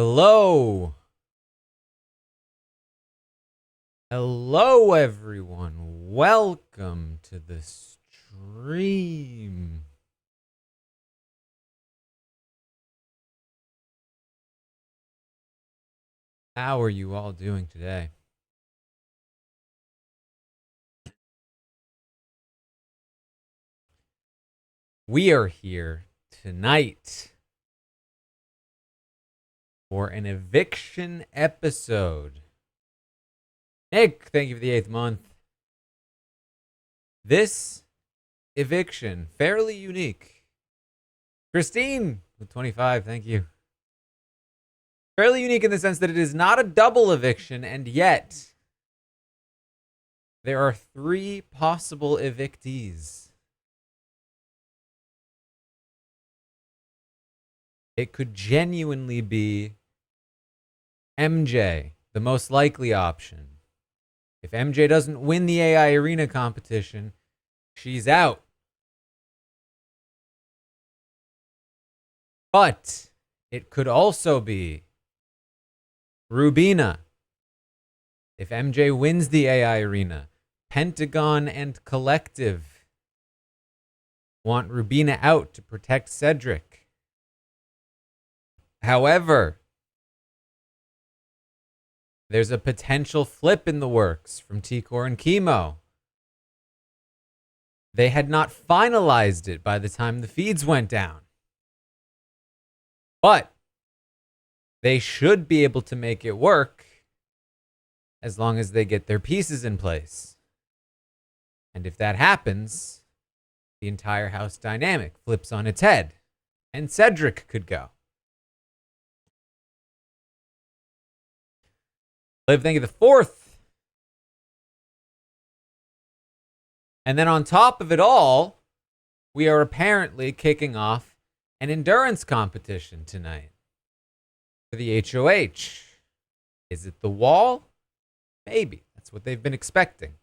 Hello. Hello, everyone. Welcome to the stream. How are you all doing today? We are here tonight for an eviction episode. Nick, thank you for the 8th month. This eviction, fairly unique. Christine with 25, thank you. Fairly unique in the sense that it is not a double eviction, and yet there are 3 possible evictees. It could genuinely be MJ, the most likely option. If MJ doesn't win the AI arena competition, she's out. But it could also be Rubina. If MJ wins the AI arena, Pentagon and Collective want Rubina out to protect Cedric. However, there's a potential flip in the works from T-Core and Chemo. They had not finalized it by the time the feeds went down. But they should be able to make it work as long as they get their pieces in place. And if that happens, the entire house dynamic flips on its head, and Cedric could go. Liv, thank you, the 4th. And then on top of it all, we are apparently kicking off an endurance competition tonight for the HOH. Is it the wall? Maybe. That's what they've been expecting.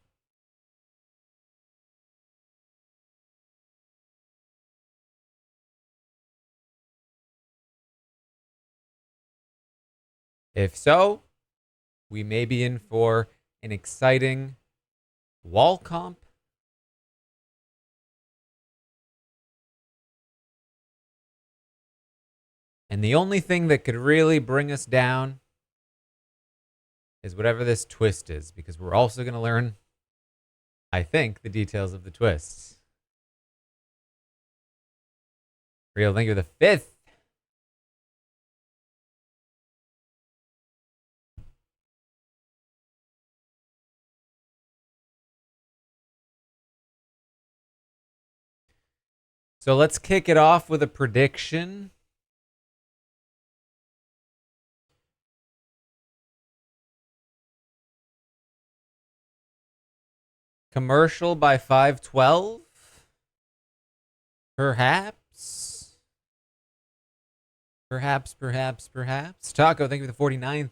If so, we may be in for an exciting wall comp. And the only thing that could really bring us down is whatever this twist is, because we're also going to learn, I think, the details of the twists. Real, thank you for the 5th. So let's kick it off with a prediction. Commercial by 512? Perhaps. Perhaps. Taco, thank you for the 49th.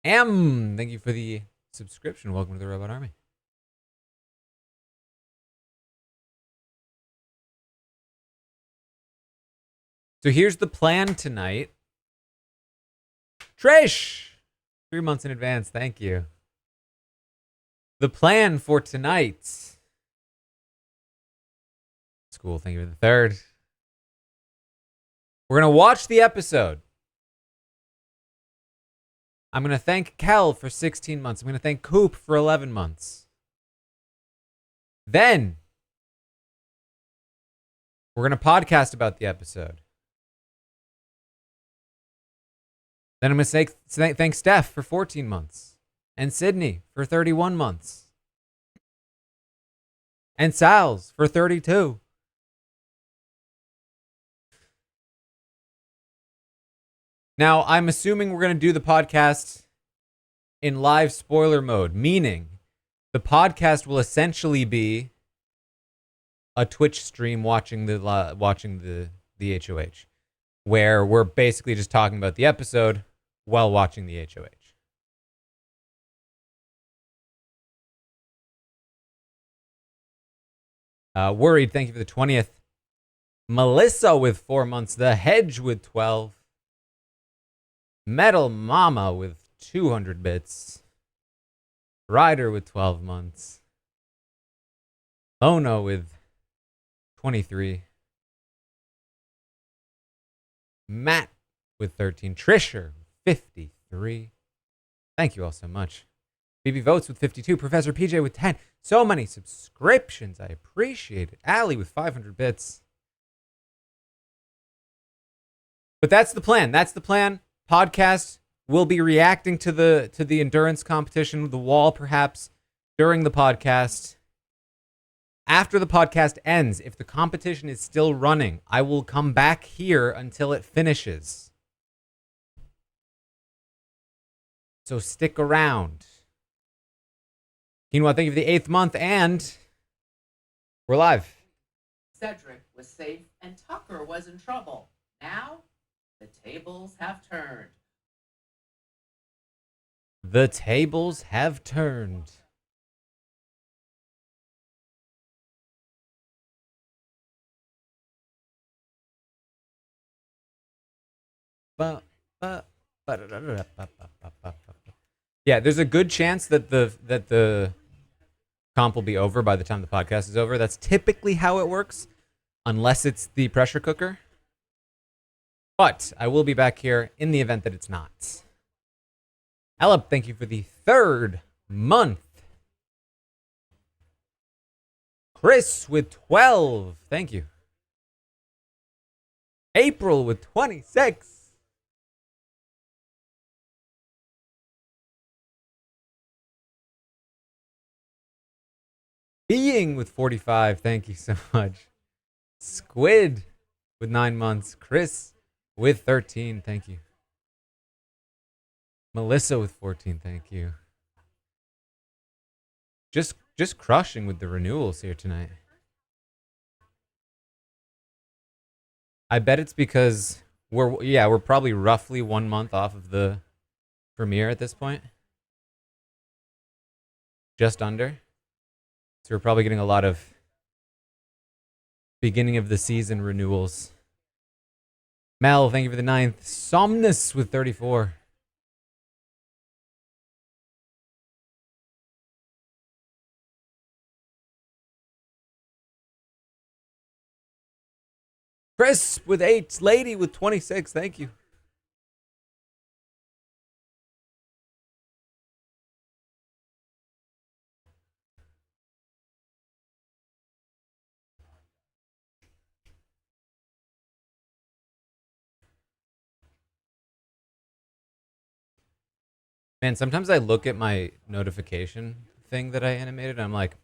Thank you for the subscription. Welcome to the Robot Army. So here's the plan tonight. Trish! 3 months in advance, thank you. The plan for tonight. School, thank you for the 3rd. We're going to watch the episode. I'm going to thank Kel for 16 months. I'm going to thank Coop for 11 months. Then, we're going to podcast about the episode. Then I'm going to say thank Steph for 14 months. And Sydney for 31 months. And Sal's for 32. Now, I'm assuming we're going to do the podcast in live spoiler mode, meaning the podcast will essentially be a Twitch stream watching the HOH, where we're basically just talking about the episode while watching the HOH. Worried, thank you for the 20th. Melissa with 4 months. The Hedge with 12. Metal Mama with 200 bits. Ryder with 12 months. Ono with 23. Matt with 13. Trisher, 53. Thank you all so much. BB Votes with 52. Professor PJ with 10. So many subscriptions. I appreciate it. Allie with 500 bits. But that's the plan. That's the plan. Podcast will be reacting to the endurance competition, the wall perhaps, during the podcast. After the podcast ends, if the competition is still running, I will come back here until it finishes. So stick around. Quinoa, thank you for the 8th month, and we're live. Cedric was safe and Tucker was in trouble. Now, the tables have turned. The tables have turned. Yeah, there's a good chance that the comp will be over by the time the podcast is over. That's typically how it works, unless it's the pressure cooker. But I will be back here in the event that it's not. Ella, thank you for the 3rd month. Chris with 12. Thank you. April with 26. Being with 45. Thank you so much. Squid with 9 months. Chris with 13. Thank you. Melissa with 14. Thank you. Just crushing with the renewals here tonight. I bet it's because we're probably roughly 1 month off of the premiere at this point. Just under. So we're probably getting a lot of beginning of the season renewals. Mel, thank you for the 9th. Somnus with 34. Chris with 8. Lady with 26. Thank you. Man, sometimes I look at my notification thing that I animated and I'm like,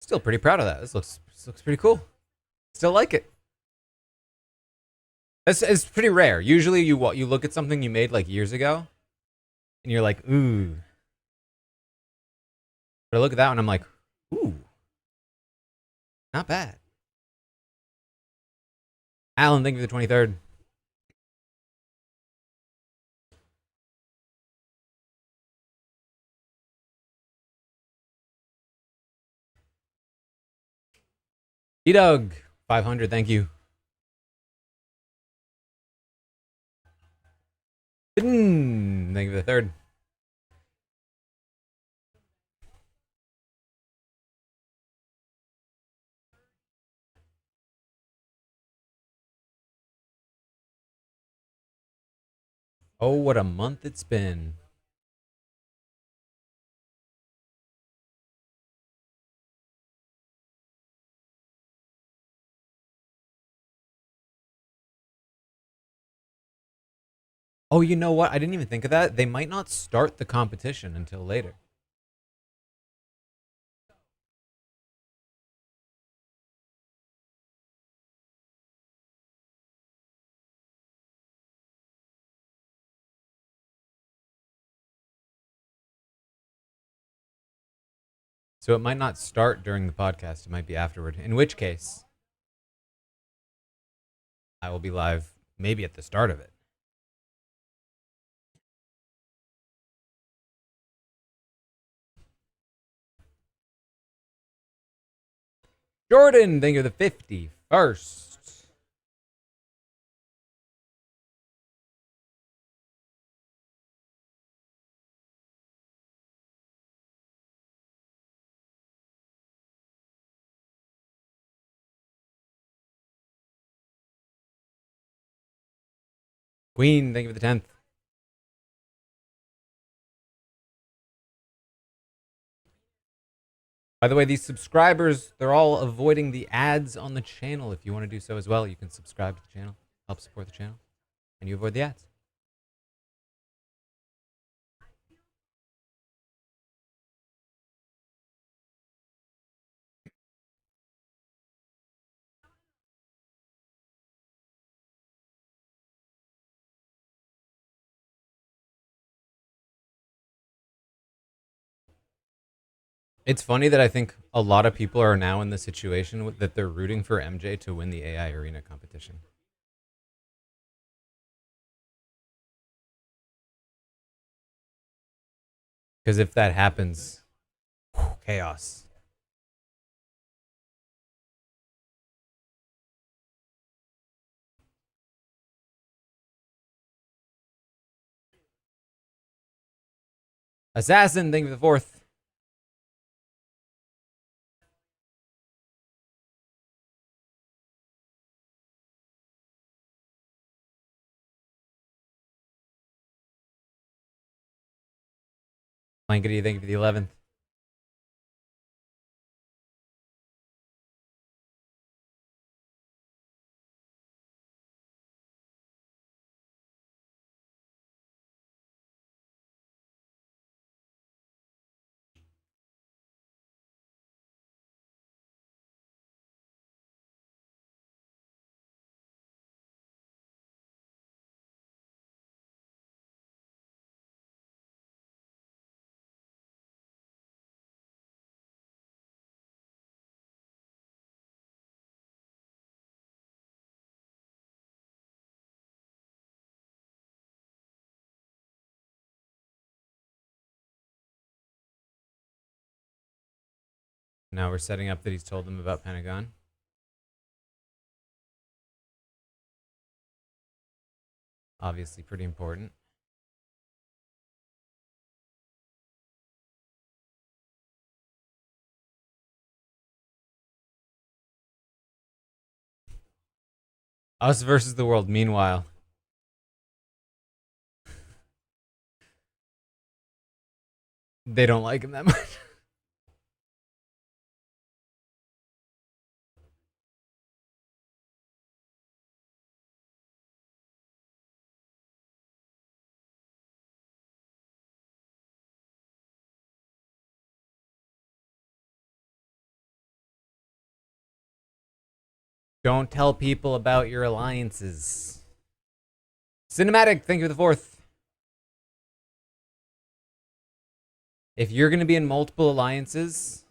still pretty proud of that. This looks pretty cool. Still like it. It's pretty rare. Usually you look at something you made like years ago and you're like, ooh. But I look at that one, I'm like, ooh. Not bad. Alan, thank you for the 23rd. E-Dog, 500, thank you. Thank you for the 3rd. Oh, what a month it's been. Oh, you know what? I didn't even think of that. They might not start the competition until later. So it might not start during the podcast. It might be afterward. In which case, I will be live maybe at the start of it. Jordan, thank you for the 55. first. Queen, thank you for the 10th. By the way, these subscribers, they're all avoiding the ads on the channel. If you want to do so as well, you can subscribe to the channel, help support the channel, and you avoid the ads. It's funny that I think a lot of people are now in the situation that they're rooting for MJ to win the AI arena competition. Because if that happens, chaos. Assassin, thank you for the 4th. Blankety, thank you for the 11th. Now we're setting up that he's told them about Pentagon. Obviously pretty important. Us versus the world, meanwhile. They don't like him that much. Don't tell people about your alliances. Cinematic, thank you for the 4th. If you're going to be in multiple alliances,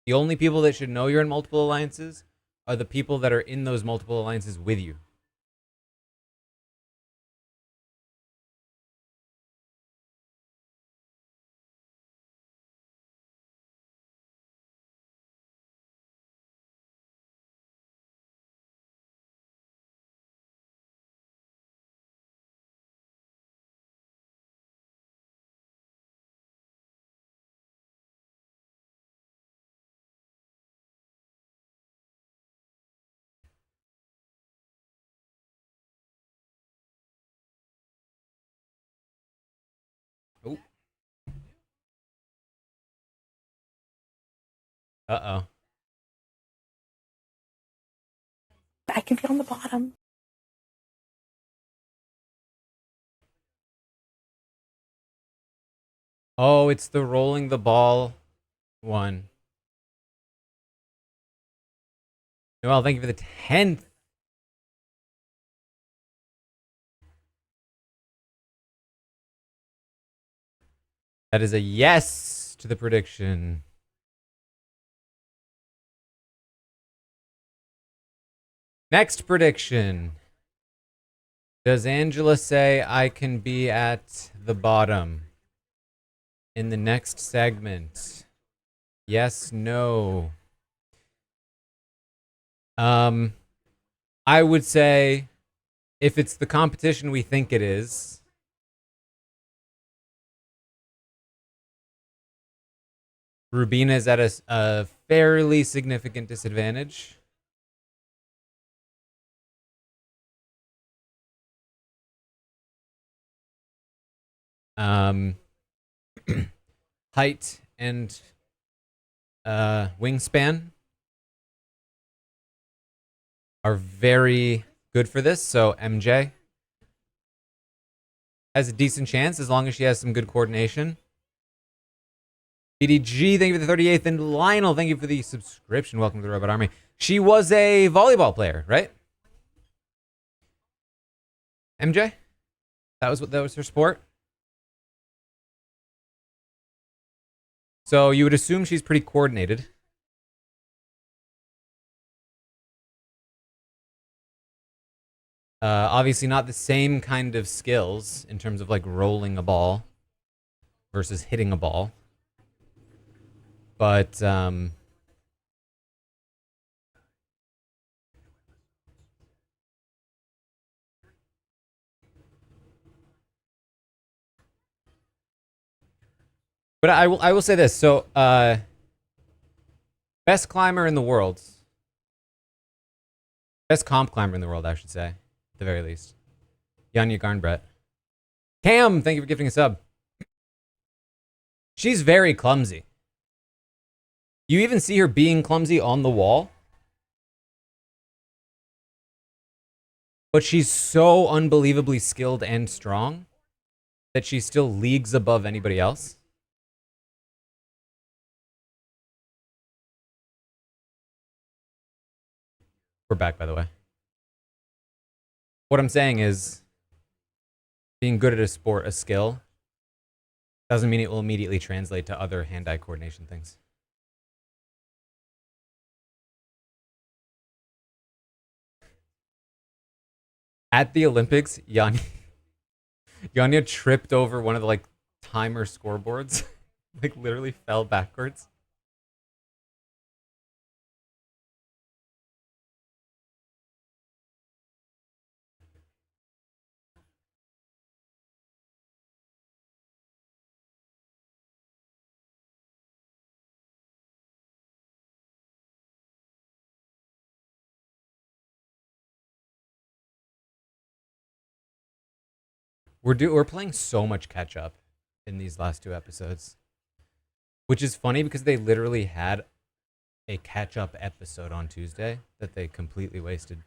the only people that should know you're in multiple alliances are the people that are in those multiple alliances with you. Oh. Uh-oh. I can be on the bottom. Oh, it's the rolling the ball one. Noel, thank you for the 10th. That is a yes to the prediction. Next prediction. Does Angela say I can be at the bottom in the next segment? Yes, no. I would say if it's the competition we think it is, Rubina is at a fairly significant disadvantage. Height and wingspan are very good for this. So MJ has a decent chance as long as she has some good coordination. BDG, thank you for the 38th. And Lionel, thank you for the subscription. Welcome to the Robot Army. She was a volleyball player, right? MJ? That was her sport? So you would assume she's pretty coordinated. Obviously not the same kind of skills in terms of like rolling a ball versus hitting a ball. But I will say this. So best climber in the world. Best comp climber in the world, I should say, at the very least. Yanya Garnbrett. Cam, thank you for gifting a sub. She's very clumsy. You even see her being clumsy on the wall. But she's so unbelievably skilled and strong that she's still leagues above anybody else. We're back, by the way. What I'm saying is, being good at a sport, a skill, doesn't mean it will immediately translate to other hand-eye coordination things. At the Olympics, Yanya tripped over one of the like timer scoreboards, like literally fell backwards. We're playing so much catch up in these last two episodes, which is funny because they literally had a catch up episode on Tuesday that they completely wasted.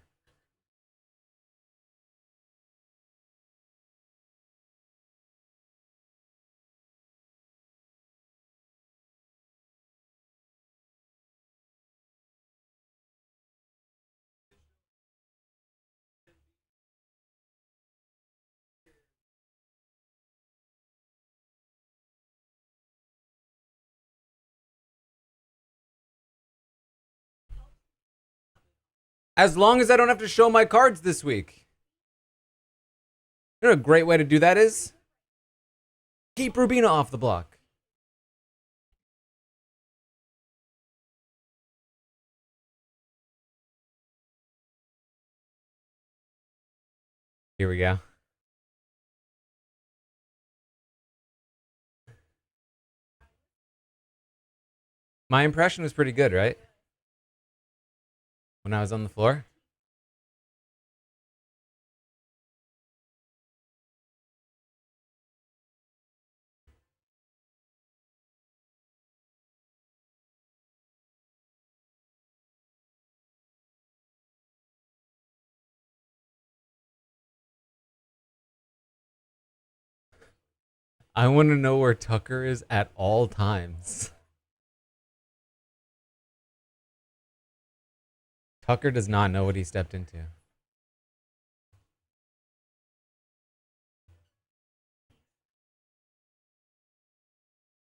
As long as I don't have to show my cards this week. You know, a great way to do that is keep Rubina off the block. Here we go. My impression was pretty good, right? When I was on the floor. I want to know where Tucker is at all times. Tucker does not know what he stepped into.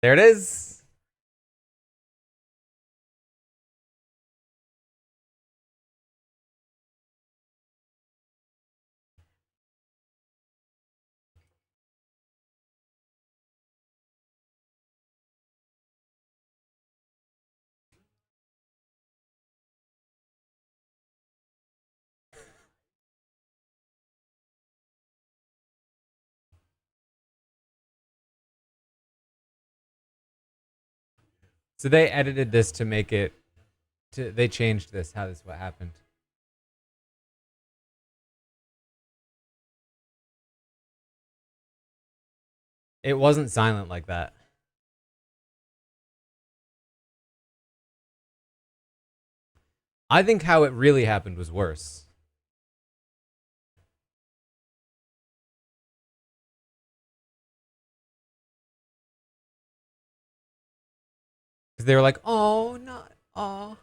There it is. So they edited this to make it. They changed this. How this what happened. It wasn't silent like that. I think how it really happened was worse. Because they were like, oh, not, oh.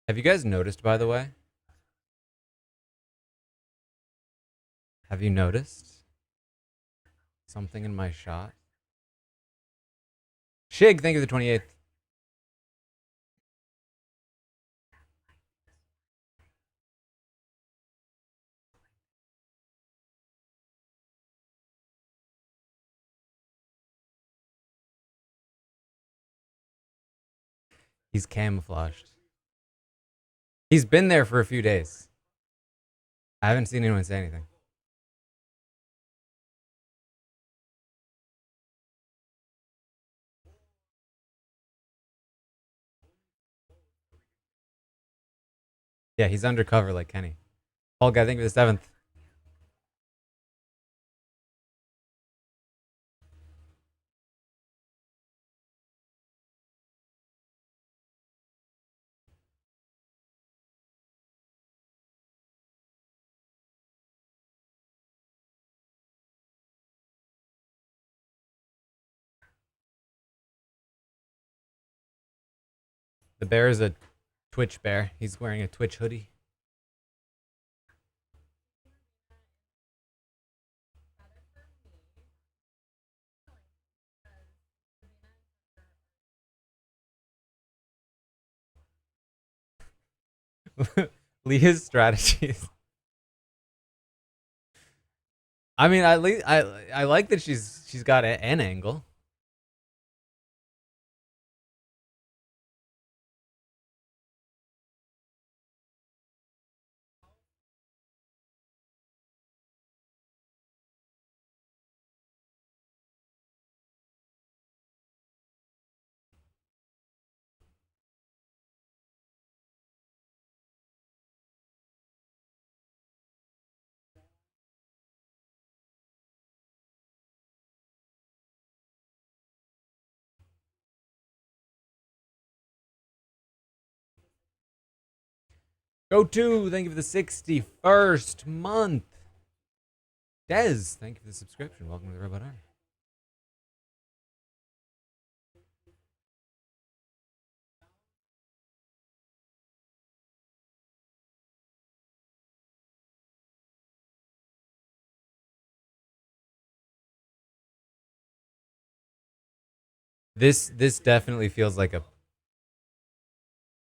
Have you guys noticed, by the way? Have you noticed something in my shot? Shig, thank you for the 28th. He's camouflaged. He's been there for a few days. I haven't seen anyone say anything. Yeah, he's undercover like Kenny. Paul guy, thank you for the 7th. The bear is a Twitch bear. He's wearing a Twitch hoodie. Leah's strategies. I mean, at least I like that she's got an angle. Go to, thank you for the 61st month. Dez, thank you for the subscription. Welcome to the Robot Army. This definitely feels like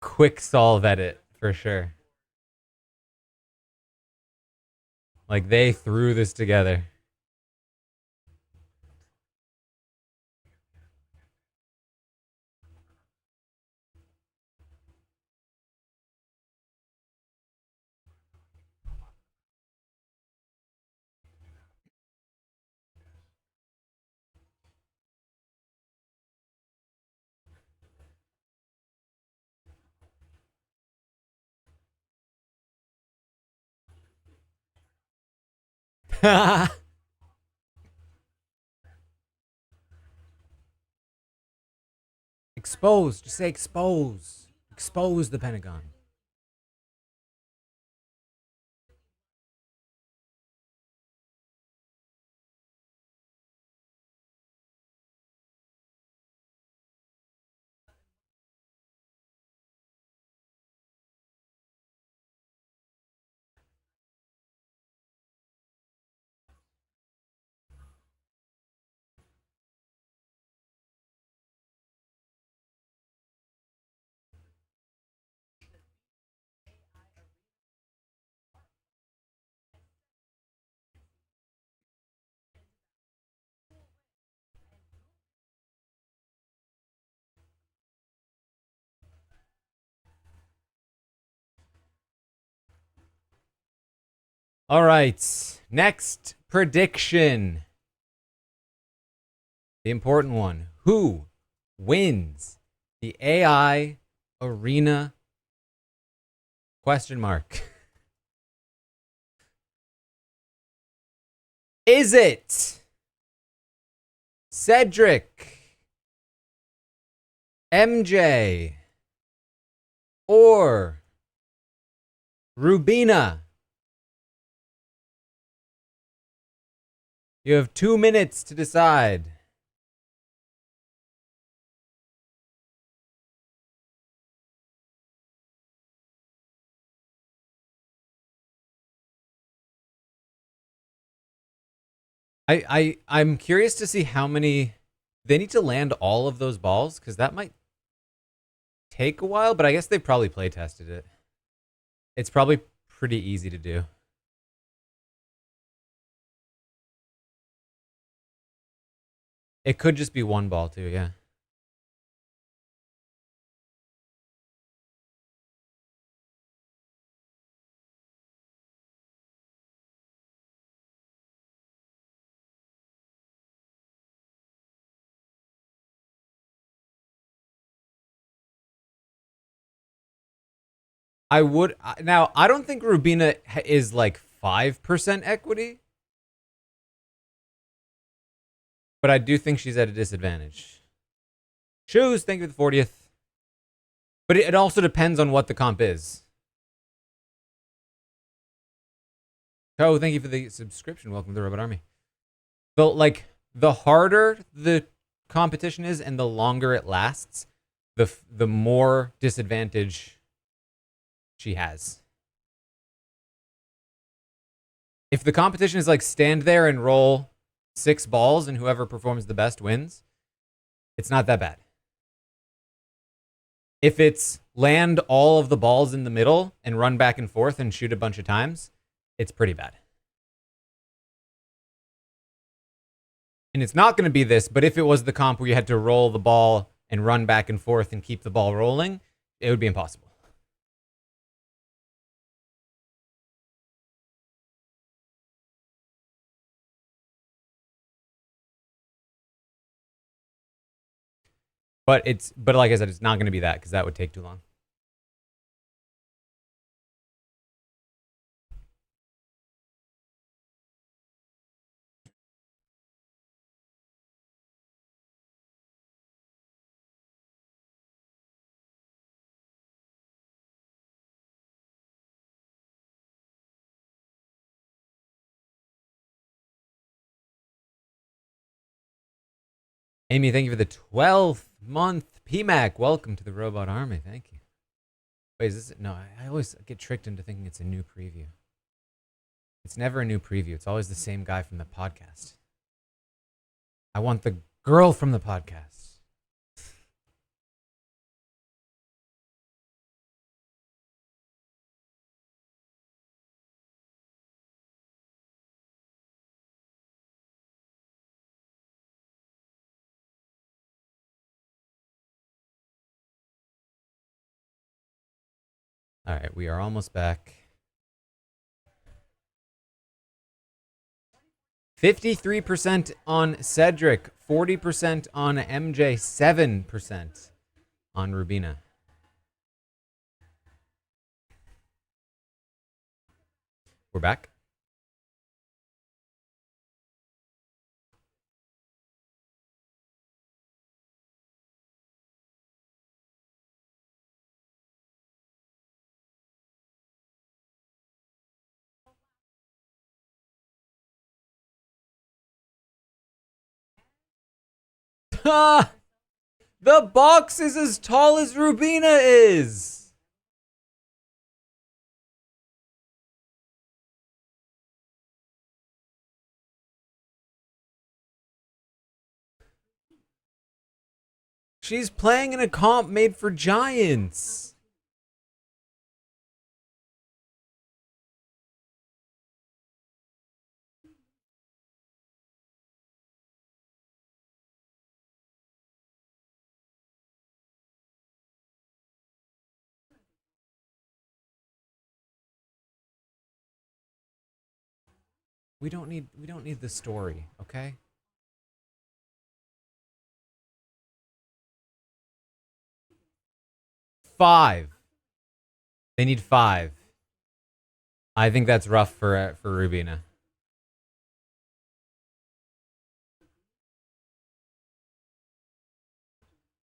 quick solve edit for sure. Like they threw this together. Expose. Just say expose. Expose the Pentagon. All right. Next prediction. The important one. Who wins the AI arena? Question mark. Is it Cedric, MJ, or Rubina? You have 2 minutes to decide. I'm curious to see how many they need to land all of those balls, because that might take a while, but I guess they probably play tested it. It's probably pretty easy to do. It could just be one ball too, yeah. I would now. I don't think Rubina is like 5% equity, but I do think she's at a disadvantage. Shoes, thank you for the 40th. But it also depends on what the comp is. Oh, thank you for the subscription. Welcome to the Robot Army. So, like, the harder the competition is and the longer it lasts, the more disadvantage she has. If the competition is like stand there and roll 6 balls and whoever performs the best wins, it's not that bad. If it's land all of the balls in the middle and run back and forth and shoot a bunch of times, it's pretty bad. And it's not going to be this, but if it was the comp where you had to roll the ball and run back and forth and keep the ball rolling, it would be impossible. But like I said, it's not going to be that, because that would take too long. Amy, thank you for the 12th month. PMAC, welcome to the Robot Army. Thank you. Wait, is this? No, I always get tricked into thinking it's a new preview. It's never a new preview. It's always the same guy from the podcast. I want the girl from the podcast. All right, we are almost back. 53% on Cedric, 40% on MJ, 7% on Rubina. We're back. Ha! The box is as tall as Rubina is. She's playing in a comp made for giants. We don't need the story, okay? Five. They need 5. I think that's rough for Rubina.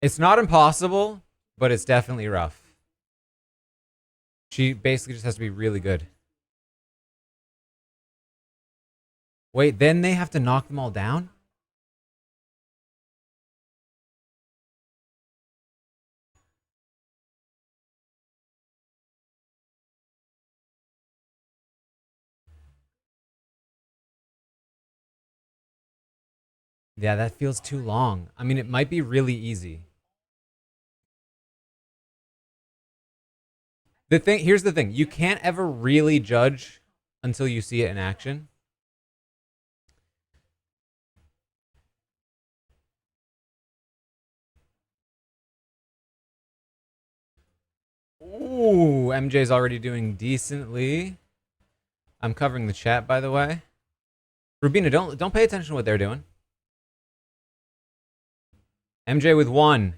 It's not impossible, but it's definitely rough. She basically just has to be really good. Wait, then they have to knock them all down? Yeah, that feels too long. I mean, it might be really easy. Here's the thing. You can't ever really judge until you see it in action. Ooh, MJ's already doing decently. I'm covering the chat, by the way. Rubina, don't pay attention to what they're doing. MJ with 1.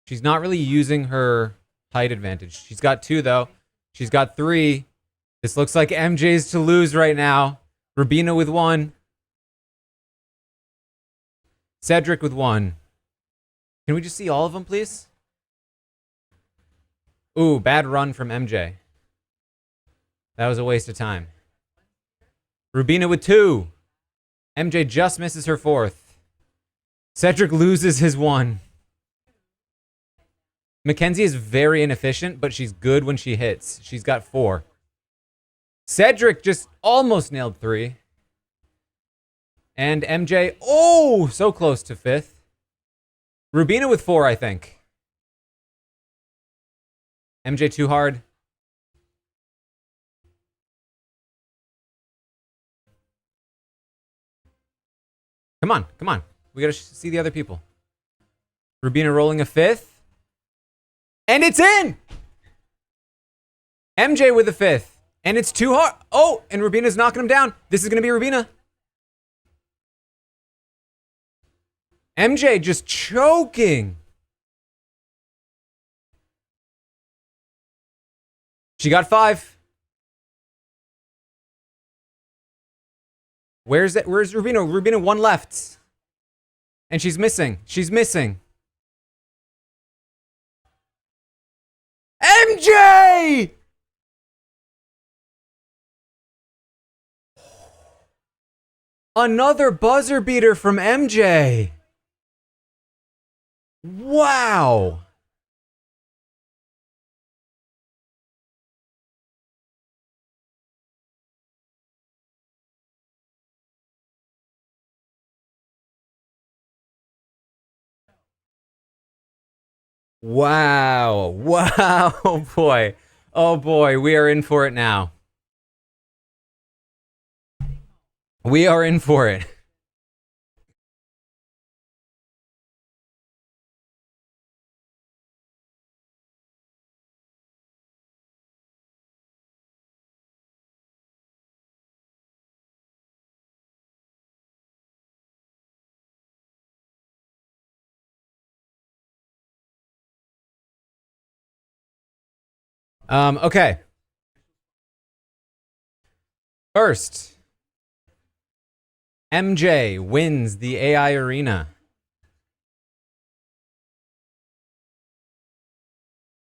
She's not really using her height advantage. She's got 2, though. She's got 3. This looks like MJ's to lose right now. Rubina with 1. Cedric with 1. Can we just see all of them, please? Ooh, bad run from MJ. That was a waste of time. Rubina with 2. MJ just misses her 4th. Cedric loses his 1. Mackenzie is very inefficient, but she's good when she hits. She's got 4. Cedric just almost nailed 3. And MJ, oh, so close to 5th. Rubina with 4, I think. MJ too hard. Come on, come on. We gotta see the other people. Rubina rolling a 5th. And it's in! MJ with a 5th. And it's too hard. Oh, and Rubina's knocking him down. This is gonna be Rubina. MJ just choking. She got 5. Where's Rubina? Rubina 1 left. And she's missing. She's missing. MJ! Another buzzer beater from MJ. Wow. Wow. Wow. Oh boy. Oh boy. We are in for it now. We are in for it. Okay. First, MJ wins the AI arena.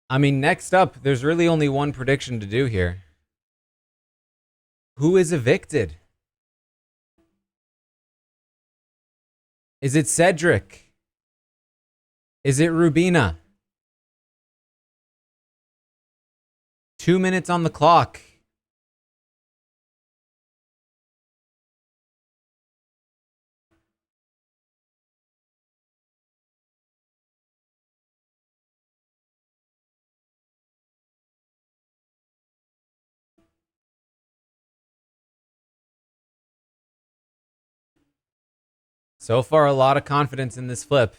I mean, next up, there's really only one prediction to do here. Who is evicted? Is it Cedric? Is it Rubina? 2 minutes on the clock. So far, a lot of confidence in this flip.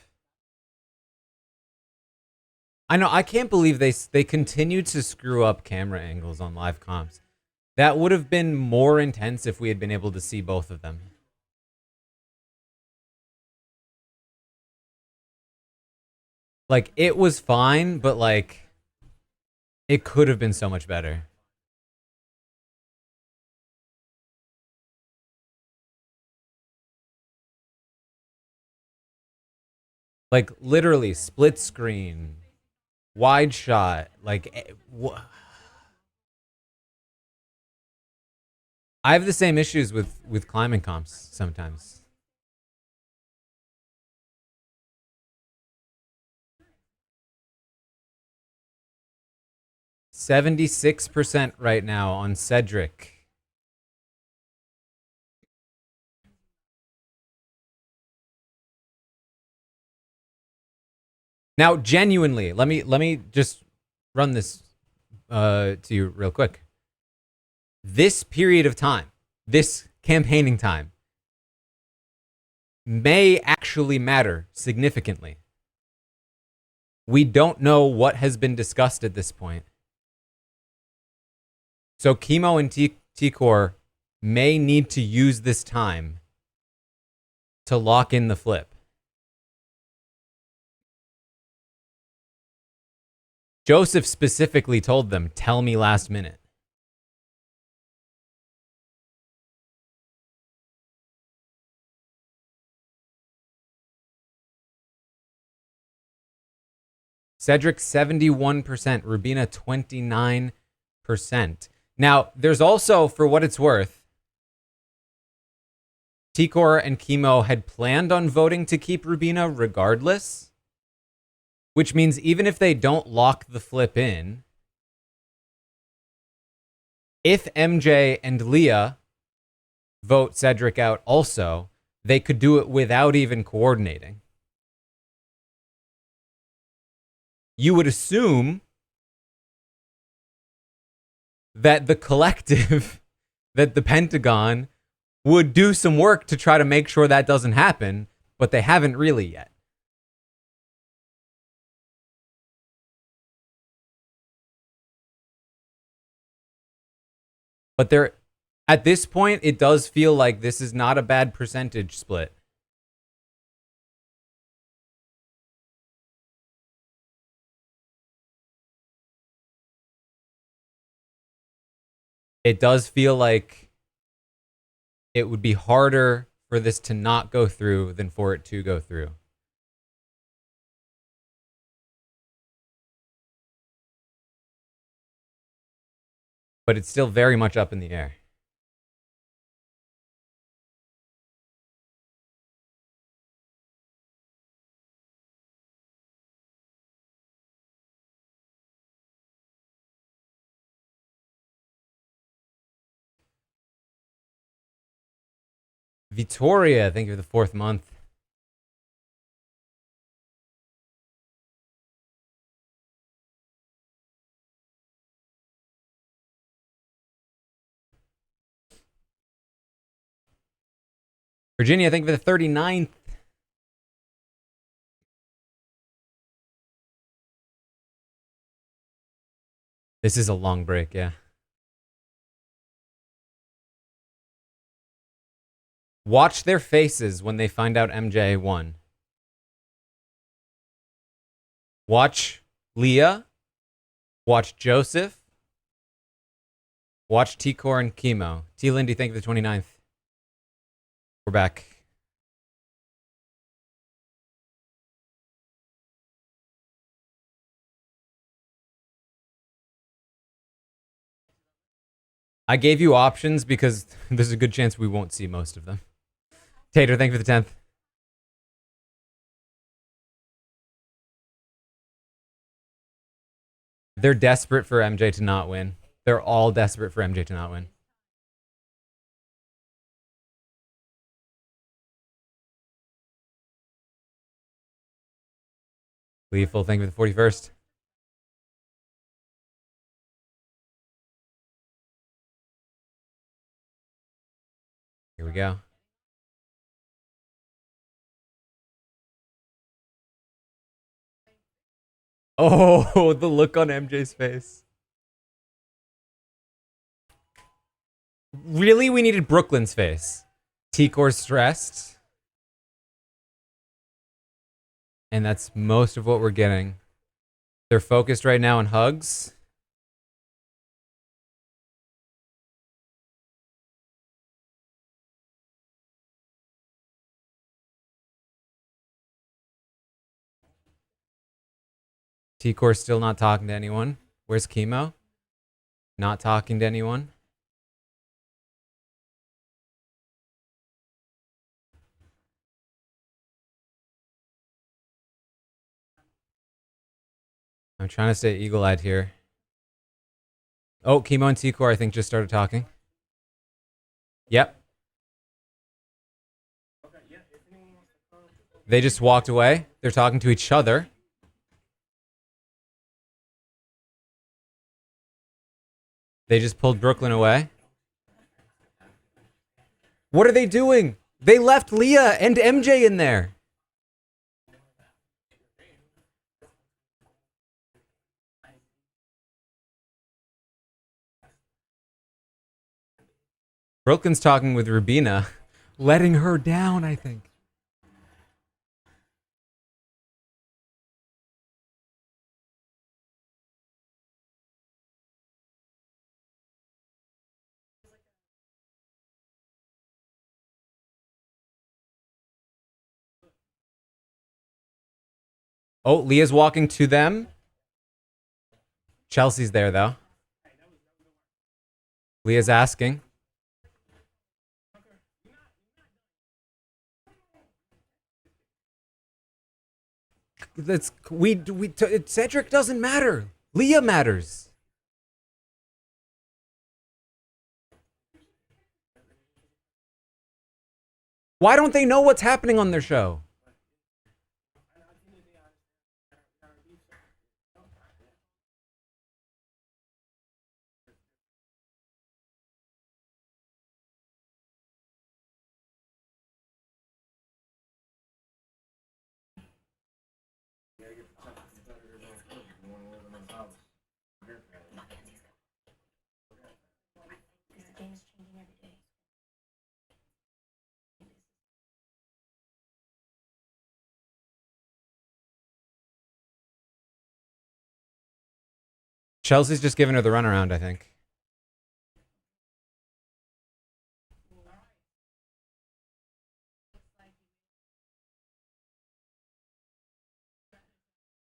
I know, I can't believe they continue to screw up camera angles on live comps. That would have been more intense if we had been able to see both of them. Like, it was fine, but like, it could have been so much better. Like, literally, split screen, wide shot, like, I have the same issues with climbing comps sometimes. %76 right now on Cedric. Now, genuinely, let me just run this to you real quick. This period of time, this campaigning time, may actually matter significantly. We don't know what has been discussed at this point. So Chemo and T-Core may need to use this time to lock in the flip. Joseph specifically told them, tell me last minute. Cedric 71%, Rubina 29%. Now, there's also, for what it's worth, T-Core and Chemo had planned on voting to keep Rubina regardless, which means even if they don't lock the flip in, if MJ and Leah vote Cedric out also, they could do it without even coordinating. You would assume that the collective, that the Pentagon would do some work to try to make sure that doesn't happen, but they haven't really yet. But there, at this point, it does feel like this is not a bad percentage split. It does feel like it would be harder for this to not go through than for it to go through. But it's still very much up in the air. Victoria, thank you for the 4th month. Virginia, thank you for the 39th. This is a long break, yeah. Watch their faces when they find out MJ won. Watch Leah. Watch Joseph. Watch T-Core and Chemo. T. Lindy, thank you for the 29th. We're back. I gave you options because there's a good chance we won't see most of them. Tater, thank you for the 10th. They're desperate for MJ to not win. They're all desperate for MJ to not win. Lethal, thank you for the 41st. Here we go. Oh, the look on MJ's face. Really? We needed Brooklyn's face. T-Core's stressed. And that's most of what we're getting. They're focused right now on hugs. T-Core's still not talking to anyone. Where's Chemo? Not talking to anyone. I'm trying to stay eagle-eyed here. Oh, Chemo and T-Core, I think, just started talking. Yep. They just walked away. They're talking to each other. They just pulled Brooklyn away. What are they doing? They left Leah and MJ in there. Brooklyn's talking with Rubina, letting her down, I think. Oh, Leah's walking to them. Chelsea's there, though. Leah's asking. Cedric doesn't matter. Leah matters. Why don't they know what's happening on their show? Chelsea's just giving her the runaround, I think.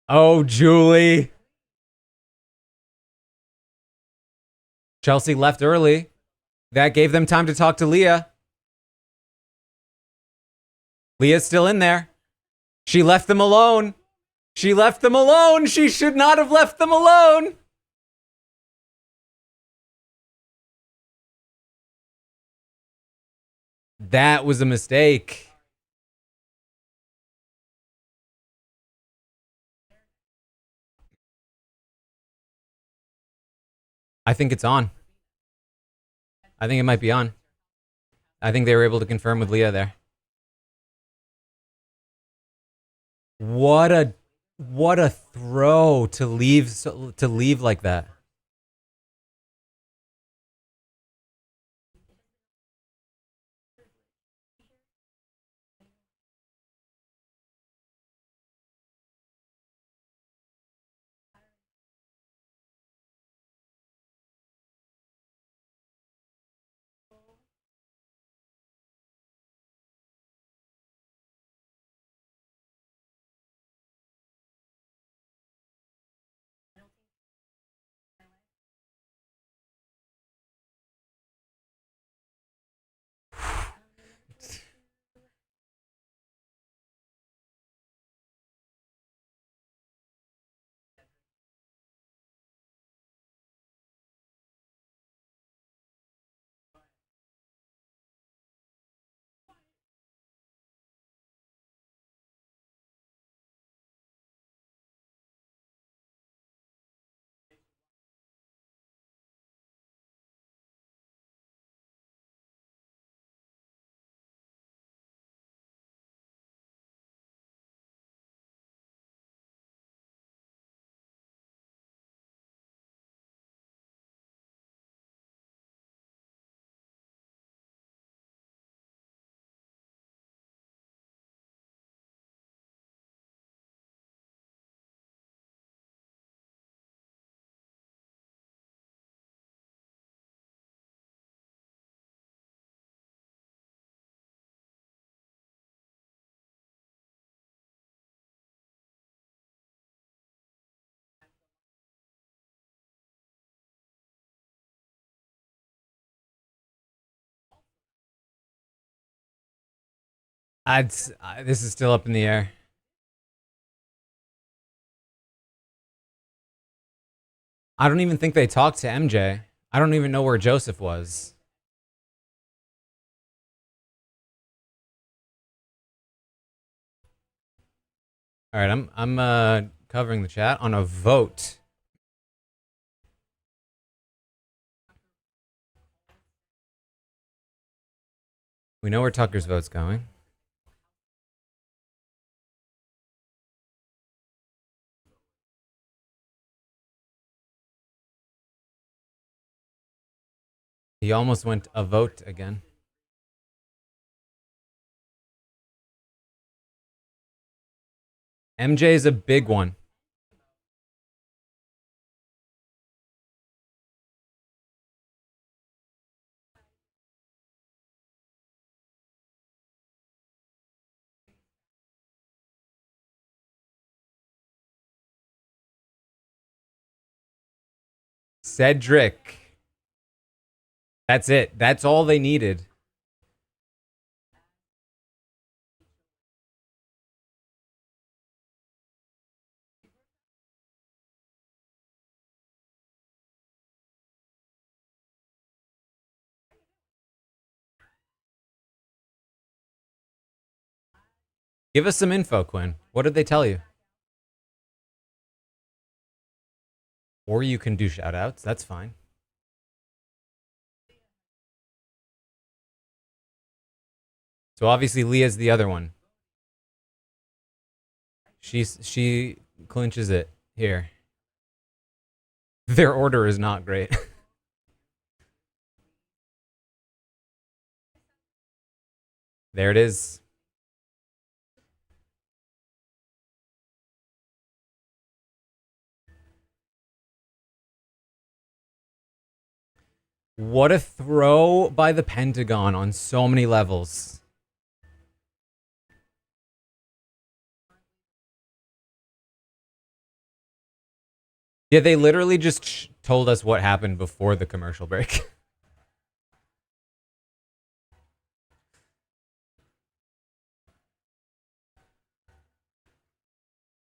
Oh, Julie. Chelsea left early. That gave them time to talk to Leah. Leah's still in there. She left them alone. She left them alone. She should not have left them alone. That was a mistake. I think it's on. I think it might be on. I think they were able to confirm with Leah there. What a throw to leave like that. This is still up in the air. I don't even think they talked to MJ. I don't even know where Joseph was. All right, I'm covering the chat on a vote. We know where Tucker's vote's going. He almost went a vote again. MJ's a big one. Cedric. That's it. That's all they needed. Give us some info, Quinn. What did they tell you? Or you can do shout outs. That's fine. So obviously Leah's the other one. She clinches it here. Their order is not great. There it is. What a throw by the Pentagon on so many levels. Yeah, they literally just told us what happened before the commercial break.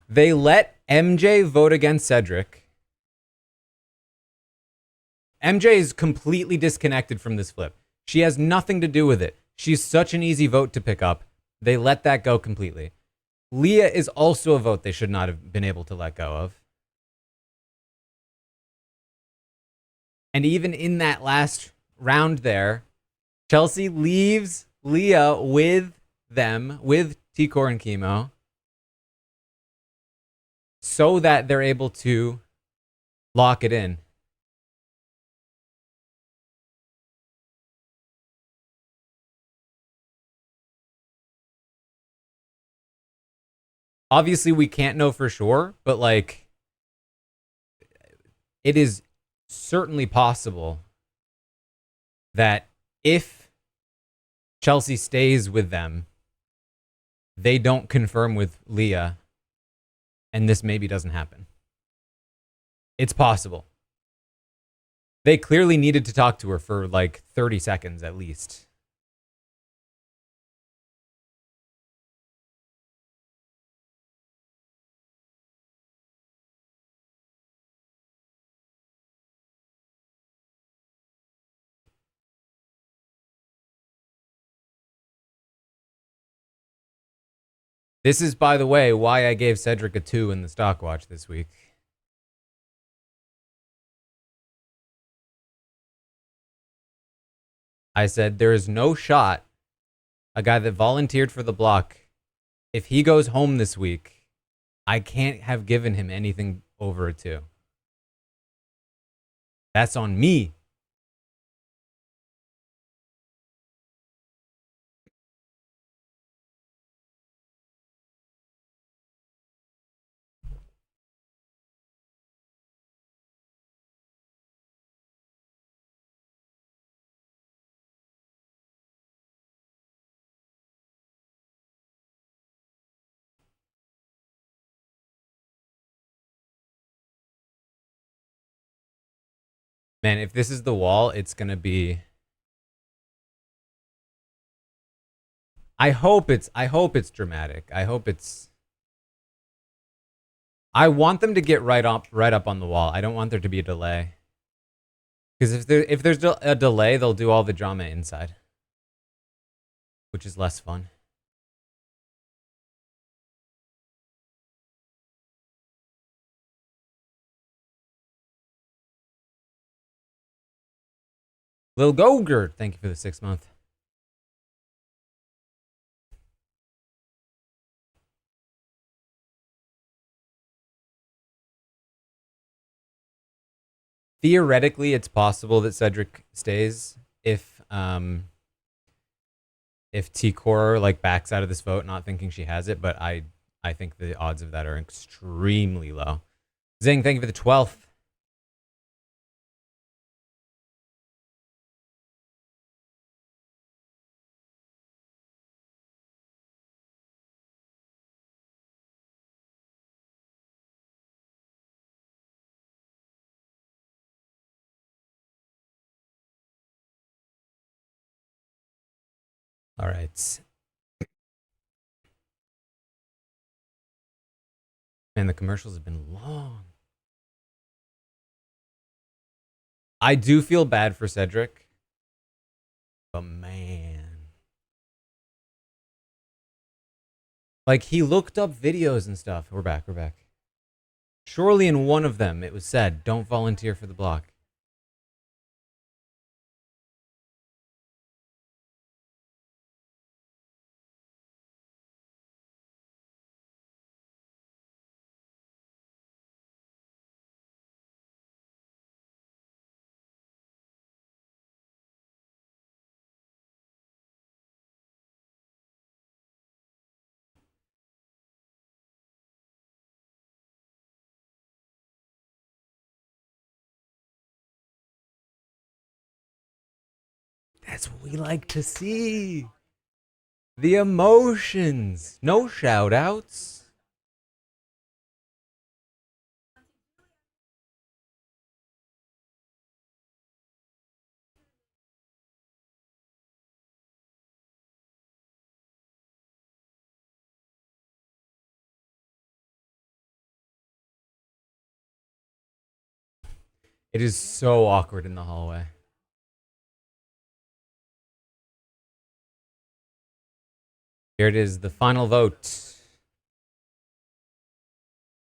They let MJ vote against Cedric. MJ is completely disconnected from this flip. She has nothing to do with it. She's such an easy vote to pick up. They let that go completely. Leah is also a vote they should not have been able to let go of. And even in that last round there, Chelsea leaves Leah with them, with T-Core and Chemo, so that they're able to lock it in. Obviously, we can't know for sure, but like, it is certainly possible that if Chelsea stays with them, they don't confirm with Leah, and this maybe doesn't happen. It's possible. They clearly needed to talk to her for like 30 seconds at least. This is, by the way, why I gave Cedric a 2 in the stock watch this week. I said, there is no shot a guy that volunteered for the block, if he goes home this week, I can't have given him anything over a 2. That's on me. Man, if this is the wall, it's going to be... I hope it's dramatic. I want them to get right up on the wall. I don't want there to be a delay. Because if there's a delay, they'll do all the drama inside, which is less fun. Lil Gogurt, thank you for the 6 month. Theoretically, it's possible that Cedric stays if T-Core like backs out of this vote, not thinking she has it, but I think the odds of that are extremely low. Zing, thank you for the 12th. All right. Man, the commercials have been long. I do feel bad for Cedric, but man. Like, he looked up videos and stuff. We're back. Surely in one of them it was said, don't volunteer for the block. That's what we like to see. The emotions. No shout outs. It is so awkward in the hallway. Here it is, the final vote.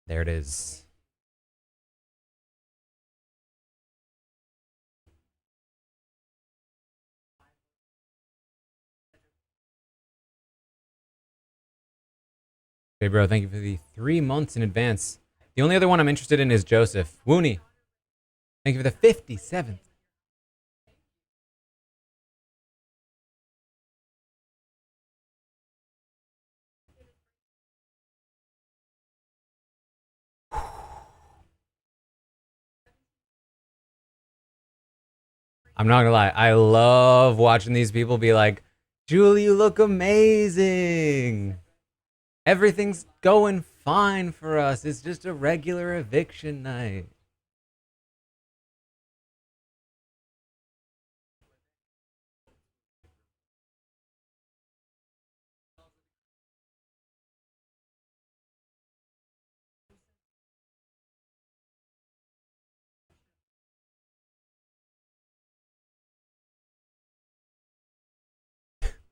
There it is. Okay, bro, thank you for the 3 months in advance. The only other one I'm interested in is Joseph. Wooney, thank you for the 57th. I'm not gonna lie, I love watching these people be like, Julie, you look amazing. Everything's going fine for us. It's just a regular eviction night.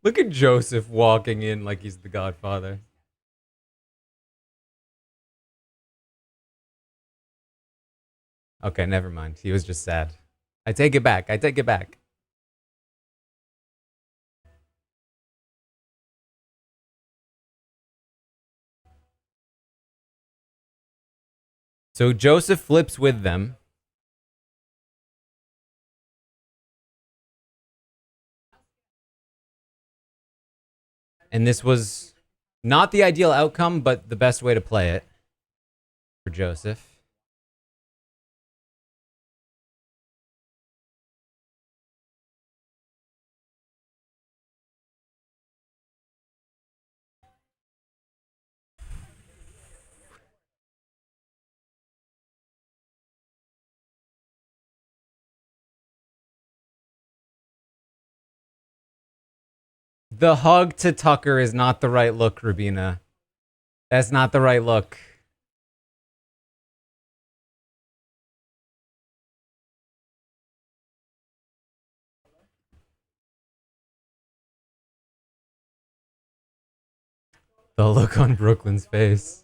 Look at Joseph walking in like he's the Godfather. Okay, never mind. He was just sad. I take it back. So Joseph flips with them. And this was not the ideal outcome, but the best way to play it for Joseph. The hug to Tucker is not the right look, Rubina. That's not the right look. The look on Brooklyn's face.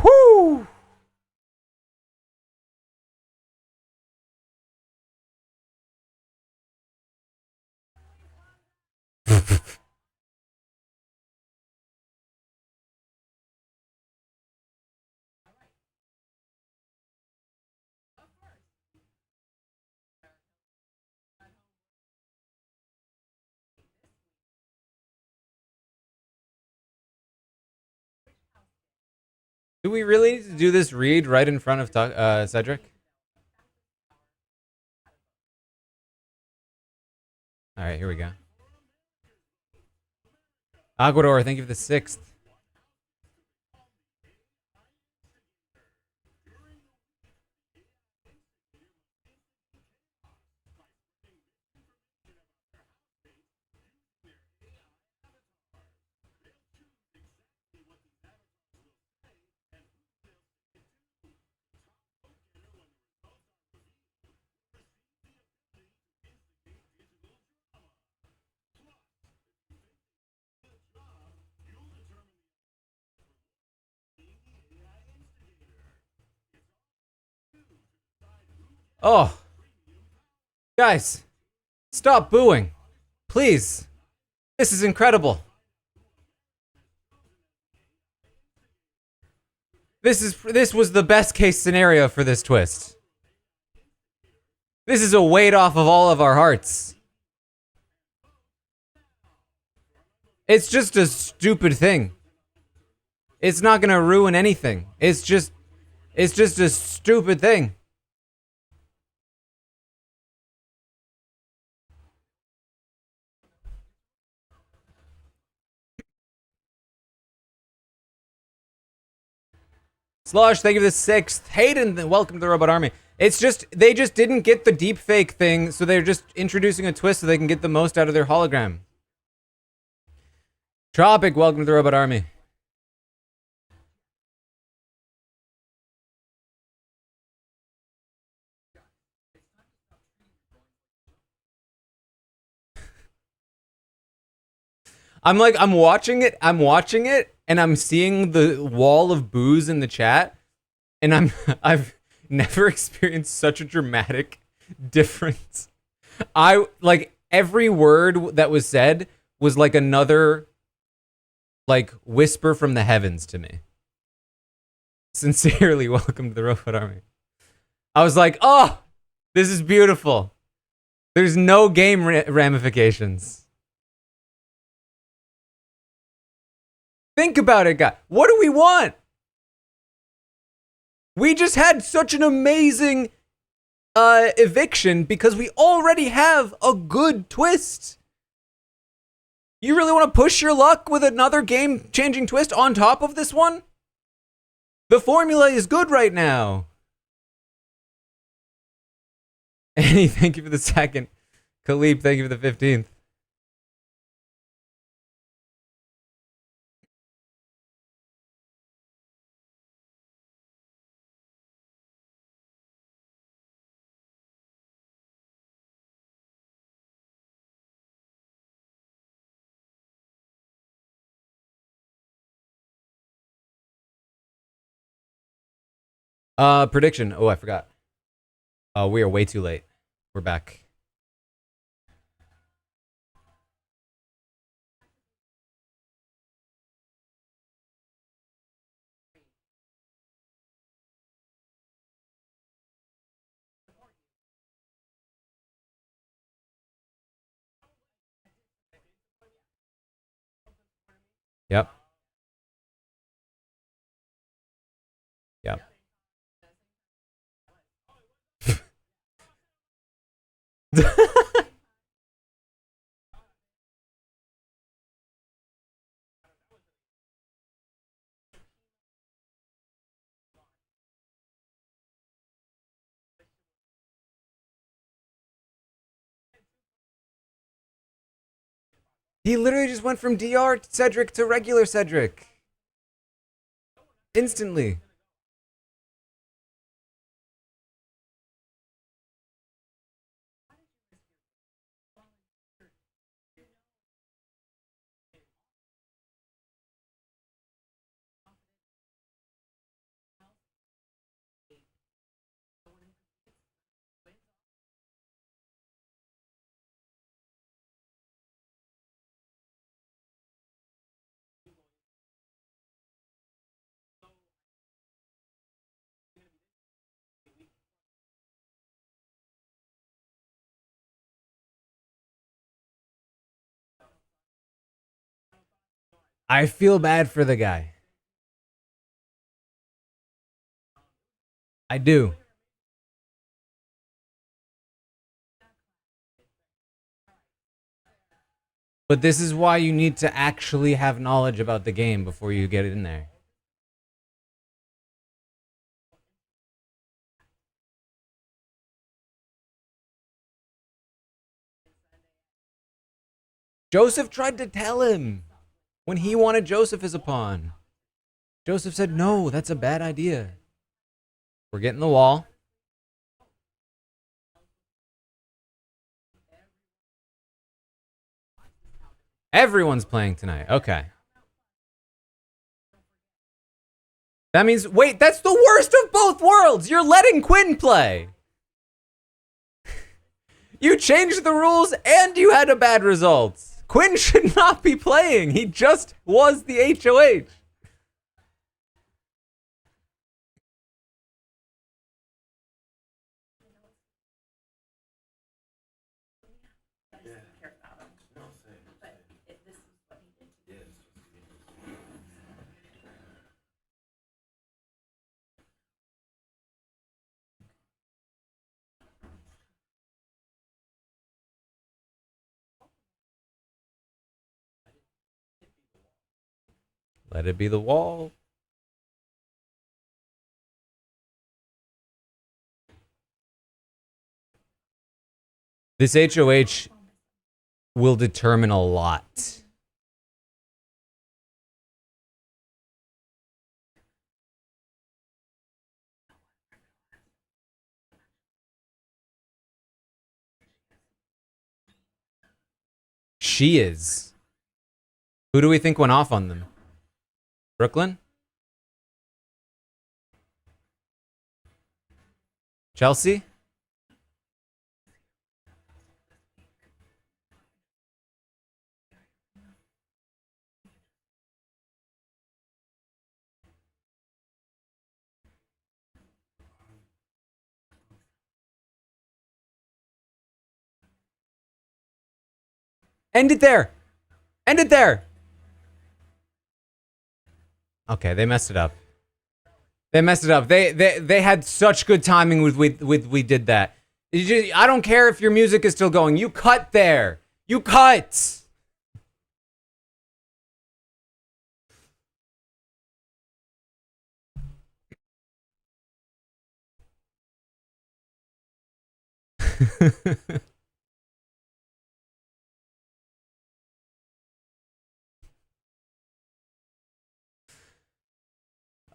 Whoo! Do we really need to do this read right in front of Cedric? All right, here we go. Aguador, thank you for the 6th. Oh, guys, stop booing. Please. This is incredible. This was the best case scenario for this twist. This is a weight off of all of our hearts. It's just a stupid thing. It's not gonna ruin anything. It's just a stupid thing. Slosh, thank you for the 6th. Hayden, welcome to the Robot Army. It's just, they just didn't get the deep fake thing, so they're just introducing a twist so they can get the most out of their hologram. Tropic, welcome to the Robot Army. I'm watching it, and I'm seeing the wall of boos in the chat, and I've never experienced such a dramatic difference. Every word that was said was like another, whisper from the heavens to me. Sincerely, welcome to the Robot Army. I was like, oh, this is beautiful. There's no game ramifications. Think about it, guys. What do we want? We just had such an amazing eviction because we already have a good twist. You really want to push your luck with another game-changing twist on top of this one? The formula is good right now. Annie, thank you for the 2nd. Khalib, thank you for the 15th. Prediction. Oh, I forgot. We are way too late. We're back. Yep. Yep. He literally just went from DR Cedric to regular Cedric. Instantly. I feel bad for the guy. I do. But this is why you need to actually have knowledge about the game before you get in there. Joseph tried to tell him when he wanted Joseph as a pawn. Joseph said, no, that's a bad idea. We're getting the wall. Everyone's playing tonight. Okay. That means, wait, that's the worst of both worlds. You're letting Quinn play. You changed the rules and you had a bad result. Quinn should not be playing. He just was the HOH. Let it be the wall. This HOH will determine a lot. She is. Who do we think went off on them? Brooklyn? Chelsea? End it there. End it there. Okay, they messed it up. They messed it up. They had such good timing with we did that. I don't care if your music is still going. You cut there. You cut.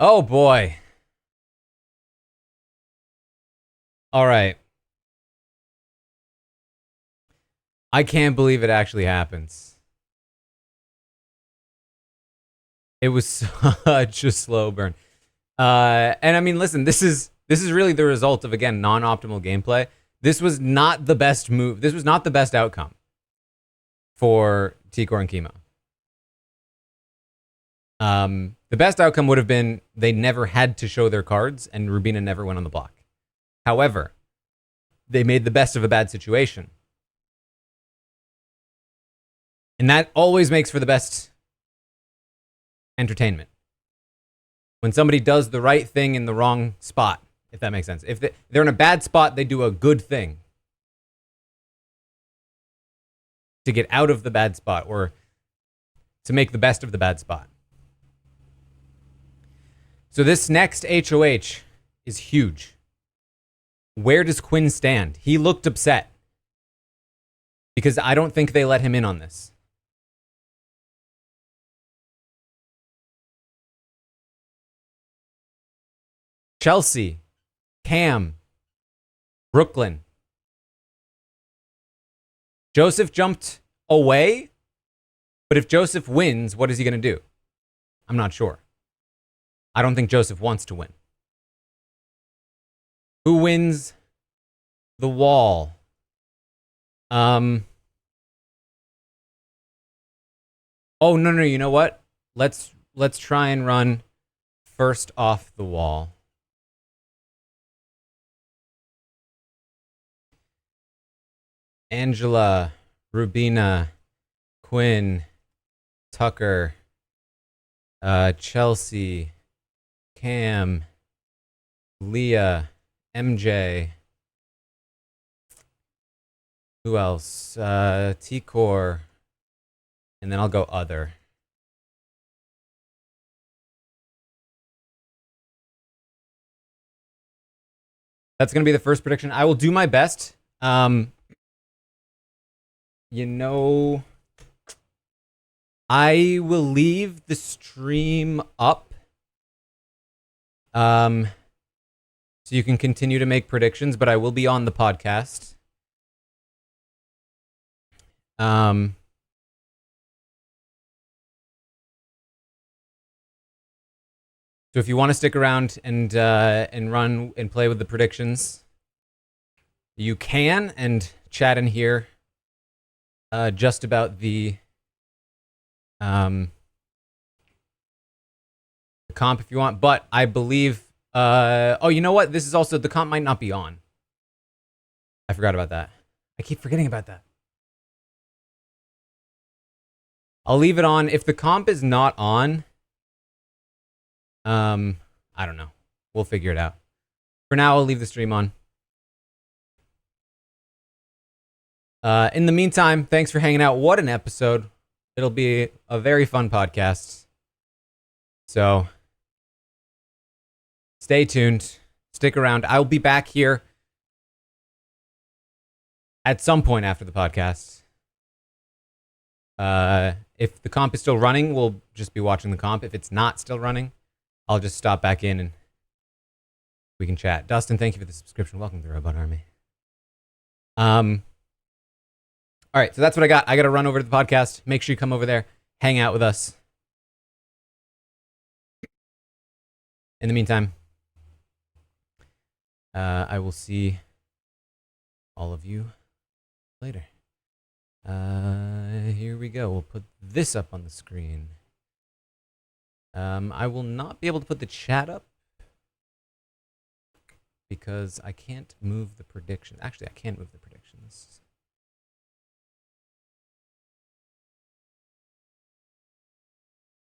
Oh boy. All right. I can't believe it actually happens. It was such a slow burn. And I mean, listen, this is really the result of, again, non-optimal gameplay. This was not the best move. This was not the best outcome for Tikor and Kimo. The best outcome would have been they never had to show their cards and Rubina never went on the block. However, they made the best of a bad situation. And that always makes for the best entertainment. When somebody does the right thing in the wrong spot, if that makes sense. If they're in a bad spot, they do a good thing to get out of the bad spot or to make the best of the bad spot. So this next HOH is huge. Where does Quinn stand? He looked upset because I don't think they let him in on this. Chelsea, Cam, Brooklyn. Joseph jumped away, but if Joseph wins, what is he going to do? I'm not sure. I don't think Joseph wants to win. Who wins the wall? Oh, no, you know what? Let's try and run first off the wall. Angela, Rubina, Quinn, Tucker, Chelsea, Cam, Leah, MJ. Who else? T-Core. And then I'll go other. That's going to be the first prediction. I will do my best. You know, I will leave the stream up. So you can continue to make predictions, but I will be on the podcast. So if you want to stick around and run and play with the predictions, you can, and chat in here just about the comp if you want. But I believe oh, you know what? This is also, the comp might not be on. I forgot about that. I keep forgetting about that. I'll leave it on. If the comp is not on, I don't know. We'll figure it out. For now, I'll leave the stream on. In the meantime, thanks for hanging out. What an episode. It'll be a very fun podcast. So stay tuned. Stick around. I'll be back here at some point after the podcast. If the comp is still running, we'll just be watching the comp. If it's not still running, I'll just stop back in and we can chat. Dustin, thank you for the subscription. Welcome to the Robot Army. All right, so that's what I got. I got to run over to the podcast. Make sure you come over there, hang out with us. In the meantime, I will see all of you later. Here we go. We'll put this up on the screen. I will not be able to put the chat up because I can't move the predictions. Actually, I can move the predictions.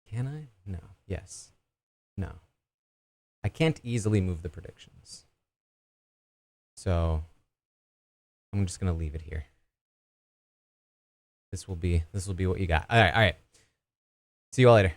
Can I? No. Yes. No. I can't easily move the predictions. So I'm just going to leave it here. This will be what you got. All right. See you all later.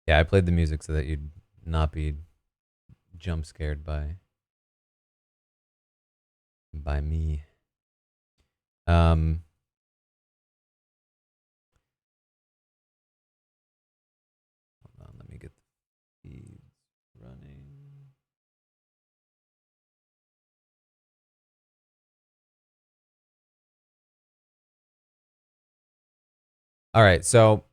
Yeah, I played the music so that you'd not be jump scared by me. Hold on, let me get the feeds running. All right, so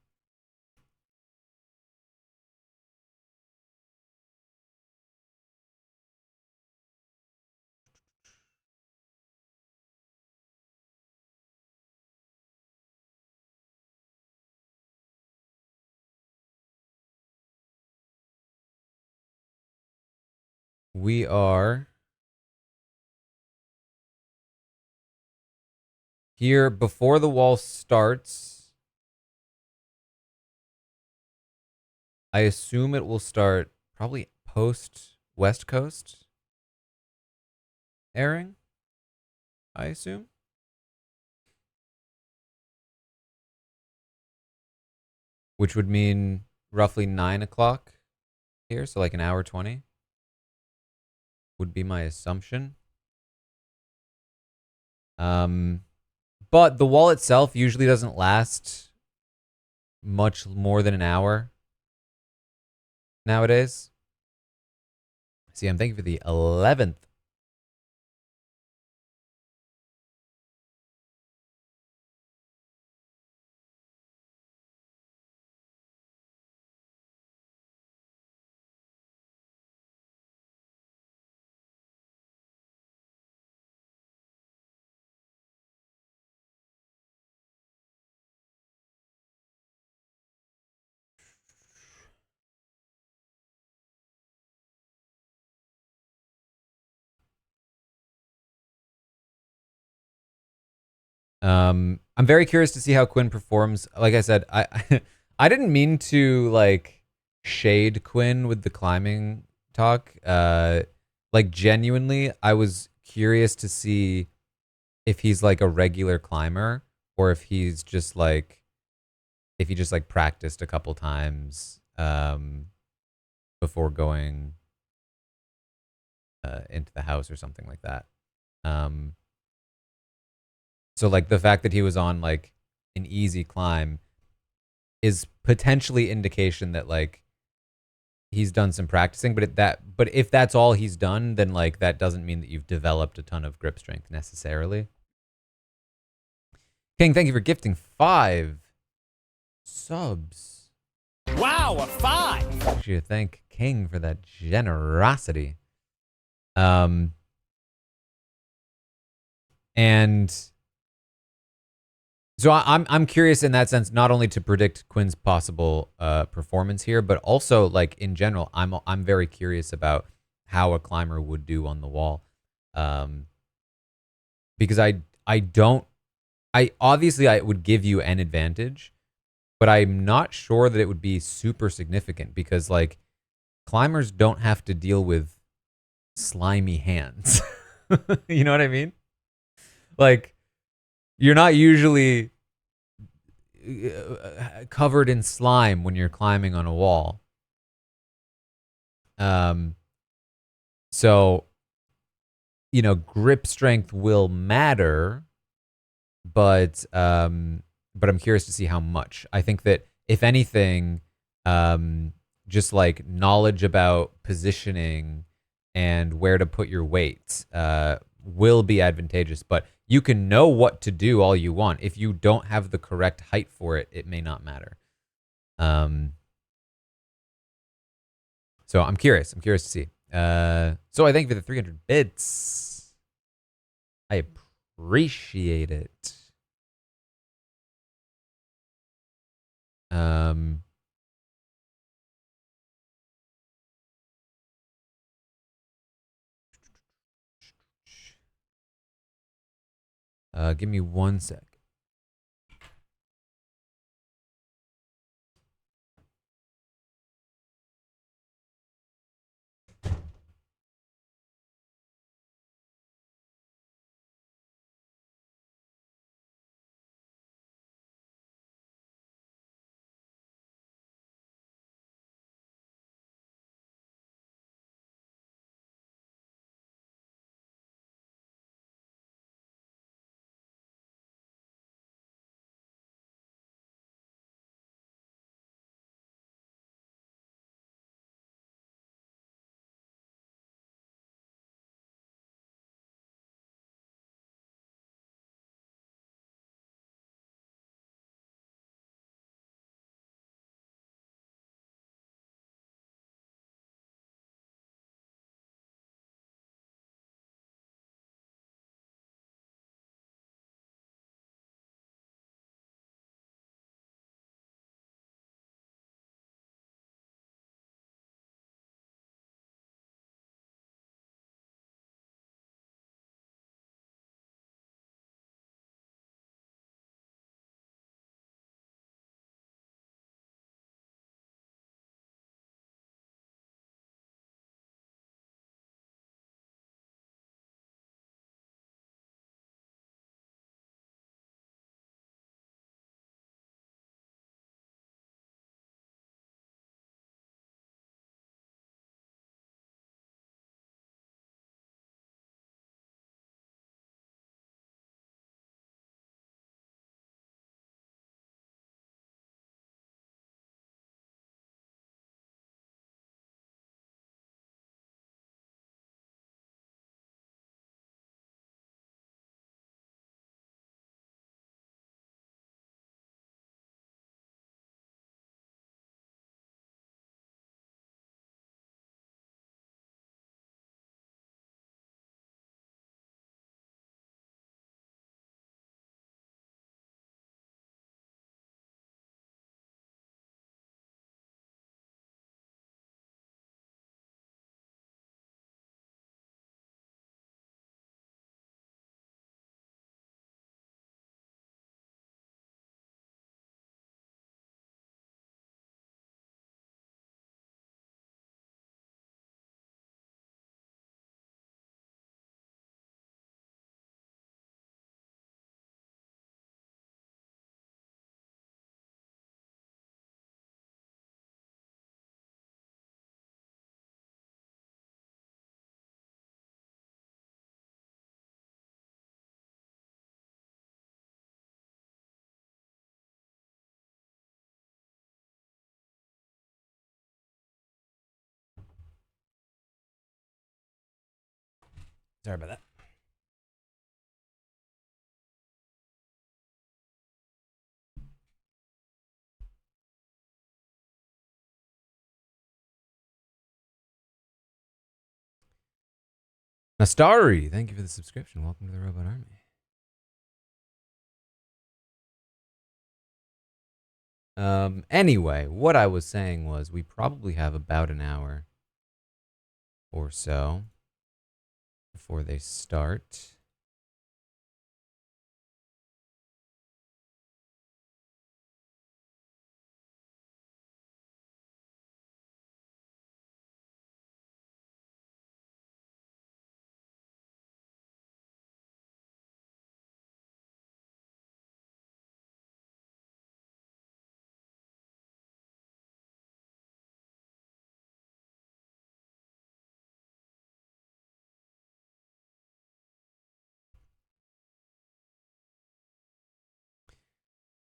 we are here before the wall starts. I assume it will start probably post West Coast airing, I assume. Which would mean roughly 9 o'clock here, so like an hour 20 would be my assumption. But the wall itself usually doesn't last much more than an hour nowadays. See, I'm thanking for the 11th. I'm very curious to see how Quinn performs. Like I said, I didn't mean to like shade Quinn with the climbing talk. Like genuinely, I was curious to see if he's like a regular climber or if he's just like if he just like practiced a couple times before going into the house or something like that. Um, so like the fact that he was on like an easy climb is potentially indication that like he's done some practicing, but if that's all he's done, then like that doesn't mean that you've developed a ton of grip strength necessarily. King, thank you for gifting 5 subs. Wow, a 5. Actually, thank King for that generosity. And so I'm curious in that sense, not only to predict Quinn's possible performance here, but also like in general, I'm very curious about how a climber would do on the wall, because I obviously I would give you an advantage, but I'm not sure that it would be super significant because like climbers don't have to deal with slimy hands. You know what I mean? Like you're not usually covered in slime when you're climbing on a wall. So grip strength will matter, but I'm curious to see how much. I think that if anything, just like knowledge about positioning and where to put your weight will be advantageous. But you can know what to do all you want. If you don't have the correct height for it, it may not matter. So I'm curious. I'm curious to see. So I thank you for the 300 bits. I appreciate it. Give me 1 sec. Sorry about that. Nastari, thank you for the subscription. Welcome to the Robot Army. Anyway, what I was saying was we probably have about an hour or so before they start.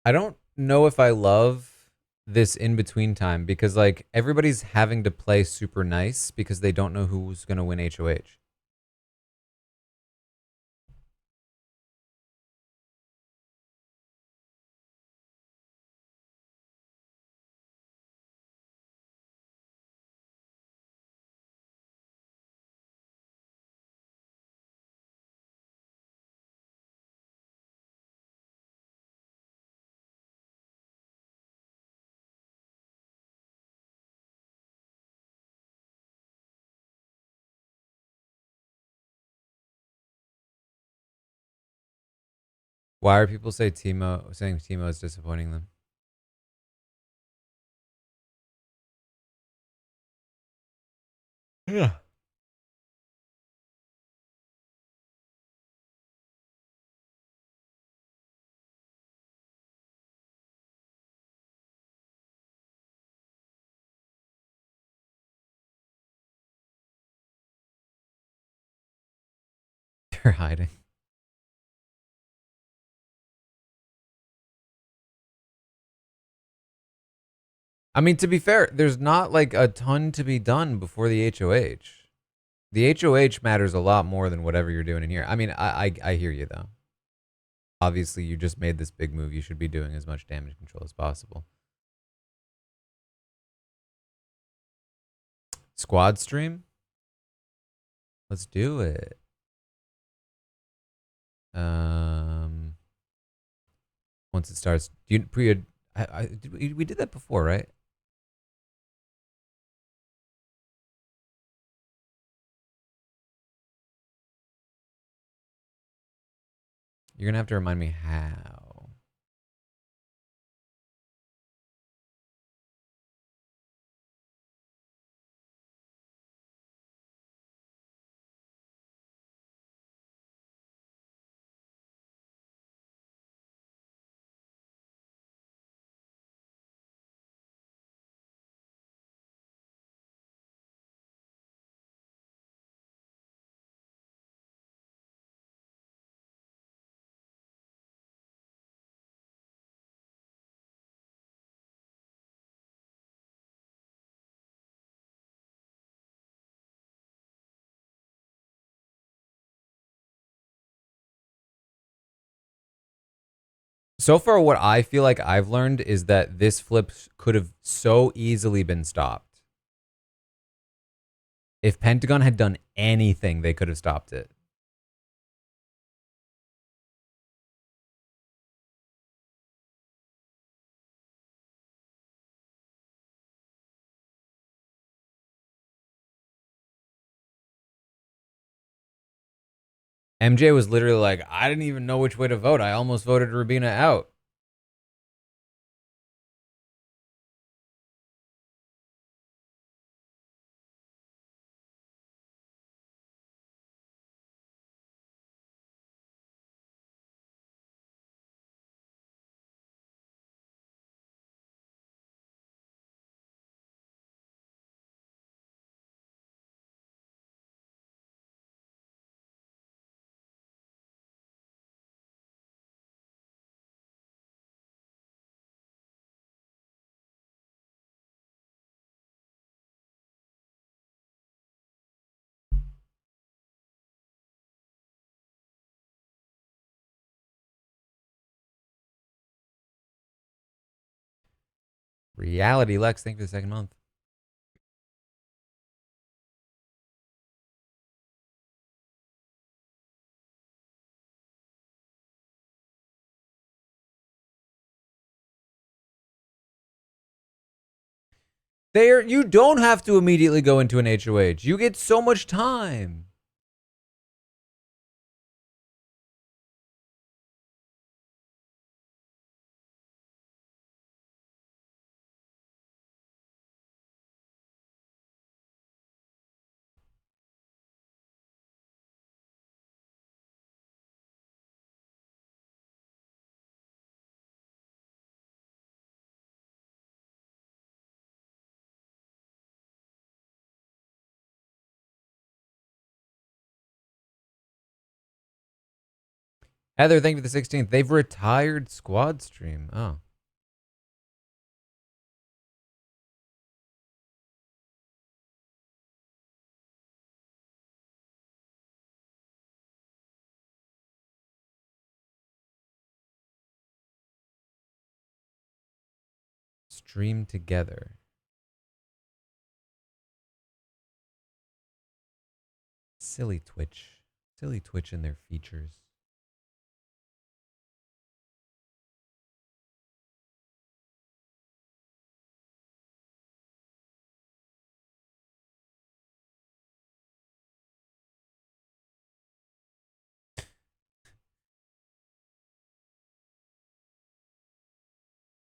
I don't know if I love this in between time because like everybody's having to play super nice because they don't know who's going to win HOH. Why are people saying Timo is disappointing them? Yeah. They're hiding. I mean, to be fair, there's not like a ton to be done before the HOH. The HOH matters a lot more than whatever you're doing in here. I mean, I hear you though. Obviously, you just made this big move. You should be doing as much damage control as possible. Squad stream? Let's do it. Once it starts, do you we did that before, right? You're gonna have to remind me how. So far, what I feel like I've learned is that this flip could have so easily been stopped. If Pentagon had done anything, they could have stopped it. MJ was literally like, I didn't even know which way to vote. I almost voted Rubina out. Reality Lex, thank you for the second month. You don't have to immediately go into an HOH. You get so much time. Heather, thank you for the 16th. They've retired squad stream. Oh. Stream together. Silly Twitch. Silly Twitch and their features.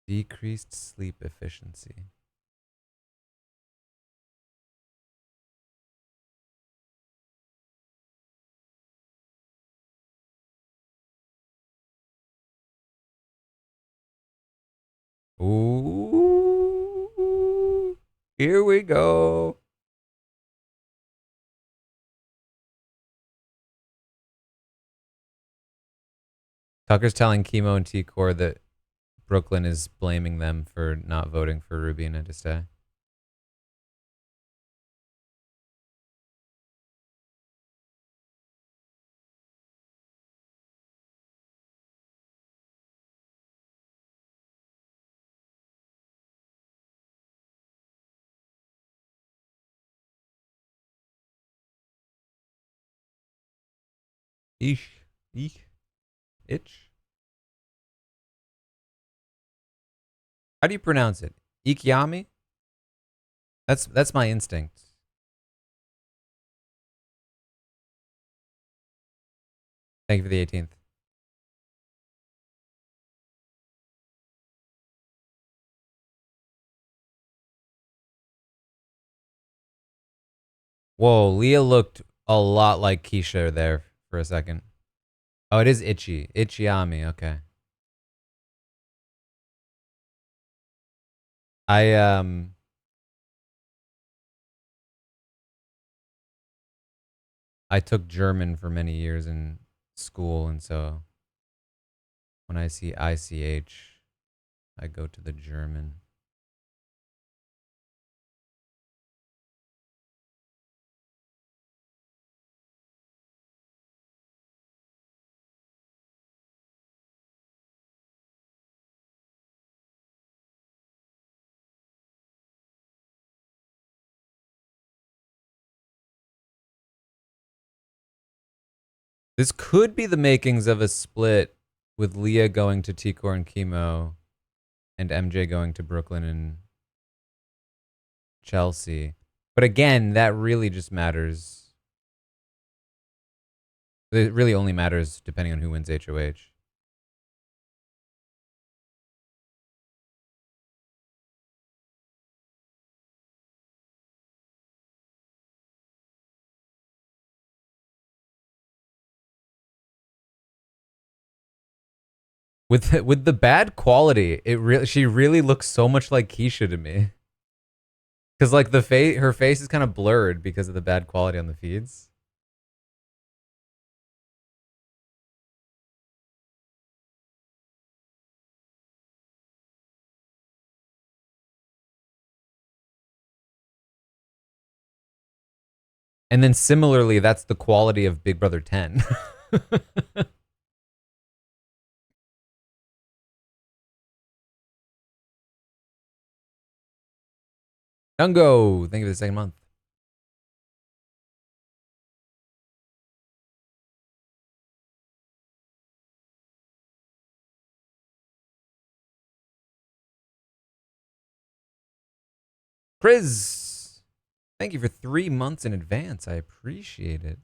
Decreased sleep efficiency. Ooh. Here we go. Tucker's telling Chemo and T-Core that Brooklyn is blaming them for not voting for Rubina to stay. Eesh. Eesh. Itch. How do you pronounce it? Ikiami? That's my instinct. Thank you for the 18th. Whoa, Leah looked a lot like Keisha there for a second. Oh, it is Itchy. Itchiami, okay. I took German for many years in school, and so when I see ICH, I go to the German. This could be the makings of a split with Leah going to T-Core and Chemo and MJ going to Brooklyn and Chelsea. But again, that really just matters. It really only matters depending on who wins HOH. With the bad quality, she really looks so much like Keisha to me. Cause like her face is kind of blurred because of the bad quality on the feeds. And then similarly, that's the quality of Big Brother 10. Dungo, thank you for the second month. Chris, thank you for 3 months in advance. I appreciate it.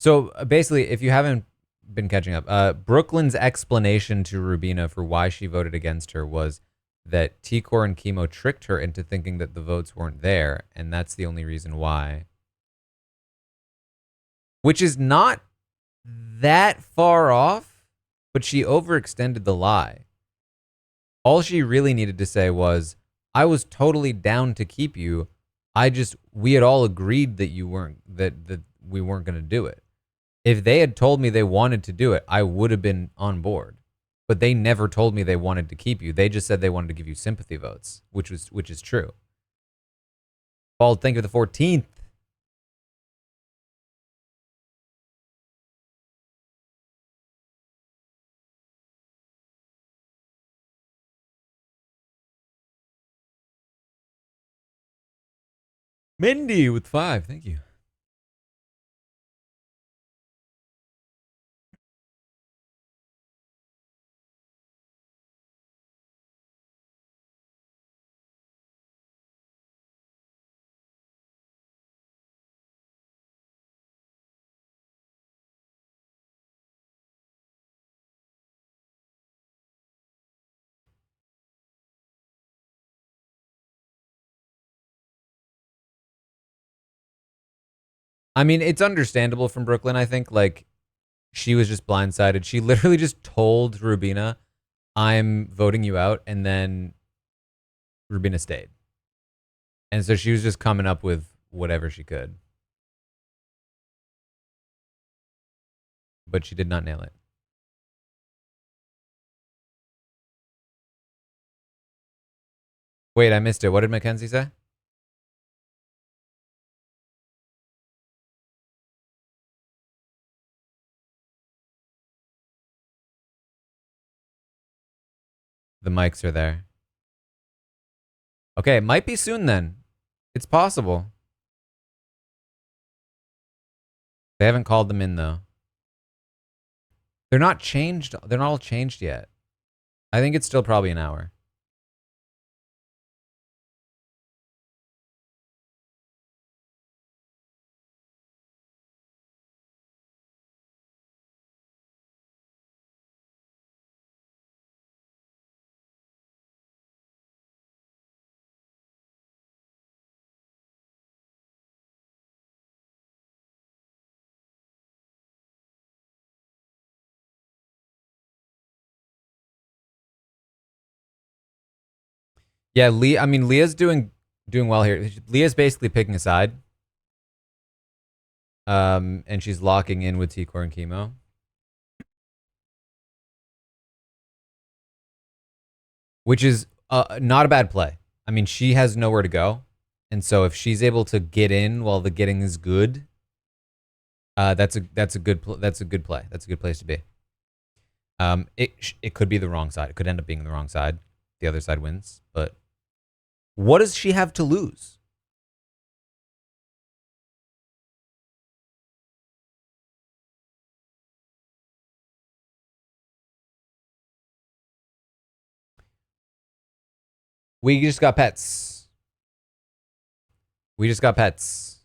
So basically, if you haven't been catching up, Brooklyn's explanation to Rubina for why she voted against her was that T-Core and Chemo tricked her into thinking that the votes weren't there, and that's the only reason why. Which is not that far off, but she overextended the lie. All she really needed to say was, I was totally down to keep you. We had all agreed that you weren't, that we weren't going to do it. If they had told me they wanted to do it, I would have been on board. But they never told me they wanted to keep you. They just said they wanted to give you sympathy votes, which is true. Bald, thank you for the 14th. Mindy with 5, thank you. I mean, it's understandable from Brooklyn, I think. Like, she was just blindsided. She literally just told Rubina, I'm voting you out, and then Rubina stayed. And so she was just coming up with whatever she could. But she did not nail it. Wait, I missed it. What did Mackenzie say? The mics are there. Okay, it might be soon then. It's possible. They haven't called them in though. They're not changed. They're not all changed yet. I think it's still probably an hour. Yeah, Leah's doing well here. Leah's basically picking a side. And she's locking in with T-Core and Chemo. Which is not a bad play. I mean, she has nowhere to go. And so if she's able to get in while the getting is good, that's a good play. That's a good place to be. It could be the wrong side. It could end up being the wrong side. The other side wins. But what does she have to lose? We just got pets. We just got pets.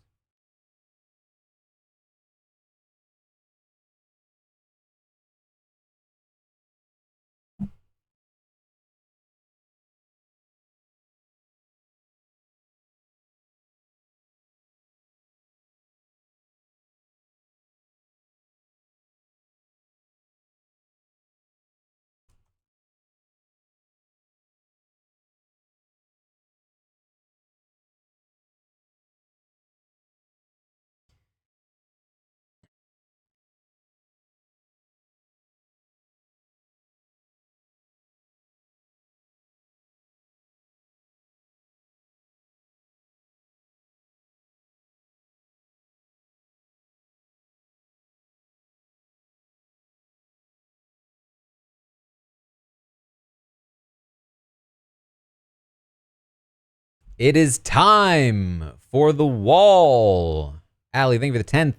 It is time for the wall. Allie, thank you for the 10th.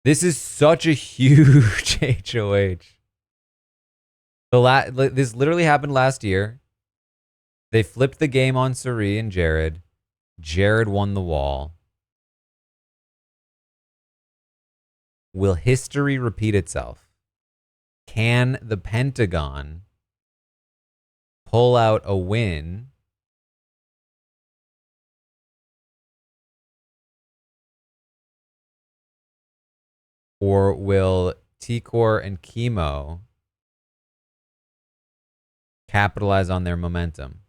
This is such a huge HOH. This literally happened last year. They flipped the game on Suri and Jared. Jared won the wall. Will history repeat itself? Can the Pentagon pull out a win? Or will T-Core and Chemo capitalize on their momentum?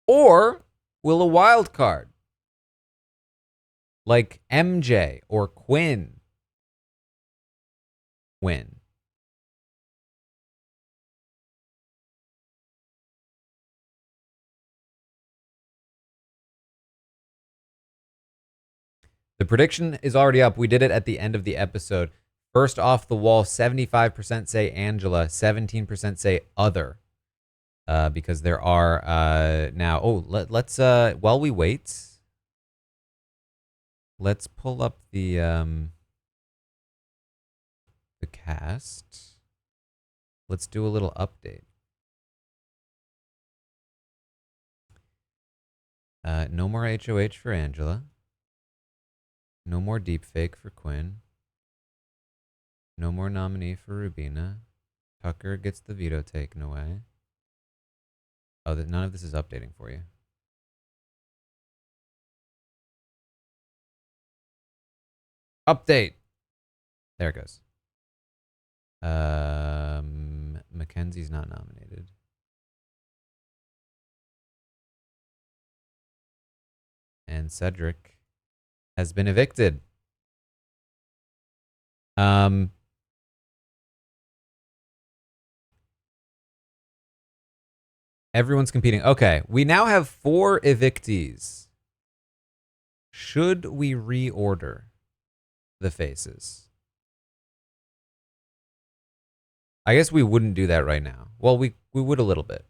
Or will a wild card like MJ or Quinn win? The prediction is already up. We did it at the end of the episode. First off the wall, 75% say Angela, 17% say other. Because there are now. Oh, let's while we wait, let's pull up the cast. Let's do a little update. No more HOH for Angela. No more deepfake for Quinn. No more nominee for Rubina. Tucker gets the veto taken away. Oh, none of this is updating for you. Update. There it goes. Mackenzie's not nominated. And Cedric has been evicted. Everyone's competing. Okay, we now have 4 evictees. Should we reorder the faces? I guess we wouldn't do that right now. Well, we would a little bit.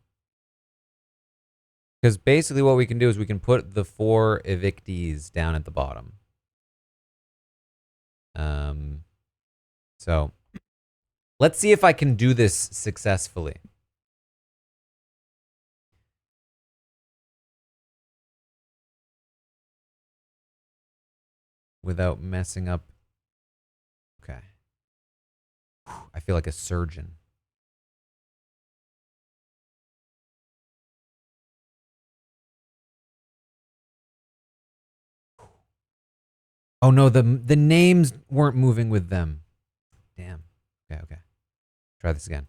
Because basically what we can do is we can put the 4 evictees down at the bottom. So let's see if I can do this successfully. Without messing up. Okay. I feel like a surgeon. Oh no, the names weren't moving with them. Damn. Okay. Try this again.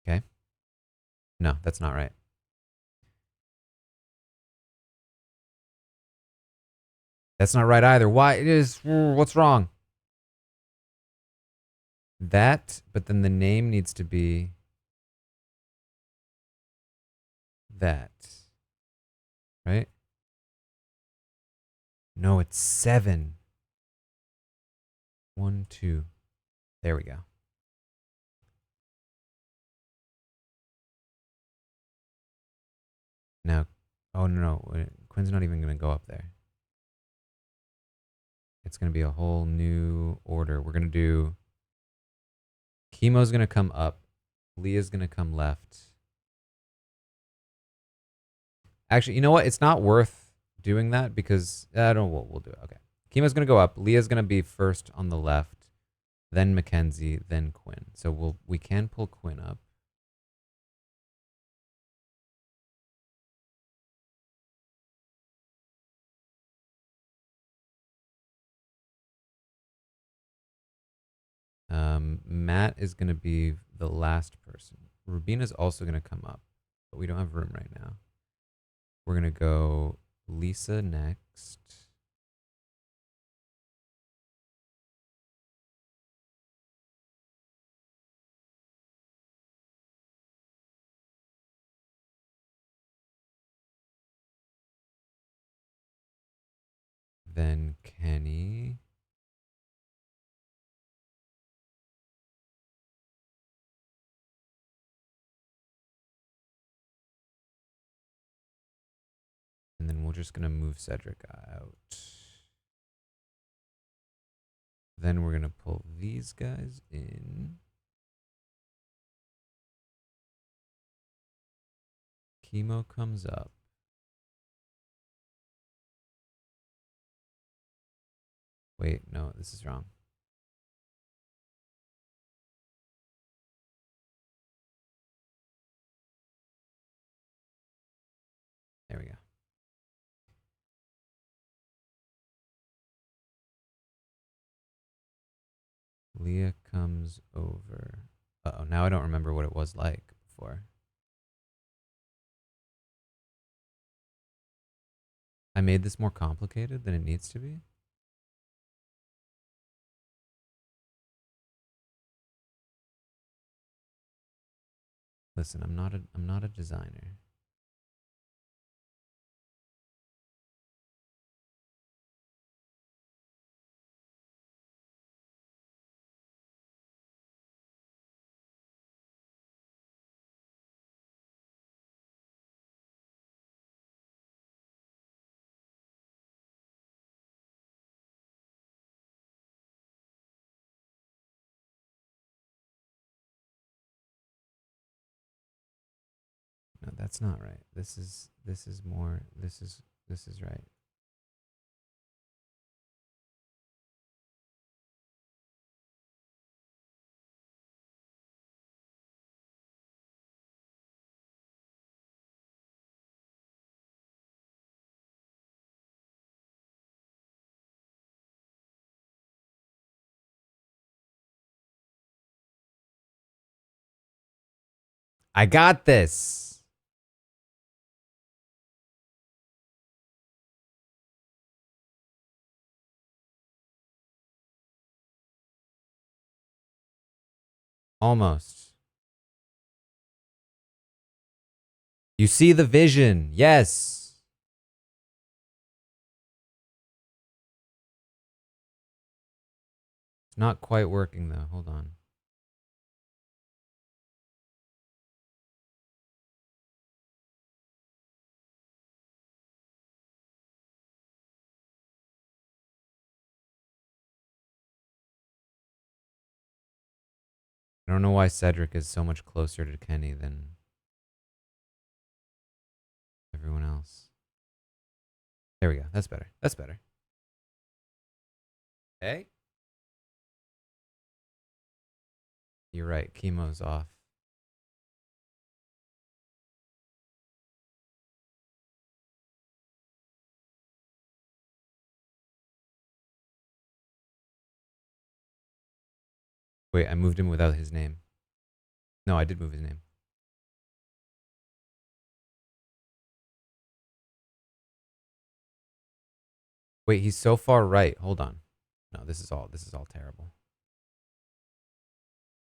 Okay. No, that's not right. That's not right either. Why? What's wrong? That, but then the name needs to be that. Right? No, it's 7. 1, 2. There we go. Now, oh no, Quinn's not even going to go up there. It's going to be a whole new order. We're going to do... Chemo's going to come up. Leah's going to come left. Actually, you know what? It's not worth doing that because... I don't know. We'll do it. Okay. Chemo's going to go up. Leah's going to be first on the left. Then Mackenzie. Then Quinn. So we can pull Quinn up. Matt is going to be the last person. Rubina's also going to come up, but we don't have room right now. We're going to go Lisa next. Then Kenny. And then we're just going to move Cedric out. Then we're going to pull these guys in. Chemo comes up. Wait, no, this is wrong. There we go. Leah comes over. Uh-oh, now I don't remember what it was like before. I made this more complicated than it needs to be. Listen, I'm not a designer. No, that's not right. This is more, this is right. I got this. Almost. You see the vision. Yes. It's not quite working though. Hold on. I don't know why Cedric is so much closer to Kenny than everyone else. There we go. That's better. That's better. Hey? You're right. Chemo's off. Wait, I moved him without his name. No, I did move his name. Wait, he's so far right. Hold on. No, this is all terrible.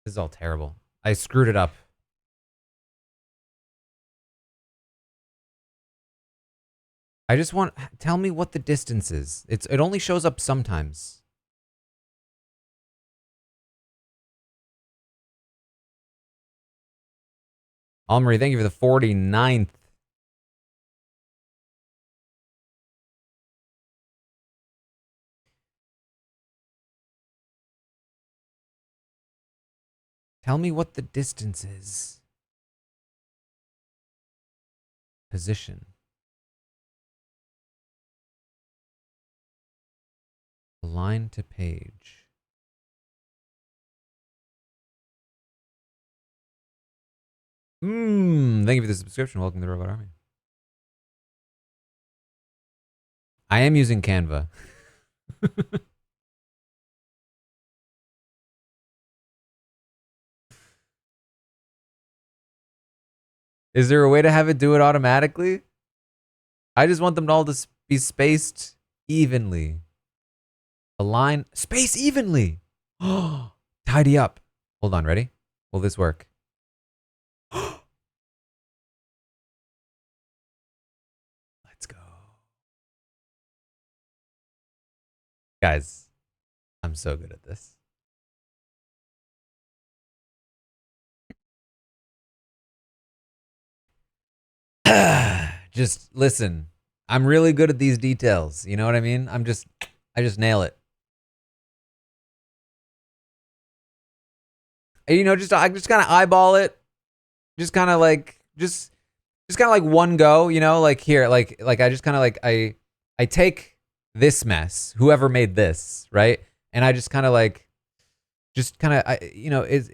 This is all terrible. I screwed it up. I just want, tell me what the distance is. It only shows up sometimes. Almery, thank you for the 49th. Tell me what the distance is. Position. Align to page. Thank you for the subscription. Welcome to the Robot Army. I am using Canva. Is there a way to have it do it automatically? I just want them all to be spaced evenly. Align, space evenly. Oh, tidy up. Hold on, ready? Will this work? Let's go. Guys, I'm so good at this. Just listen. I'm really good at these details. You know what I mean? I just nail it. And, you know, I just kind of eyeball it. Just kind of like just kind of like one go, you know, like here, like I just kind of like I take this mess, whoever made this, right? And I just kind of like you know, is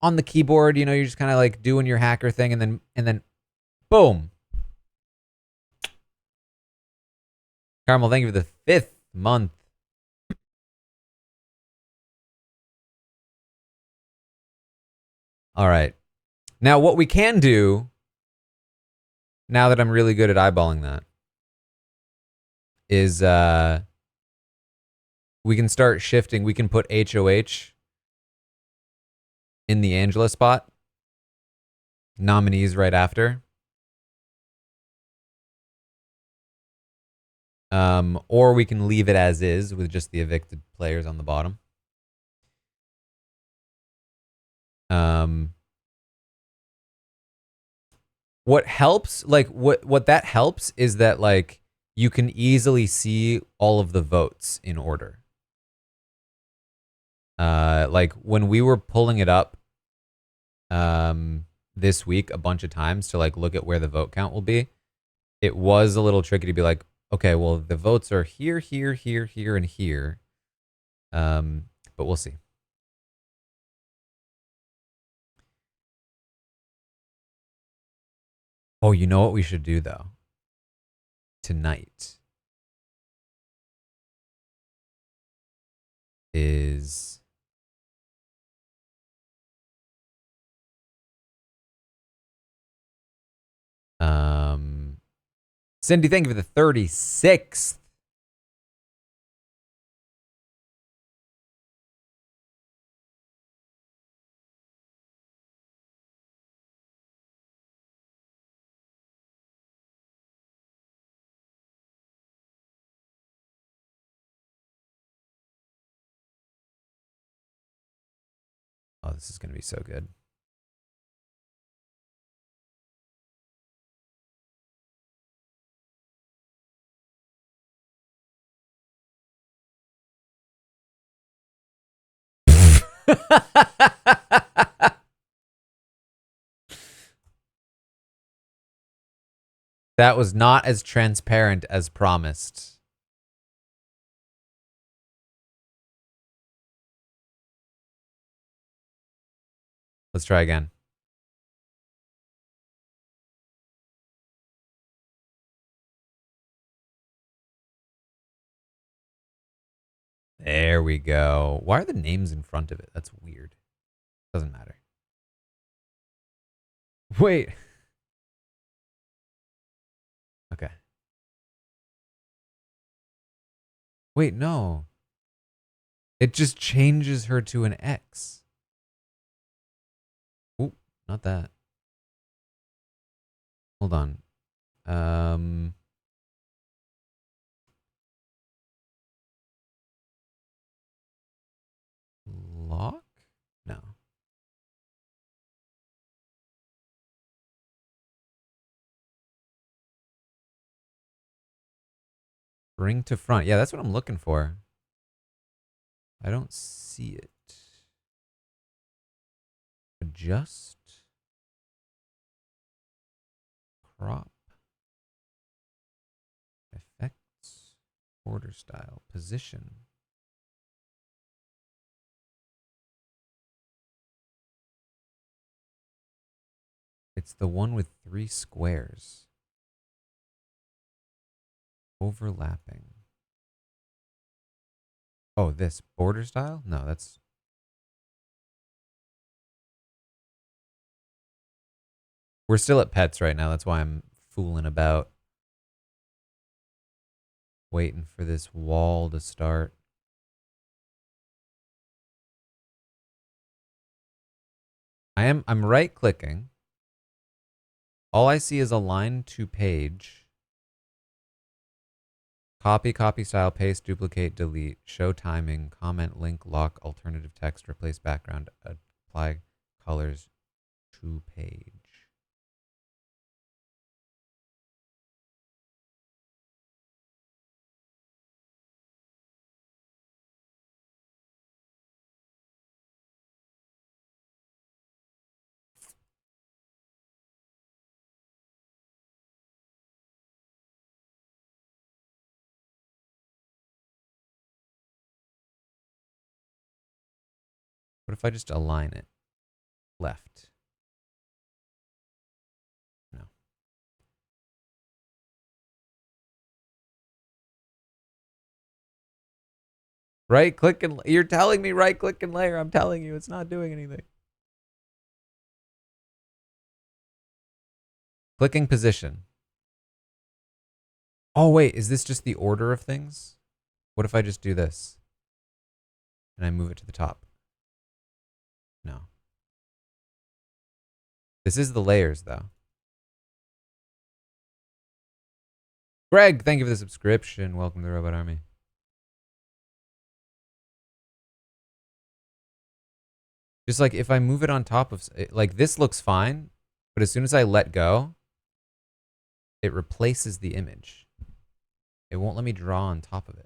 on the keyboard, you know, you're just kind of like doing your hacker thing, and then boom. Carmel, thank you for the 5th month. All right. Now, what we can do, now that I'm really good at eyeballing that, is we can start shifting. We can put HOH in the Angela spot. Nominees right after. Or we can leave it as is with just the evicted players on the bottom. What helps, like what that helps is that like you can easily see all of the votes in order. Like when we were pulling it up this week a bunch of times to like look at where the vote count will be, it was a little tricky to be like, okay, well the votes are here, here, here, here, and here. But we'll see. Oh, you know what we should do though? Tonight is Cindy, thank you for the 36th. Oh, this is going to be so good. That was not as transparent as promised. Let's try again. There we go. Why are the names in front of it? That's weird. Doesn't matter. Wait. Okay. Wait, no. It just changes her to an X. Oop, not that. Hold on. Lock? No. Bring to front. Yeah, that's what I'm looking for. I don't see it. Adjust. Crop. Effects. Border style. Position. It's the one with 3 squares. Overlapping. Oh, this border style? No, that's... We're still at pets right now. That's why I'm fooling about. Waiting for this wall to start. I'm right clicking. All I see is align to page. Copy, copy style, paste, duplicate, delete, show timing, comment, link, lock, alternative text, replace background, apply colors to page. What if I just align it left? No. Right click and you're telling me right click and layer. I'm telling you it's not doing anything. Clicking position. Oh wait, is this just the order of things? What if I just do this? And I move it to the top? No. This is the layers though. Greg, thank you for the subscription. Welcome to the Robot Army. Just like if I move it on top of, like this looks fine, but as soon as I let go, it replaces the image. It won't let me draw on top of it.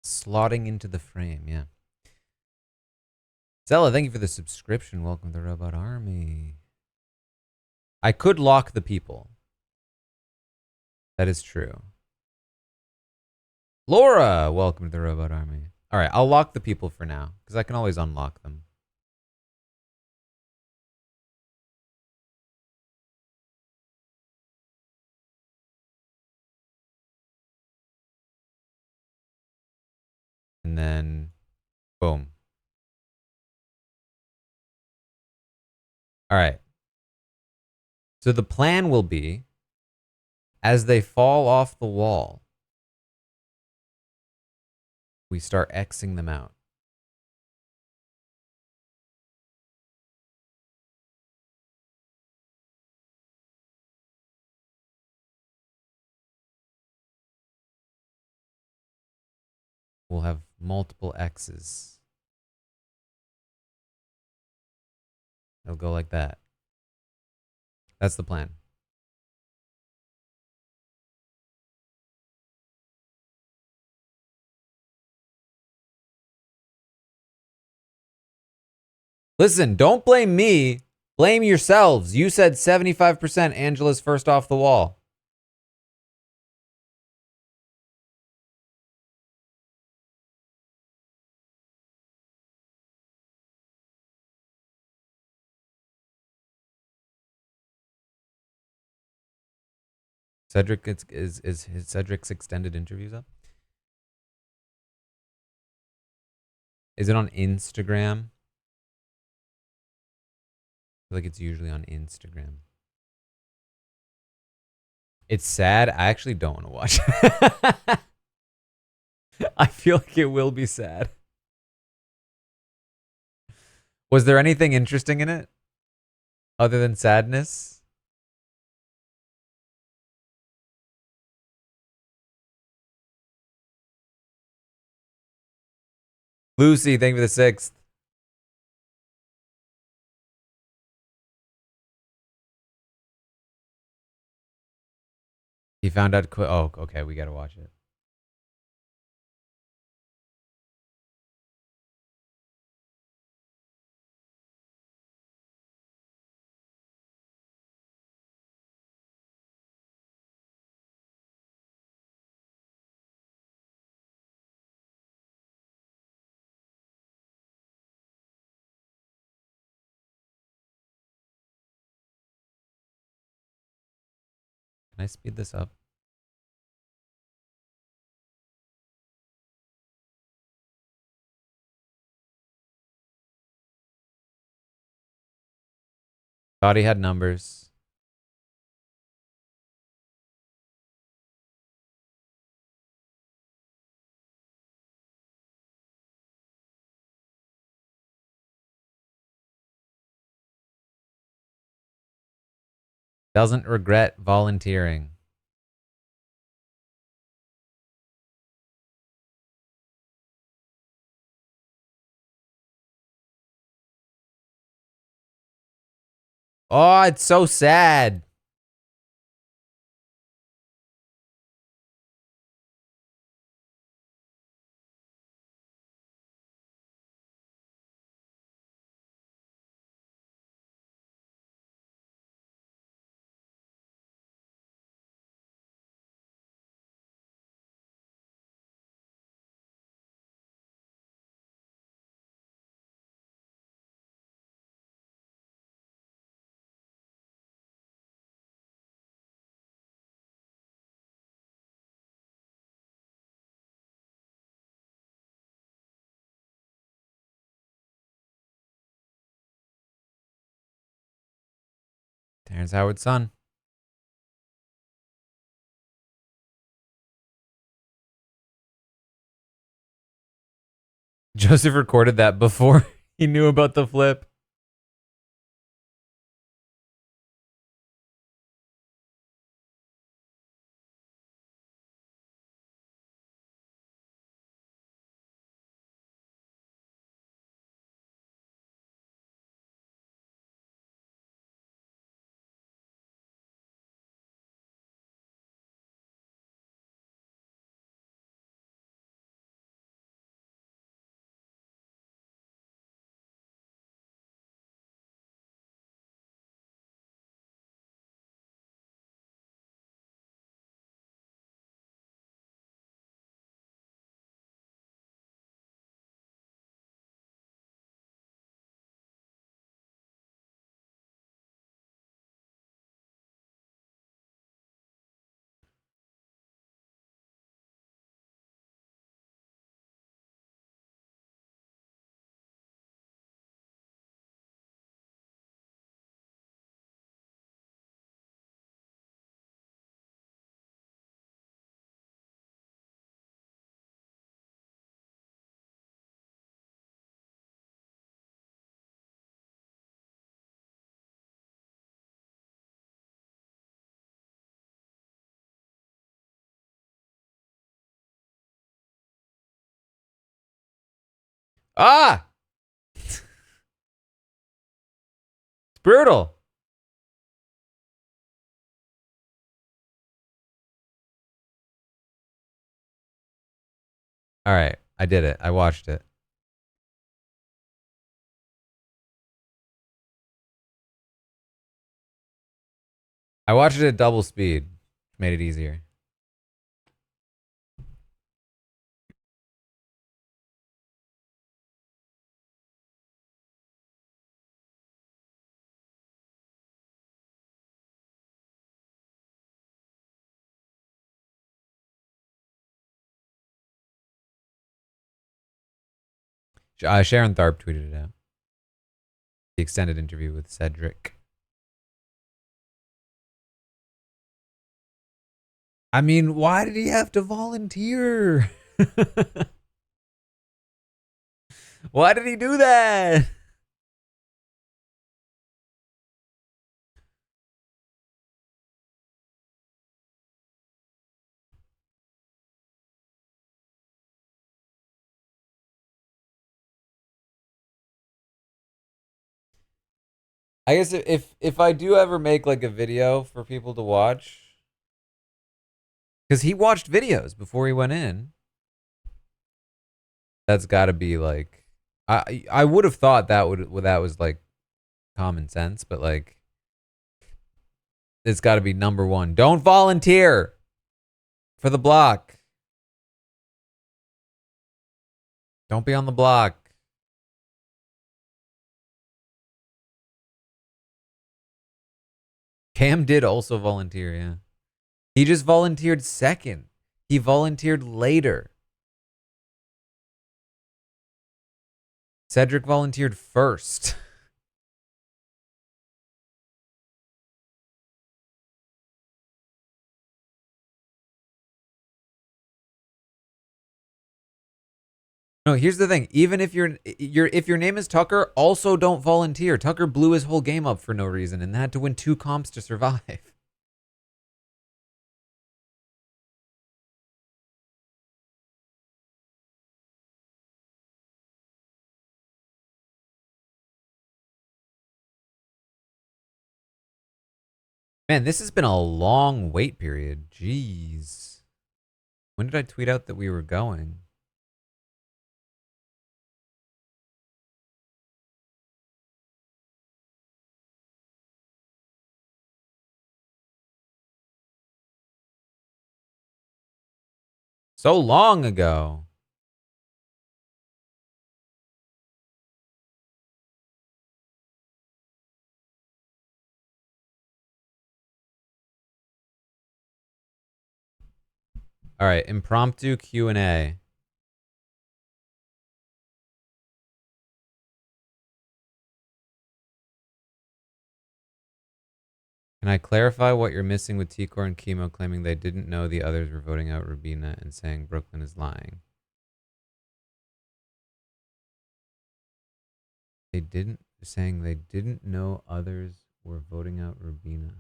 Slotting into the frame, yeah. Zella, thank you for the subscription. Welcome to the Robot Army. I could lock the people. That is true. Laura, welcome to the Robot Army. All right, I'll lock the people for now because I can always unlock them. And then, boom. All right. So the plan will be, as they fall off the wall, we start Xing them out. We'll have multiple X's. It'll go like that. That's the plan. Listen, don't blame me. Blame yourselves. You said 75% Angela's first off the wall. Cedric is his Cedric's extended interviews up? Is it on Instagram? I feel like it's usually on Instagram. It's sad. I actually don't want to watch it. I feel like it will be sad. Was there anything interesting in it other than sadness? Lucy, thank you for the 6th. He found out. Oh, okay. We got to watch it. Can I speed this up? Thought he had numbers. Doesn't regret volunteering. Oh, it's so sad. Terrence Howard's son. Joseph recorded that before he knew about the flip. Ah! It's brutal. All right, I did it. I watched it. I watched it at double speed. Made it easier. Sharon Tharp tweeted it out. The extended interview with Cedric. I mean, why did he have to volunteer? Why did he do that? I guess if I do ever make like a video for people to watch, because he watched videos before he went in, that's got to be like, I would have thought that was like common sense, but like it's got to be number one. Don't volunteer for the block. Don't be on the block. Cam did also volunteer, yeah. He just volunteered second. He volunteered later. Cedric volunteered first. No, here's the thing. Even if if your name is Tucker, also don't volunteer. Tucker blew his whole game up for no reason and had to win 2 comps to survive. Man, this has been a long wait period. Jeez. When did I tweet out that we were going? So long ago. All right, impromptu Q&A. Can I clarify what you're missing with T-Core and Chemo claiming they didn't know the others were voting out Rubina and saying Brooklyn is lying? They didn't know others were voting out Rubina.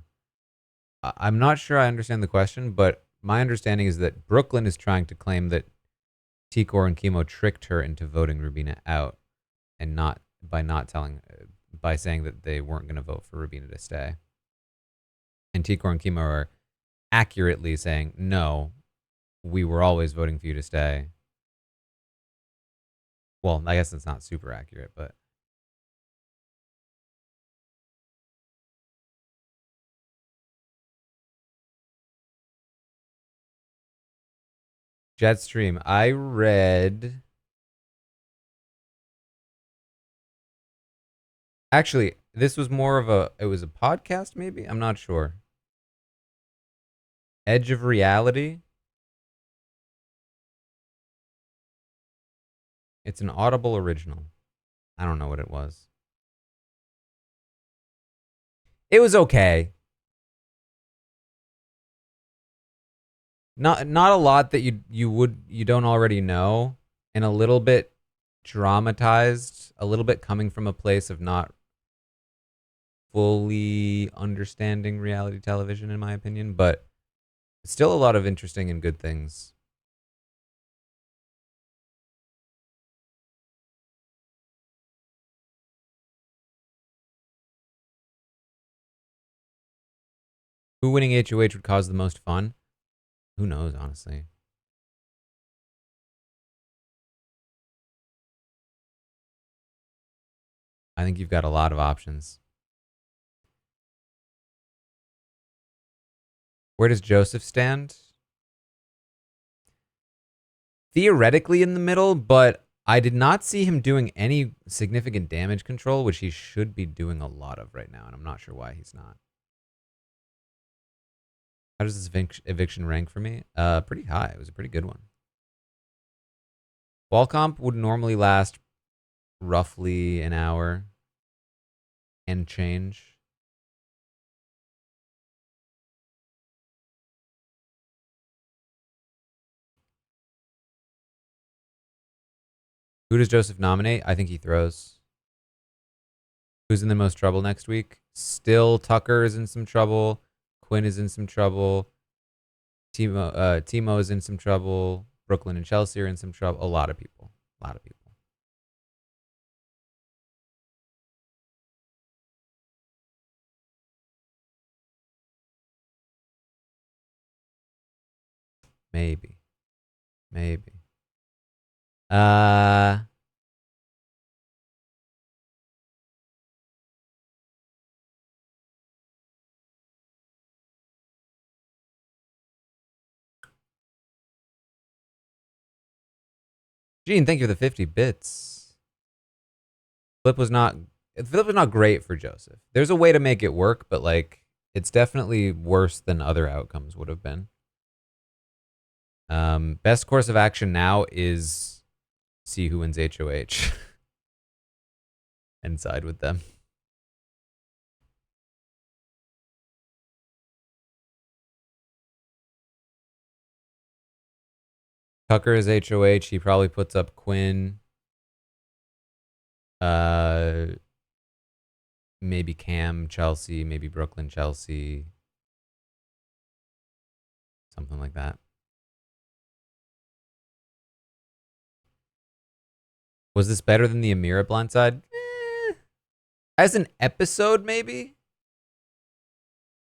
I'm not sure I understand the question, but my understanding is that Brooklyn is trying to claim that T-Core and Chemo tricked her into voting Rubina out and by saying that they weren't going to vote for Rubina to stay. And T-Core and Chemo are accurately saying, no, we were always voting for you to stay. Well, I guess it's not super accurate, but Jetstream, I read. Actually, this was more of it was a podcast, maybe? I'm not sure. Edge of Reality. It's an Audible original. I don't know what it was. It was okay. Not a lot that you don't already know, and a little bit dramatized, a little bit coming from a place of not fully understanding reality television, in my opinion, but still a lot of interesting and good things. Who winning HOH would cause the most fun? Who knows, honestly. I think you've got a lot of options. Where does Joseph stand? Theoretically in the middle, but I did not see him doing any significant damage control, which he should be doing a lot of right now, and I'm not sure why he's not. How does this eviction rank for me? Pretty high. It was a pretty good one. Wall comp would normally last roughly an hour and change. Who does Joseph nominate? I think he throws. Who's in the most trouble next week? Still Tucker is in some trouble. Quinn is in some trouble. Timo is in some trouble. Brooklyn and Chelsea are in some trouble. A lot of people. A lot of people. Maybe. Maybe. Gene, thank you for the 50 bits. Flip was not great for Joseph. There's a way to make it work, but like it's definitely worse than other outcomes would have been. Best course of action now is see who wins HOH and side with them. Tucker is HOH. He probably puts up Quinn. Maybe Cam, Chelsea, maybe Brooklyn, Chelsea. Something like that. Was this better than the Amira blindside? As an episode, maybe,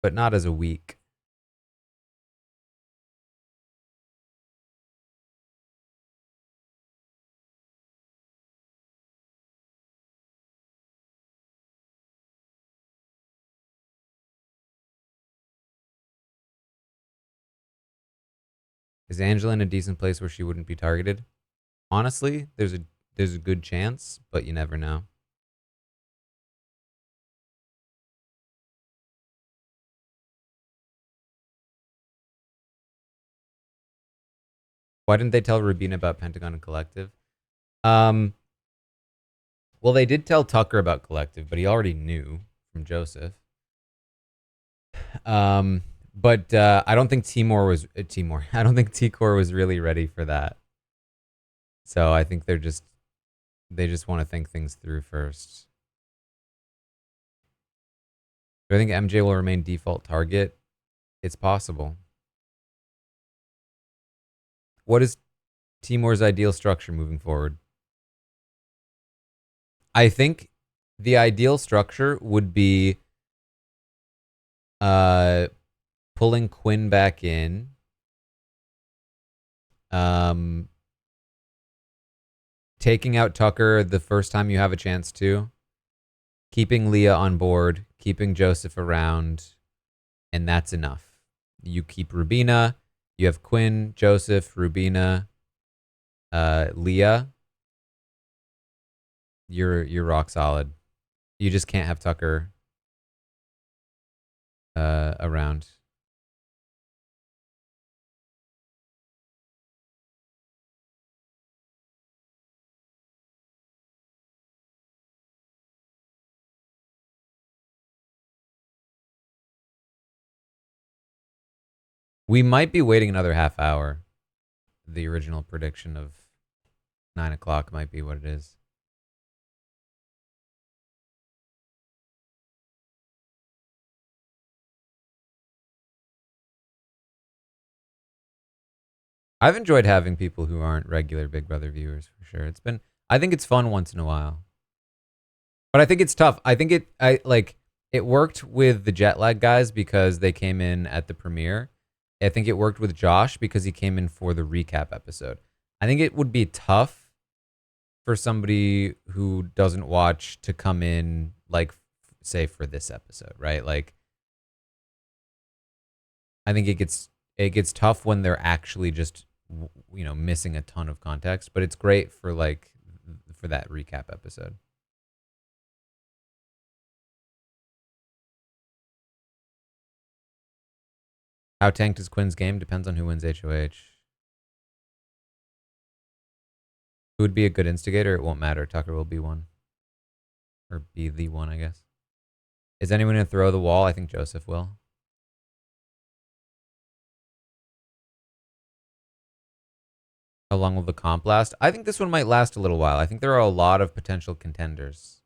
but not as a week. Is Angela in a decent place where she wouldn't be targeted? Honestly, there's a good chance, but you never know. Why didn't they tell Rubina about Pentagon and Collective? Well, they did tell Tucker about Collective, but he already knew from Joseph. But I don't think Timor was I don't think T-Core was really ready for that. So I think they just want to think things through first. Do I think MJ will remain default target? It's possible. What is Timor's ideal structure moving forward? I think the ideal structure would be pulling Quinn back in. Taking out Tucker the first time you have a chance to. Keeping Leah on board. Keeping Joseph around. And that's enough. You keep Rubina. You have Quinn, Joseph, Rubina, Leah. You're rock solid. You just can't have Tucker around. We might be waiting another half hour. The original prediction of 9 o'clock might be what it is. I've enjoyed having people who aren't regular Big Brother viewers for sure. I think it's fun once in a while. But I think it's tough. I think it worked with the jet lag guys because they came in at the premiere. I think it worked with Josh because he came in for the recap episode. I think it would be tough for somebody who doesn't watch to come in, like, say, for this episode, right? Like, I think it gets tough when they're actually just, missing a ton of context. But it's great for that recap episode. How tanked is Quinn's game? Depends on who wins HOH. Who would be a good instigator? It won't matter. Tucker will be one. Or be the one, I guess. Is anyone going to throw the wall? I think Joseph will. How long will the comp last? I think this one might last a little while. I think there are a lot of potential contenders.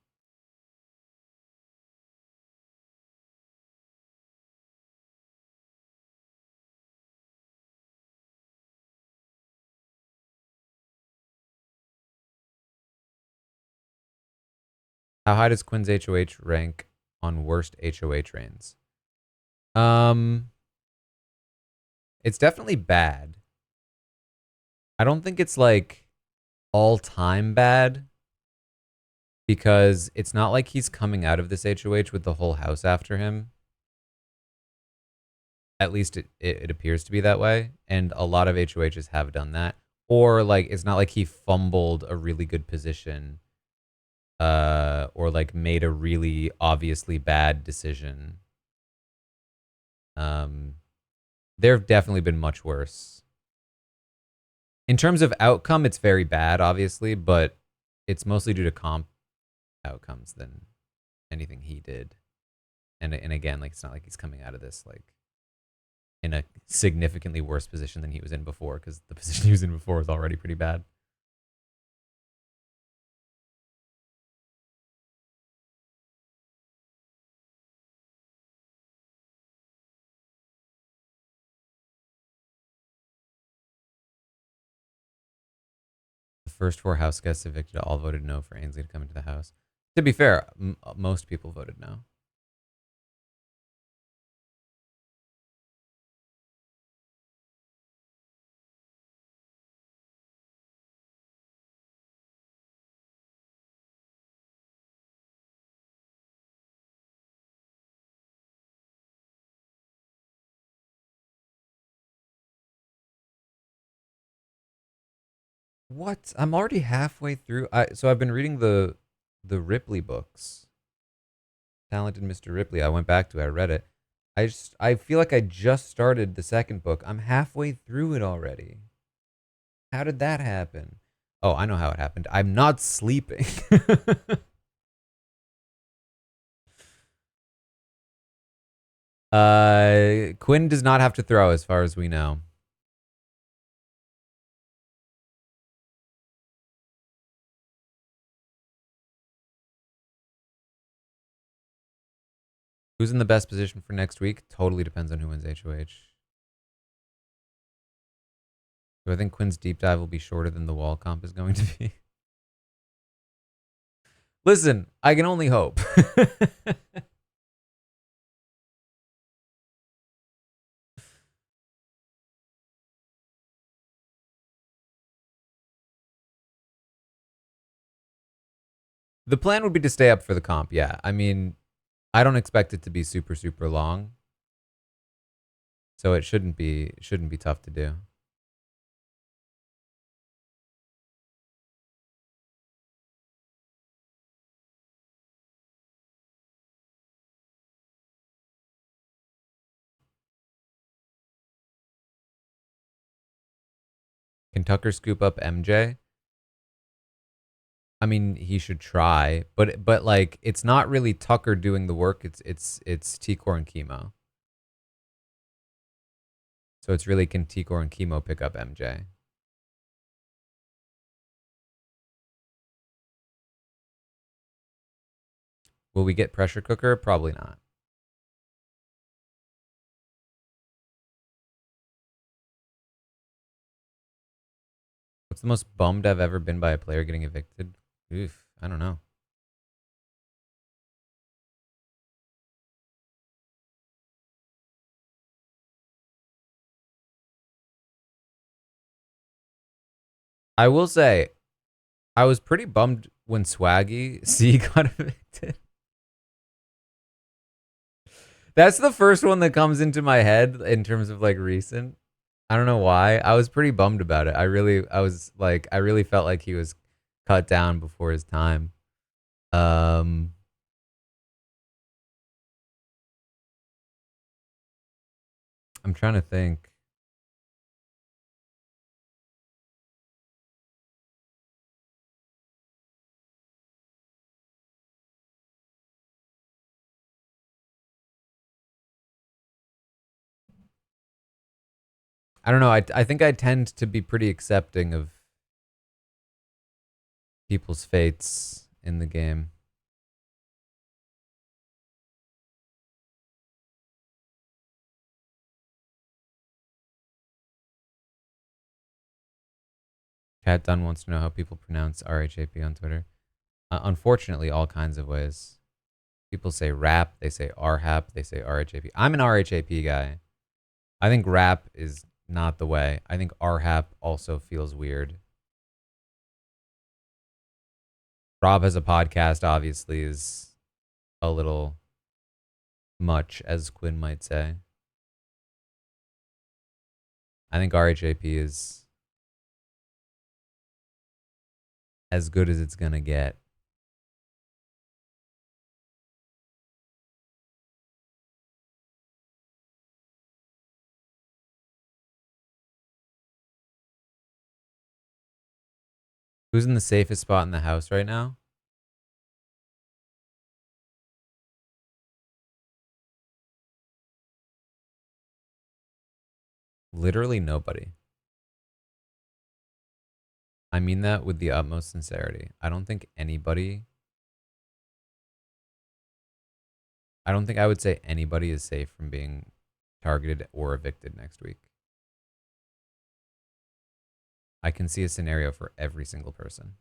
How high does Quinn's HOH rank on worst HOH reigns? It's definitely bad. I don't think it's like all-time bad because it's not like he's coming out of this HOH with the whole house after him. At least it appears to be that way. And a lot of HOHs have done that. Or like it's not like he fumbled a really good position or like made a really obviously bad decision. There have definitely been much worse. In terms of outcome, it's very bad, obviously, but it's mostly due to comp outcomes than anything he did. And again, like it's not like he's coming out of this like in a significantly worse position than he was in before, because the position he was in before was already pretty bad. The first 4 house guests evicted all voted no for Ainsley to come into the house. To be fair, most people voted no. What? I'm already halfway through. So I've been reading the Ripley books. Talented Mr. Ripley. I went back to it. I read it. I feel like I just started the second book. I'm halfway through it already. How did that happen? Oh, I know how it happened. I'm not sleeping. Quinn does not have to throw as far as we know. Who's in the best position for next week? Totally depends on who wins HOH. So I think Quinn's deep dive will be shorter than the wall comp is going to be. Listen, I can only hope. The plan would be to stay up for the comp, yeah. I mean, I don't expect it to be super, super long. So it shouldn't be tough to do. Can Tucker scoop up MJ? I mean, he should try, but like it's not really Tucker doing the work. It's T-Core and Chemo. So it's really, can T-Core and Chemo pick up MJ? Will we get Pressure Cooker? Probably not. What's the most bummed I've ever been by a player getting evicted? Oof, I don't know. I will say, I was pretty bummed when Swaggy C got evicted. That's the first one that comes into my head in terms of like recent. I don't know why. I was pretty bummed about it. I really felt like he was cut down before his time. I'm trying to think. I don't know. I think I tend to be pretty accepting of people's fates in the game. Cat Dunn wants to know how people pronounce RHAP on Twitter. Unfortunately, all kinds of ways. People say rap, they say RHAP, they say RHAP. I'm an RHAP guy. I think rap is not the way. I think RHAP also feels weird. Rob has a podcast, obviously, is a little much, as Quinn might say. I think RHAP is as good as it's going to get. Who's in the safest spot in the house right now? Literally nobody. I mean that with the utmost sincerity. I don't think I would say anybody is safe from being targeted or evicted next week. I can see a scenario for every single person.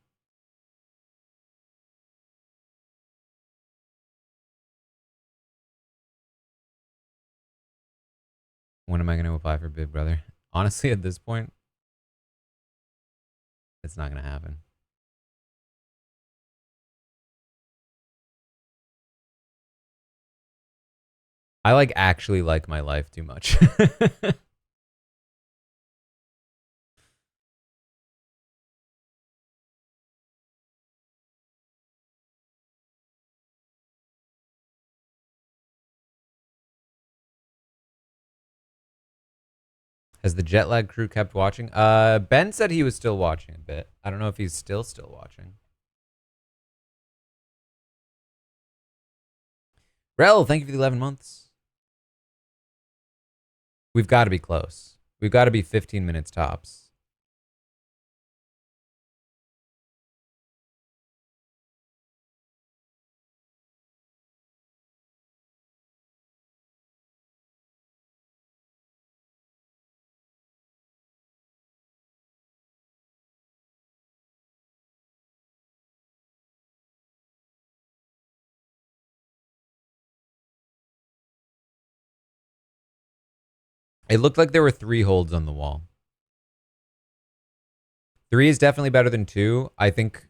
When am I going to apply for Big Brother? Honestly, at this point, it's not going to happen. I actually like my life too much. Has the jet lag crew kept watching? Ben said he was still watching a bit. I don't know if he's still watching. Rel, thank you for the 11 months. We've got to be close. We've got to be 15 minutes tops. It looked like there were 3 holds on the wall. 3 is definitely better than 2. I think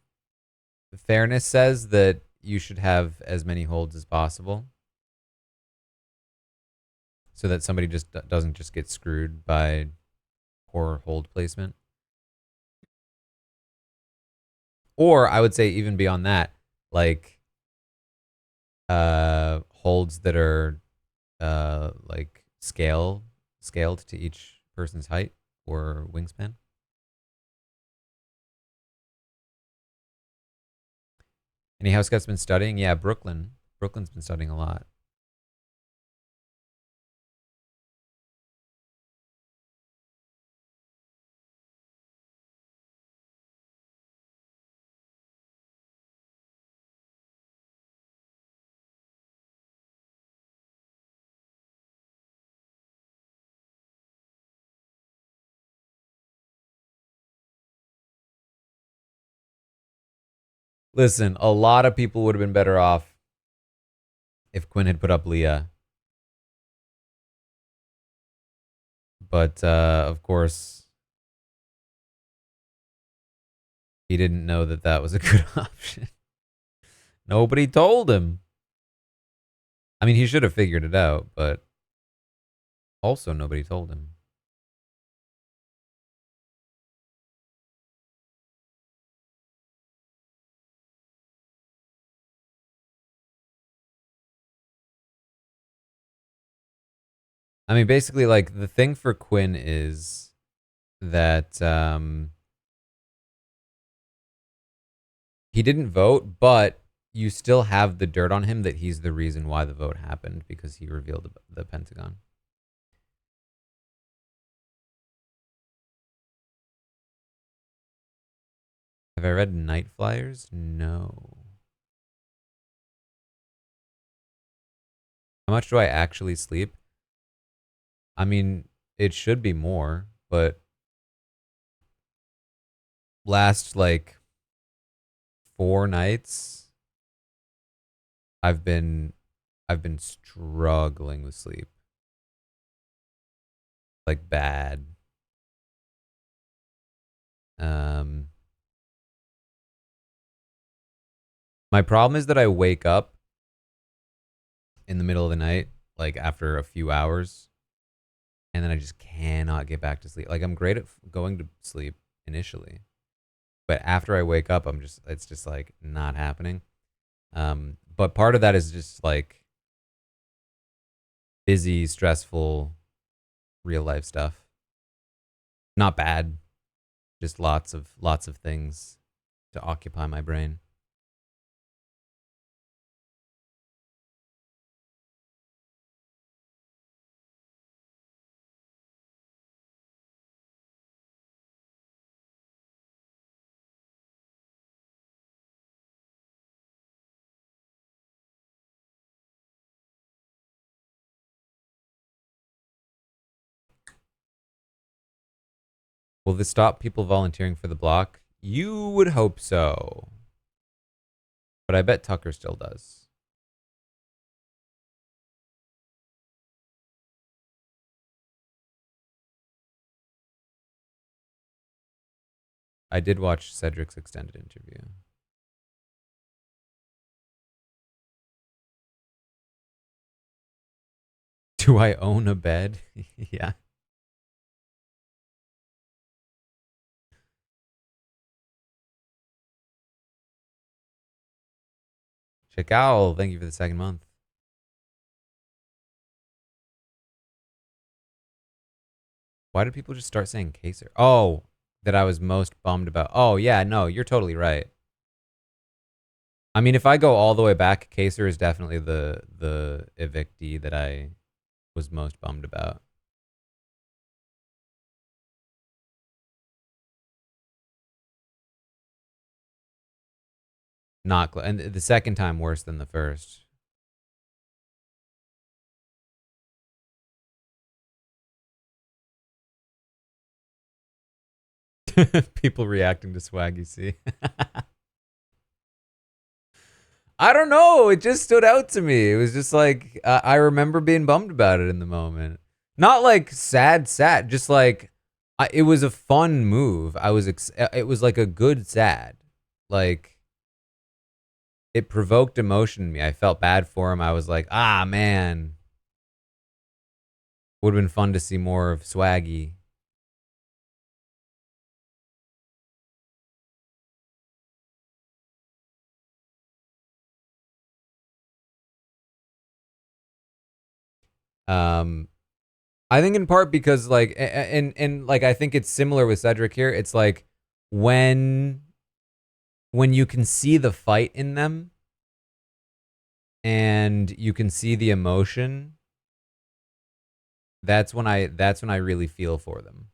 fairness says that you should have as many holds as possible, so that somebody just doesn't just get screwed by poor hold placement. Or I would say even beyond that, like holds that are like scaled to each person's height or wingspan. Any house guys been studying? Yeah, Brooklyn's been studying a lot. Listen, a lot of people would have been better off if Quinn had put up Leah. But of course, he didn't know that that was a good option. Nobody told him. I mean, he should have figured it out, but also nobody told him. I mean, basically, like, the thing for Quinn is that he didn't vote, but you still have the dirt on him that he's the reason why the vote happened, because he revealed the Pentagon. Have I read Night Flyers? No. How much do I actually sleep? I mean, it should be more, but last like 4 nights I've been struggling with sleep. Like bad. My problem is that I wake up in the middle of the night, like after a few hours, and then I just cannot get back to sleep. Like, I'm great at going to sleep initially, but after I wake up, it's just like not happening. But part of that is just like busy, stressful, real life stuff. Not bad, just lots of things to occupy my brain. Will this stop people volunteering for the block? You would hope so. But I bet Tucker still does. I did watch Cedric's extended interview. Do I own a bed? Yeah. Check out. Thank you for the second month. Why did people just start saying Kaser? Oh, that I was most bummed about. Oh, yeah, no, you're totally right. I mean, if I go all the way back, Kaser is definitely the evictee that I was most bummed about. Not and the second time worse than the first. People reacting to Swaggy C. I don't know. It just stood out to me. It was just like I remember being bummed about it in the moment. Not like sad, just like it was a fun move. It was like a good sad. Like it provoked emotion in me. I felt bad for him. I was like, ah man, would have been fun to see more of Swaggy. I think in part because like and like I think it's similar with Cedric here. It's like when you can see the fight in them and you can see the emotion, that's when I really feel for them.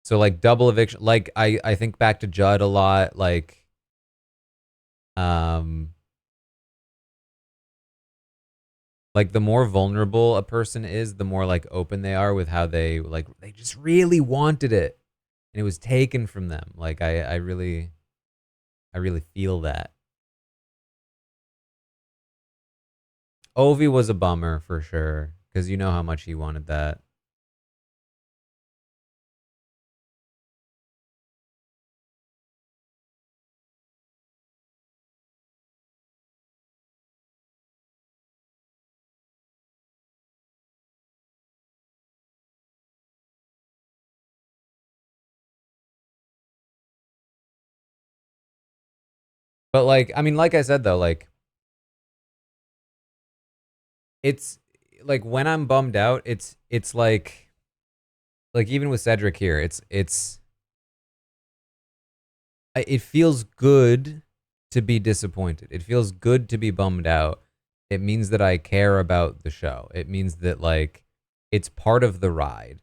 So like double eviction, like I think back to Judd a lot, um like the more vulnerable a person is, the more like open they are with how they just really wanted it and it was taken from them. Like I really feel that. Ovi was a bummer for sure, because you know how much he wanted that. But like, I mean, like I said though, like it's like when I'm bummed out, it's like even with Cedric here, it feels good to be disappointed. It feels good to be bummed out. It means that I care about the show. It means that like it's part of the ride,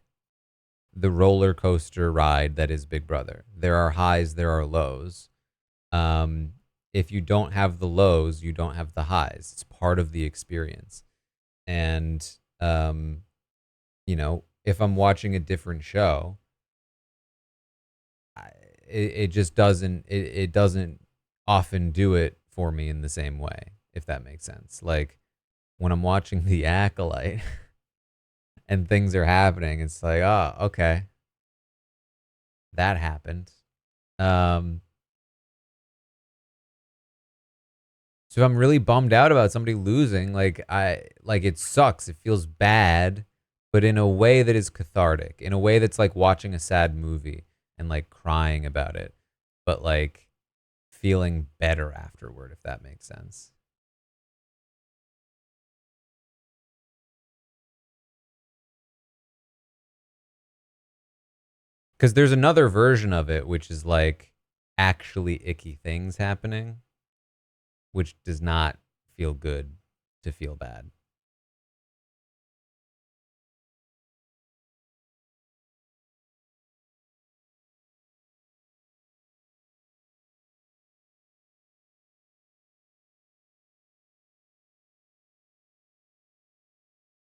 the roller coaster ride that is Big Brother. There are highs, there are lows. Um, if you don't have the lows, you don't have the highs. It's part of the experience. And you know, if I'm watching a different show, it just it doesn't often do it for me in the same way, if that makes sense. Like when I'm watching The Acolyte and things are happening, it's like, oh, okay, that happened. Um, so if I'm really bummed out about somebody losing, like it sucks. It feels bad, but in a way that is cathartic, in a way that's like watching a sad movie and like crying about it, but like feeling better afterward, if that makes sense. Because there's another version of it, which is like actually icky things happening, which does not feel good to feel bad.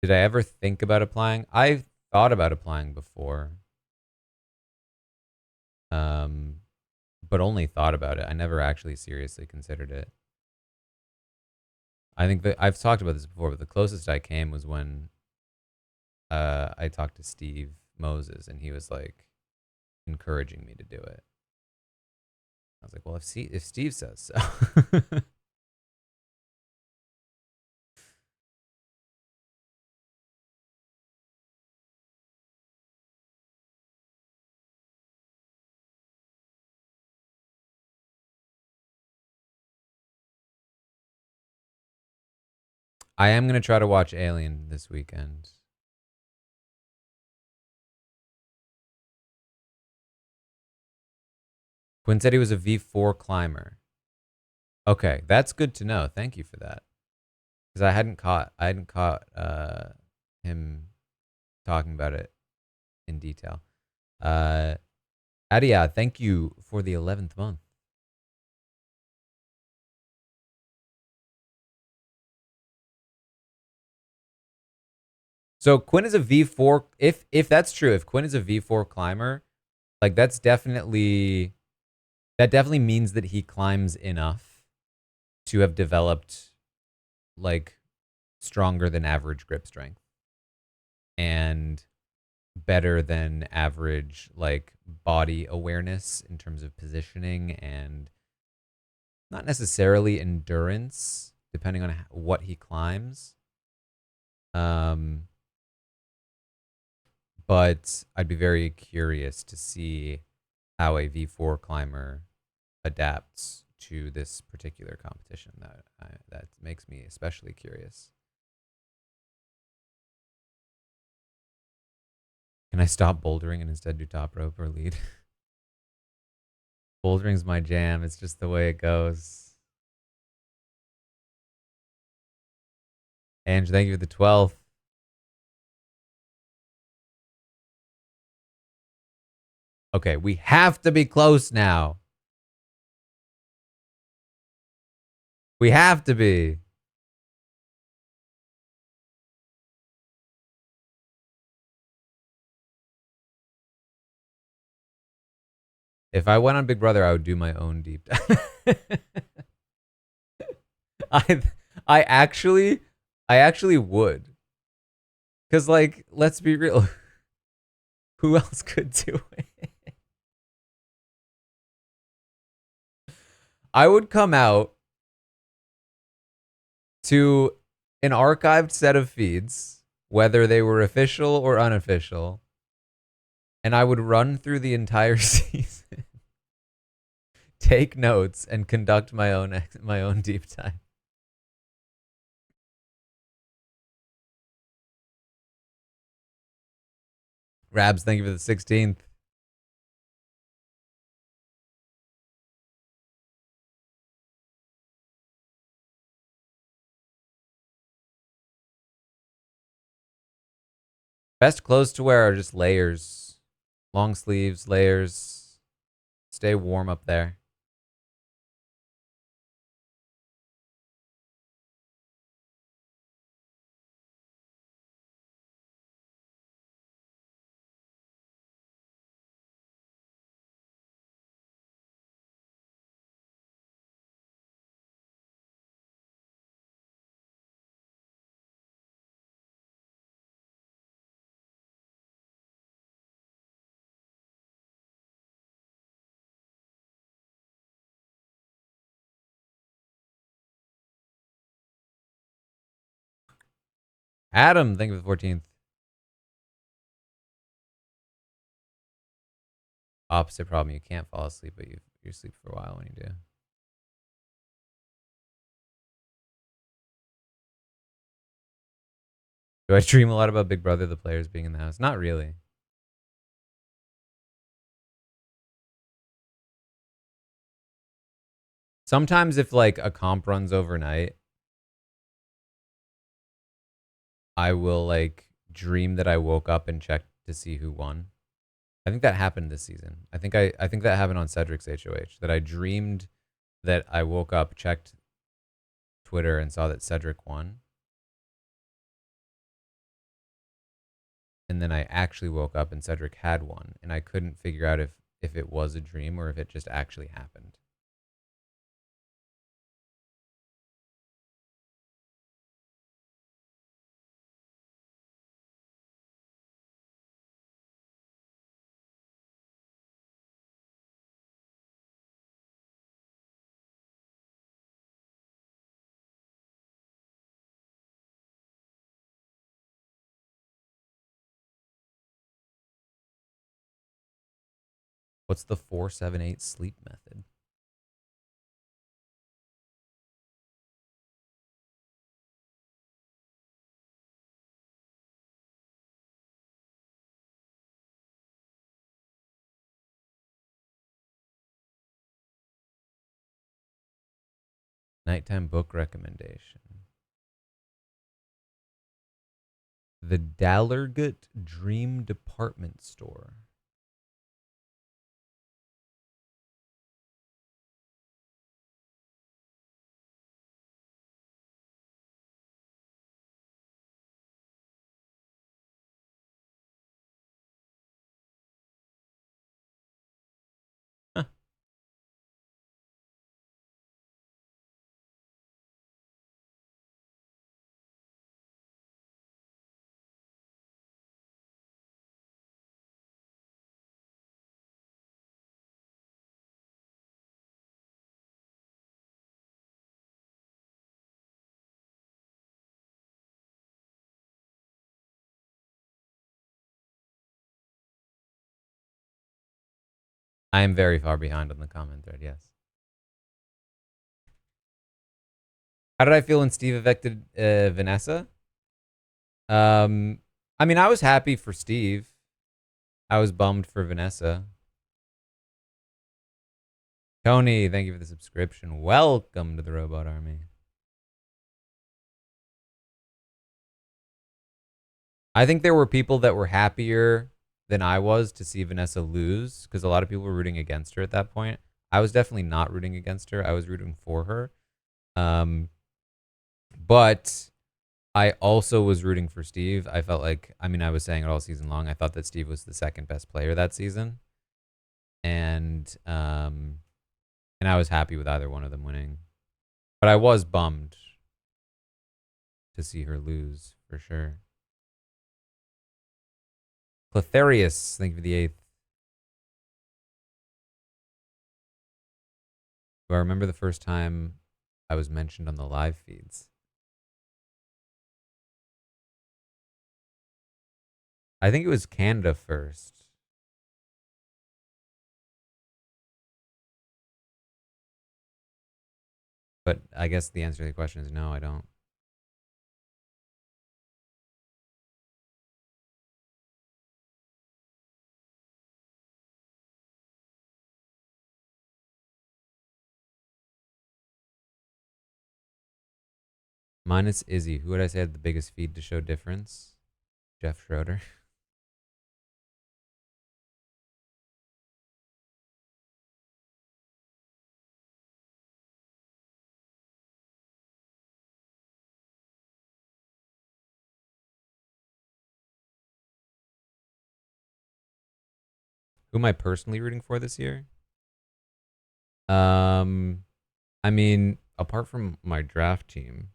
Did I ever think about applying? I thought about applying before. But only thought about it. I never actually seriously considered it. I think that I've talked about this before, but the closest I came was when I talked to Steve Moses, and he was like encouraging me to do it. I was like, well, if Steve says so. I am going to try to watch Alien this weekend. Quinn said he was a V4 climber. Okay, that's good to know. Thank you for that. Because I hadn't caught him talking about it in detail. Adia, thank you for the 11th month. So Quinn is a V4. If that's true, if Quinn is a V4 climber, like that definitely means that he climbs enough to have developed like stronger than average grip strength and better than average like body awareness in terms of positioning and not necessarily endurance, depending on what he climbs. But I'd be very curious to see how a V4 climber adapts to this particular competition. That makes me especially curious. Can I stop bouldering and instead do top rope or lead? Bouldering's my jam. It's just the way it goes. Ange, thank you for the 12th. Okay, we have to be close now. We have to be. If I went on Big Brother, I would do my own deep dive. I actually would. Cause like, let's be real. Who else could do it? I would come out to an archived set of feeds, whether they were official or unofficial, and I would run through the entire season, take notes, and conduct my own deep dive. Rabs, thank you for the 16th. Best clothes to wear are just layers. Long sleeves, layers. Stay warm up there. Adam, thank you for the 14th. Opposite problem. You can't fall asleep, but you sleep for a while when you do. Do I dream a lot about Big Brother, the players being in the house? Not really. Sometimes if like a comp runs overnight, I will like dream that I woke up and checked to see who won. I think that happened this season. I think that happened on Cedric's HOH. That I dreamed that I woke up, checked Twitter, and saw that Cedric won. and then I actually woke up and Cedric had one, and I couldn't figure out if it was a dream or if it just actually happened. What's the 478 sleep method? Nighttime book recommendation. The Dallergut Dream Department Store. Huh. I am very far behind on the comment thread, yes. How did I feel when Steve evicted Vanessa? I mean, I was happy for Steve. I was bummed for Vanessa. Tony, thank you for the subscription. Welcome to the Robot Army. I think there were people that were happier than I was to see Vanessa lose, because a lot of people were rooting against her at that point. I was definitely not rooting against her. I was rooting for her. But I also was rooting for Steve. I felt like, I mean, I was saying it all season long. I thought that Steve was the second best player that season. And I was happy with either one of them winning. But I was bummed to see her lose, for sure. Cletharius, thank you for the 8th. Do I remember the first time I was mentioned on the live feeds? I think it was Canada first. But I guess the answer to the question is no, I don't. Minus Izzy. Who would I say had the biggest feed to show difference? Jeff Schroeder. Who am I personally rooting for this year? I mean, apart from my draft team,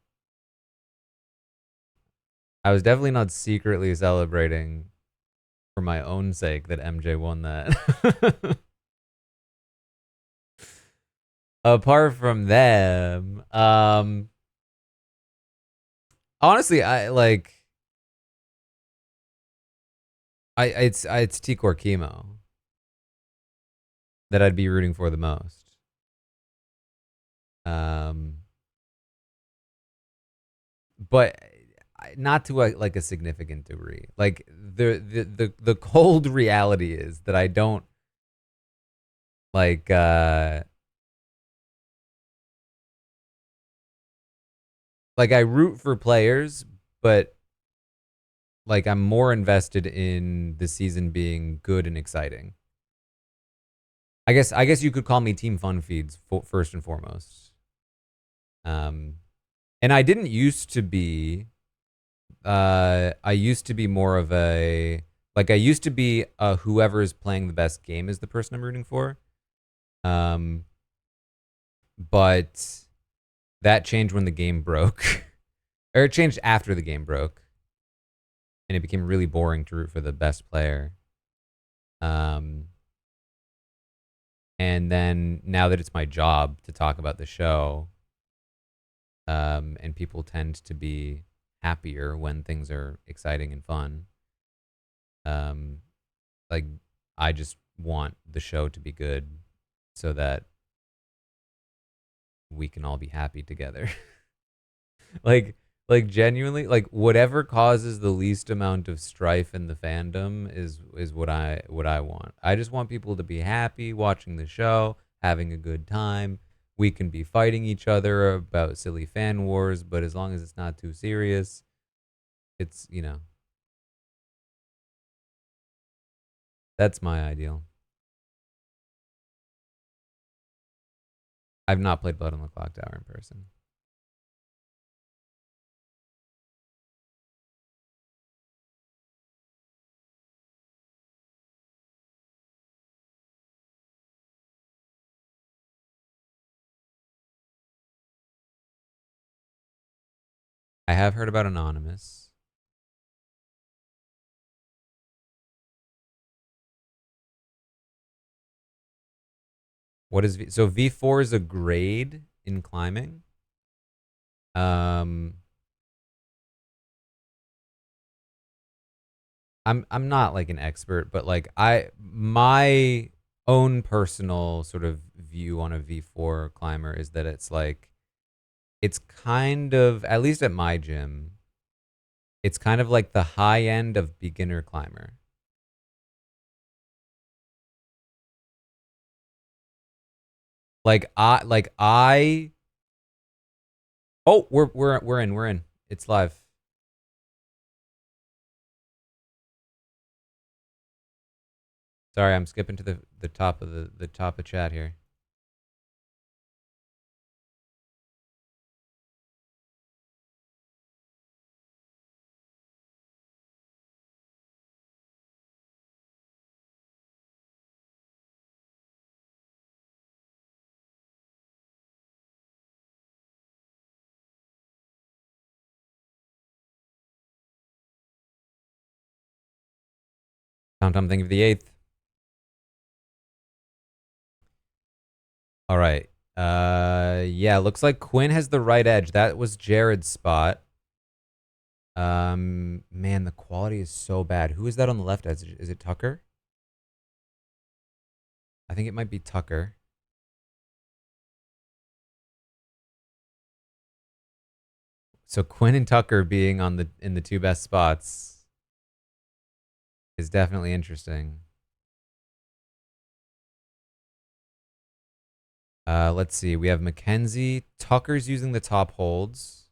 I was definitely not secretly celebrating for my own sake that MJ won that. Apart from them, honestly, it's T-Core Chemo that I'd be rooting for the most. But not to a significant degree. Like the cold reality is that I don't like I root for players, but like I'm more invested in the season being good and exciting. I guess you could call me Team Fun Feeds first and foremost. And I didn't used to be I used to be more of a like I used to be whoever is playing the best game is the person I'm rooting for. But that changed when the game broke. Or it changed after the game broke. And it became really boring to root for the best player. And then now that it's my job to talk about the show, and people tend to be happier when things are exciting and fun. Like I just want the show to be good so that we can all be happy together. like genuinely, like whatever causes the least amount of strife in the fandom is what I want. I just want people to be happy watching the show, having a good time. We can be fighting each other about silly fan wars, but as long as it's not too serious, it's, you know, that's my ideal. I've not played Blood on the Clock Tower in person. I have heard about Anonymous. What is so V4 is a grade in climbing? I'm not like an expert, but like my own personal sort of view on a V4 climber is that it's like it's kind of, at least at my gym, it's kind of like the high end of beginner climber. Like I oh, we're in. It's live. Sorry, I'm skipping to the top of the top of chat here. Tom think of the 8th. All right. Yeah, looks like Quinn has the right edge. That was Jared's spot. Man, the quality is so bad. Who is that on the left edge? Is it Tucker? I think it might be Tucker. So Quinn and Tucker being on in the two best spots is definitely interesting. Let's see. We have Mackenzie. Tucker's using the top holds.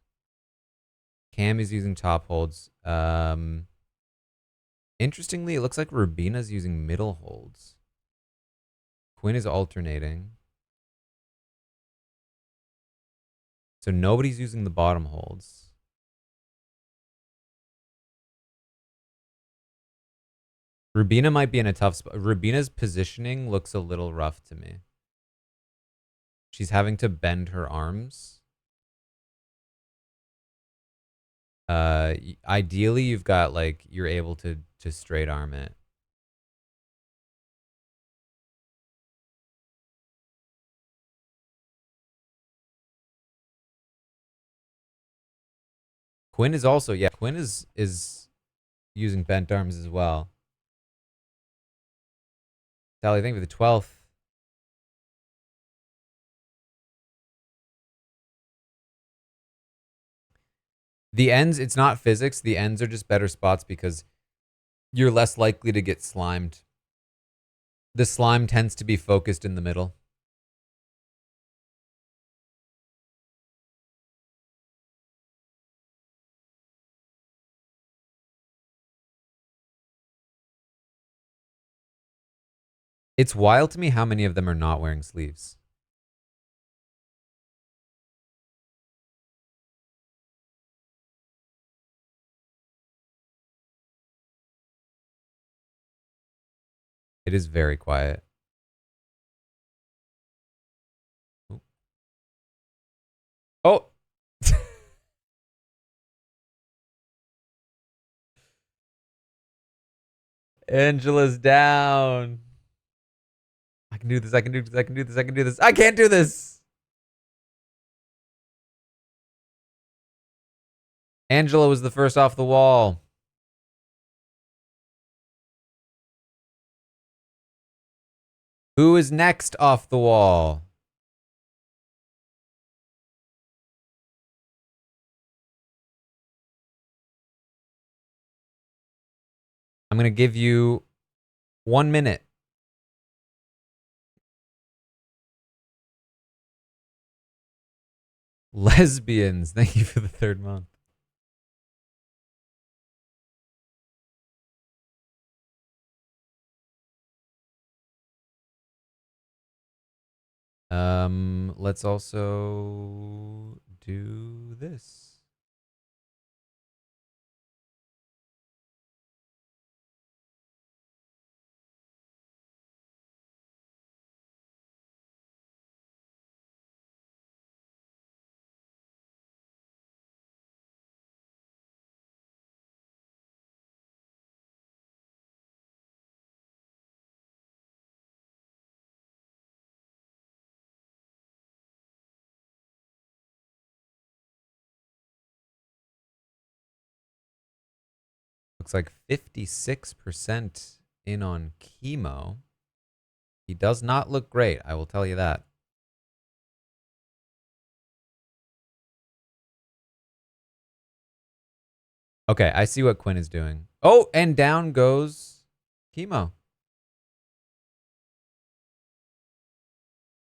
Cam is using top holds. Interestingly, it looks like Rubina's using middle holds. Quinn is alternating. So nobody's using the bottom holds. Rubina might be in a tough spot. Rubina's positioning looks a little rough to me. She's having to bend her arms. Ideally, you've got like you're able to straight arm it. Quinn is also, yeah, Quinn is using bent arms as well. Sally, thank you for the 12th. The ends, it's not physics. The ends are just better spots because you're less likely to get slimed. The slime tends to be focused in the middle. It's wild to me how many of them are not wearing sleeves. It is very quiet. Oh! Angela's down. I can do this. I can do this. I can do this. I can do this. I can't do this. Angela was the first off the wall. Who is next off the wall? I'm going to give you 1 minute. Lesbians. Thank you for the 3rd month. Let's also do this. Looks like 56% in on chemo. He does not look great, I will tell you that. Okay, I see what Quinn is doing. Oh, and down goes chemo.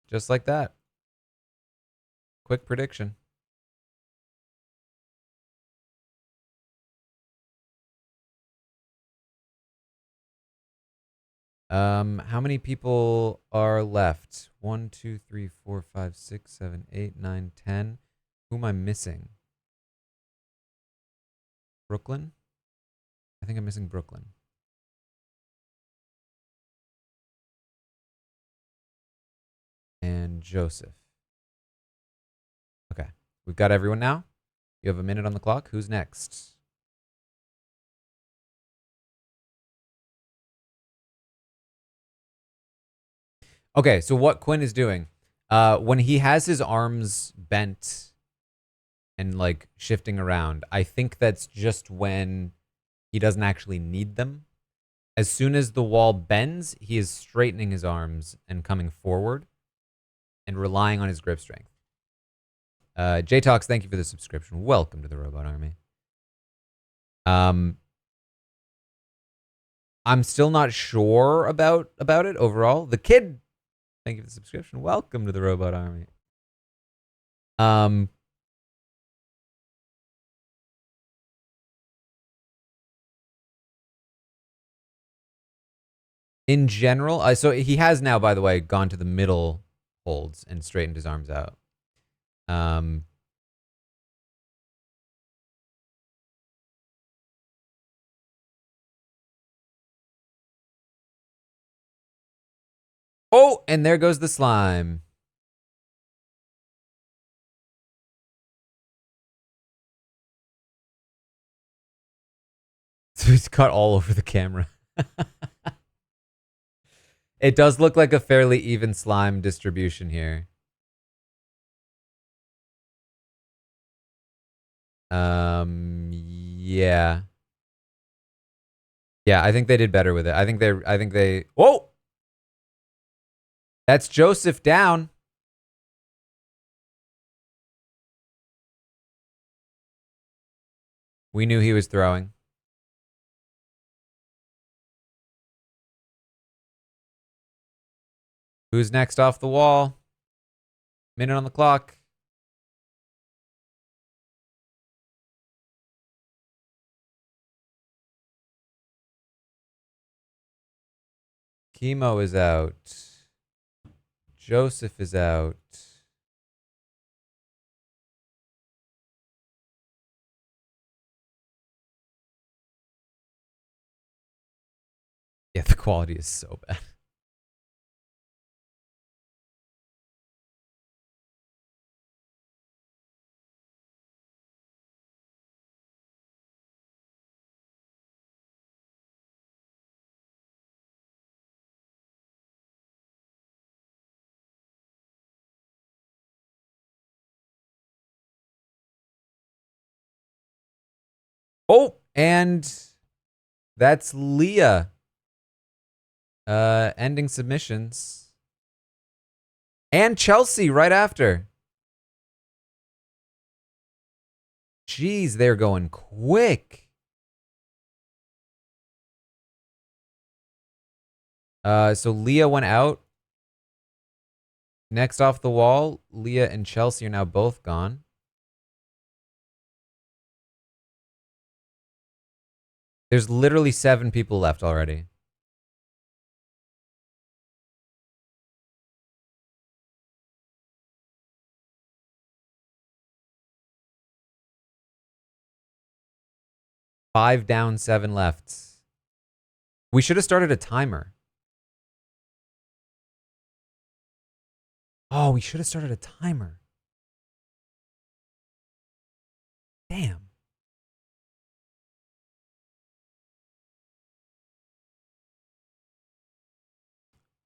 Just like that. Quick prediction. How many people are left? 1, 2, 3, 4, 5, 6, 7, 8, 9, 10. Who am I missing? Brooklyn? I think I'm missing Brooklyn. And Joseph. Okay. We've got everyone now. You have a minute on the clock. Who's next? Okay, so what Quinn is doing, when he has his arms bent and like shifting around, I think that's just when he doesn't actually need them. As soon as the wall bends, he is straightening his arms and coming forward and relying on his grip strength. J-Tox, thank you for the subscription. Welcome to the Robot Army. I'm still not sure about it overall. The kid, thank you for the subscription. Welcome to the Robot Army. In general, so he has now, by the way, gone to the middle holds and straightened his arms out. Oh, and there goes the slime. So he's cut all over the camera. It does look like a fairly even slime distribution here. Yeah. Yeah, I think they did better with it. I think they whoa! That's Joseph down. We knew he was throwing. Who's next off the wall? Minute on the clock. Chemo is out. Joseph is out. Yeah, the quality is so bad. Oh, and that's Leah. Ending submissions. And Chelsea right after. Jeez, they're going quick. So Leah went out. Next off the wall, Leah and Chelsea are now both gone. There's literally 7 people left already. Five down, 7 left. We should have started a timer. Oh, we should have started a timer. Damn.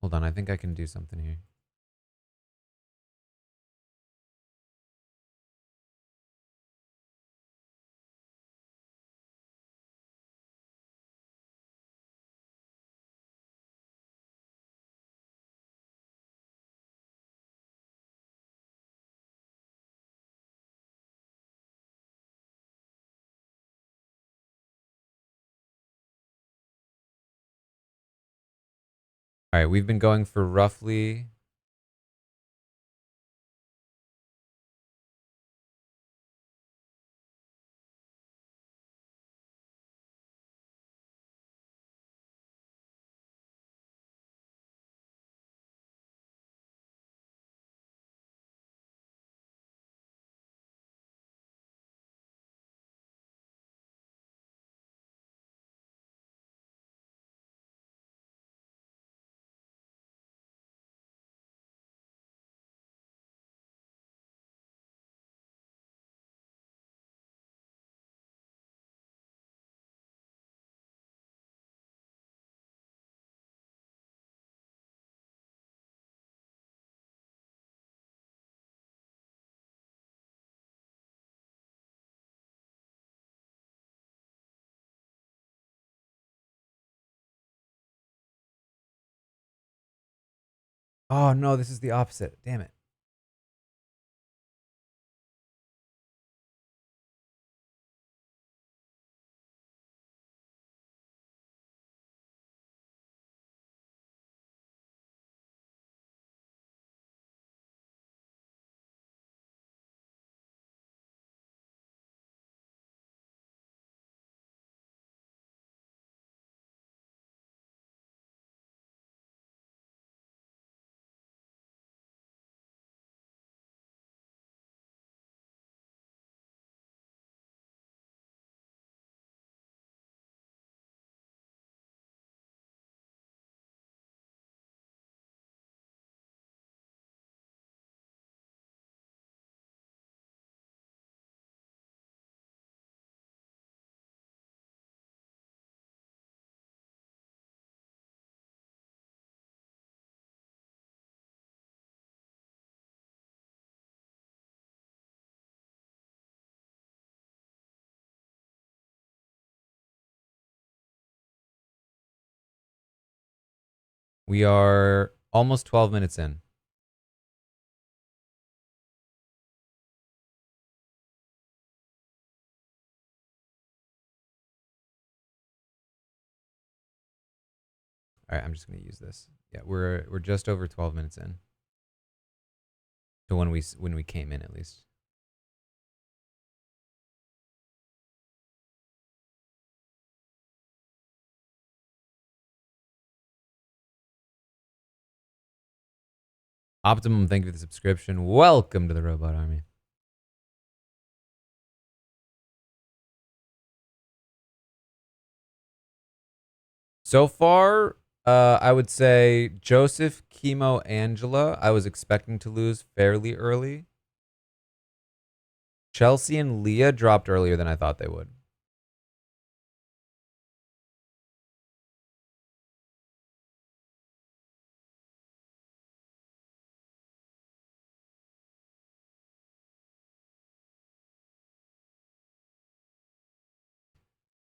Hold on, I think I can do something here. All right, we've been going for roughly... Oh, no, this is the opposite. Damn it. We are almost 12 minutes in. All right, I'm just going to use this. Yeah, we're just over 12 minutes in. To when we came in, at least. Optimum, thank you for the subscription. Welcome to the Robot Army. So far, I would say Joseph, Chemo, Angela. I was expecting to lose fairly early. Chelsea and Leah dropped earlier than I thought they would.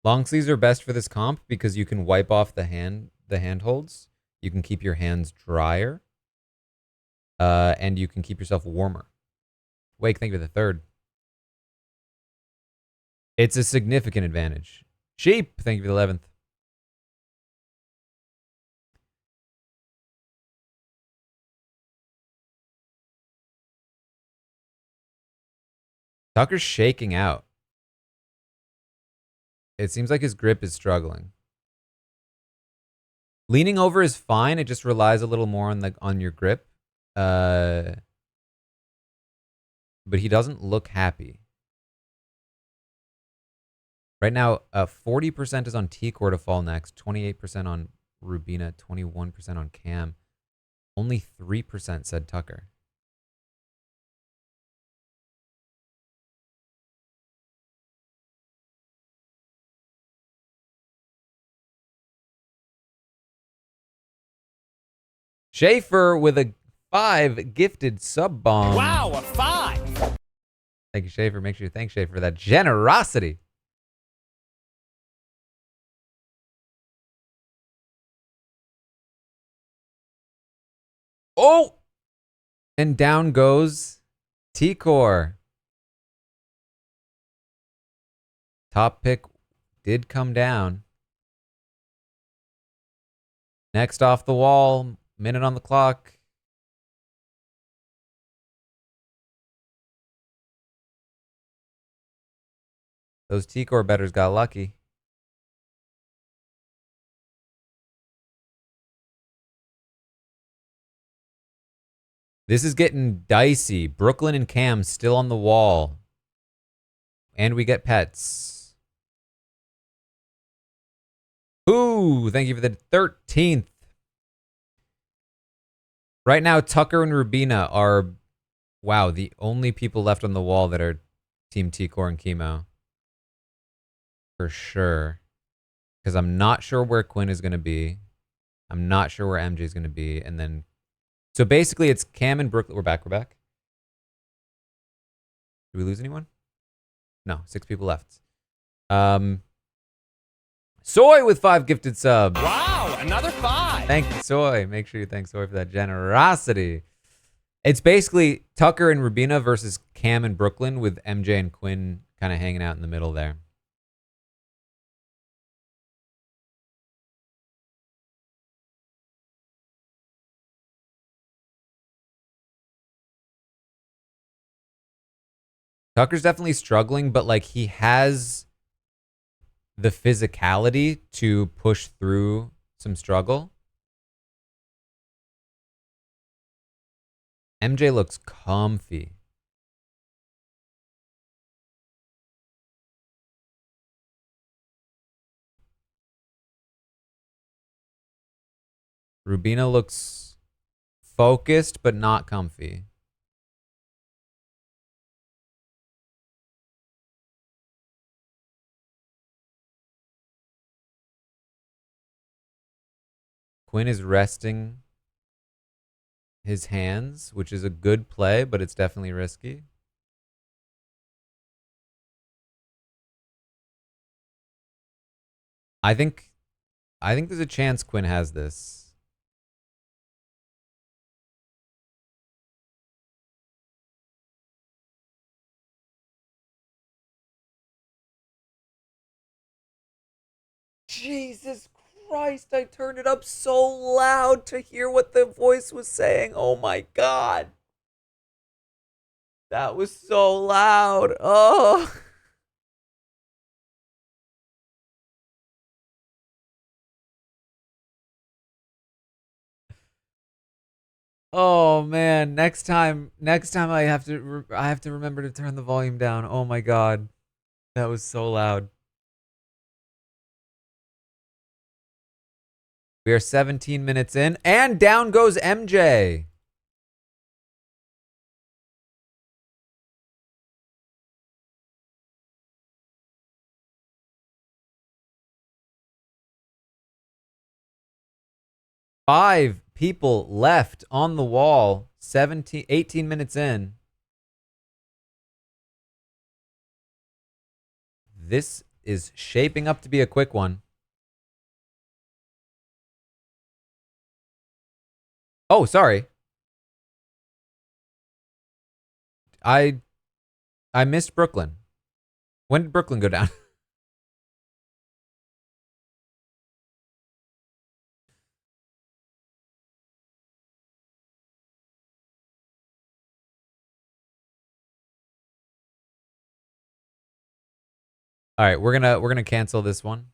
Long sleeves are best for this comp because you can wipe off the handholds. You can keep your hands drier. And you can keep yourself warmer. Wake, thank you for the third. It's a significant advantage. Sheep, thank you for the 11th. Tucker's shaking out. It seems like his grip is struggling. Leaning over is fine. It just relies a little more on your grip. But he doesn't look happy. Right now, 40% is on T-Core to fall next, 28% on Rubina, 21% on Cam. Only 3% said Tucker. Schaefer with a 5 gifted sub bomb. Wow, a 5. Thank you, Schaefer. Make sure you thank Schaefer for that generosity. Oh! And down goes T-Core. Top pick did come down. Next off the wall, minute on the clock. Those T-Core bettors got lucky. This is getting dicey. Brooklyn and Cam still on the wall. And we get pets. Ooh, thank you for the 13th. Right now, Tucker and Rubina are, wow, the only people left on the wall that are Team T-Core and Chemo. For sure. Because I'm not sure where Quinn is going to be. I'm not sure where MJ is going to be. And then, so basically it's Cam and Brooklyn. We're back. Did we lose anyone? No, 6 people left. Soy with 5 gifted subs. Wow, another 5. Thank you, Soy. Make sure you thank Soy for that generosity. It's basically Tucker and Rubina versus Cam and Brooklyn with MJ and Quinn kind of hanging out in the middle there. Tucker's definitely struggling, but like he has the physicality to push through some struggle. MJ looks comfy. Rubina looks focused, but not comfy. Quinn is resting his hands, which is a good play, but it's definitely risky. I think there's a chance Quinn has this. Jesus Christ, I turned it up so loud to hear what the voice was saying. Oh my God. That was so loud. Oh. Oh man, next time I have to remember to turn the volume down. Oh my God. That was so loud. We are 17 minutes in, and down goes MJ. Five people left on the wall, 18 minutes in. This is shaping up to be a quick one. Oh, sorry. I missed Brooklyn. When did Brooklyn go down? All right, we're gonna cancel this one.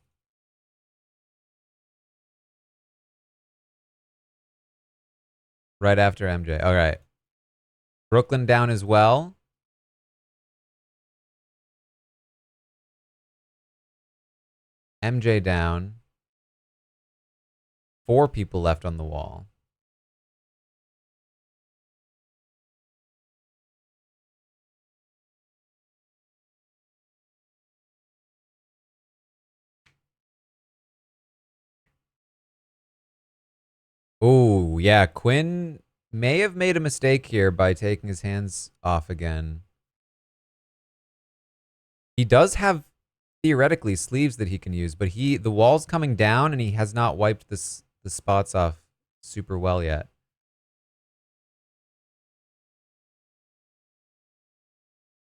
Right after MJ. All right. Brooklyn down as well. MJ down. 4 people left on the wall. Oh, yeah. Quinn may have made a mistake here by taking his hands off again. He does have, theoretically, sleeves that he can use, but the wall's coming down, and he has not wiped the spots off super well yet.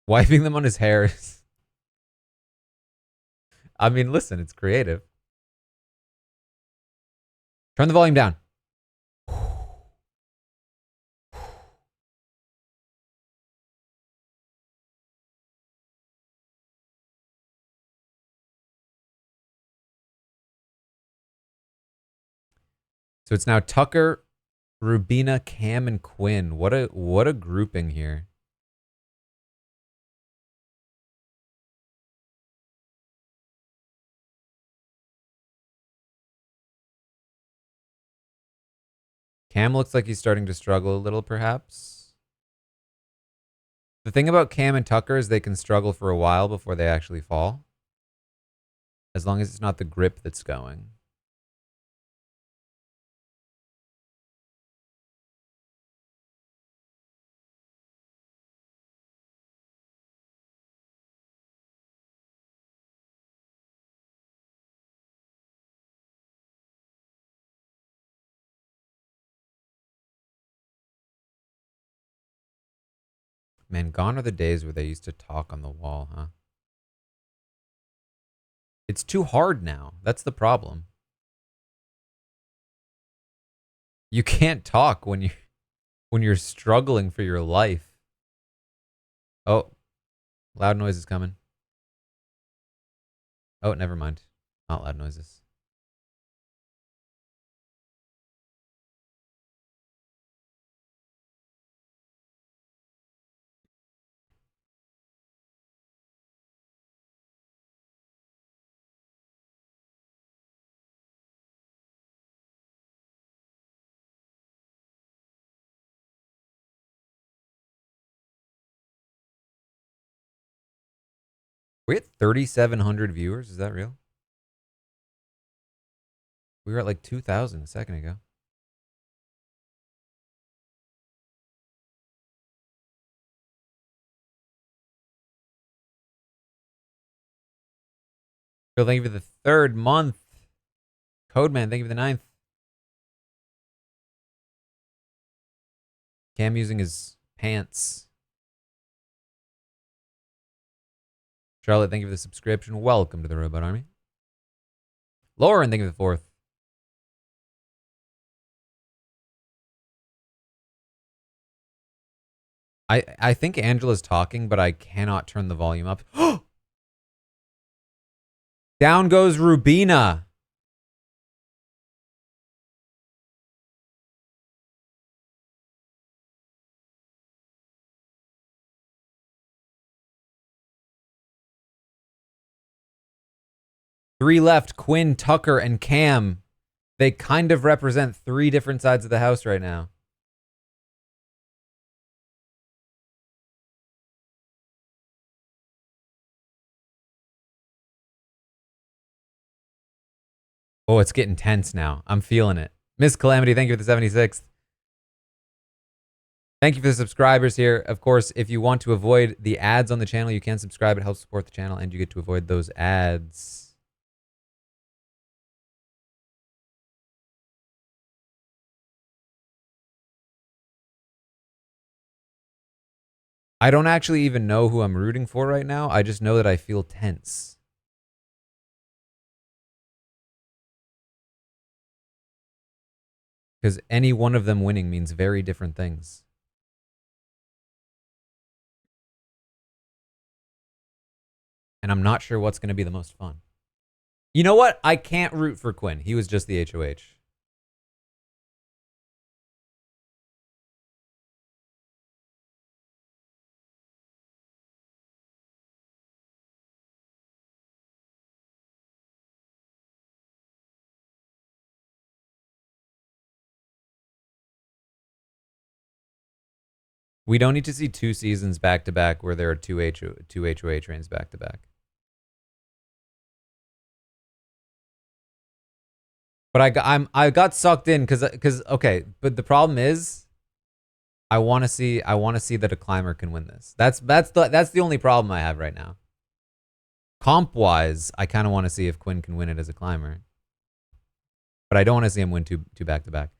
Wiping them on his hair. I mean, listen, it's creative. Turn the volume down. So it's now Tucker, Rubina, Cam, and Quinn. What a grouping here. Cam looks like he's starting to struggle a little, perhaps. The thing about Cam and Tucker is they can struggle for a while before they actually fall. As long as it's not the grip that's going. Man, gone are the days where they used to talk on the wall, huh? It's too hard now. That's the problem. You can't talk when you're struggling for your life. Oh, loud noises coming. Oh, never mind. Not loud noises. We're at 3,700 viewers. Is that real? We were at like 2,000 a second ago. Phil, thank you for the 3rd month. Codeman, thank you for the 9th. Cam using his pants. Charlotte, thank you for the subscription. Welcome to the Robot Army. Lauren, thank you for the 4th. I think Angela's talking, but I cannot turn the volume up. Down goes Rubina. Three left, Quinn, Tucker, and Cam. They kind of represent 3 different sides of the house right now. Oh, it's getting tense now. I'm feeling it. Miss Calamity, thank you for the 76th. Thank you for the subscribers here. Of course, if you want to avoid the ads on the channel, you can subscribe. It helps support the channel, and you get to avoid those ads. I don't actually even know who I'm rooting for right now. I just know that I feel tense. Because any one of them winning means very different things. And I'm not sure what's going to be the most fun. You know what? I can't root for Quinn. He was just the HOH. We don't need to see 2 seasons back to back where there are two HOA trains back to back. But I got sucked in because okay, but the problem is I want to see that a climber can win this. That's the only problem I have right now. Comp wise, I kind of want to see if Quinn can win it as a climber. But I don't want to see him win two back to back.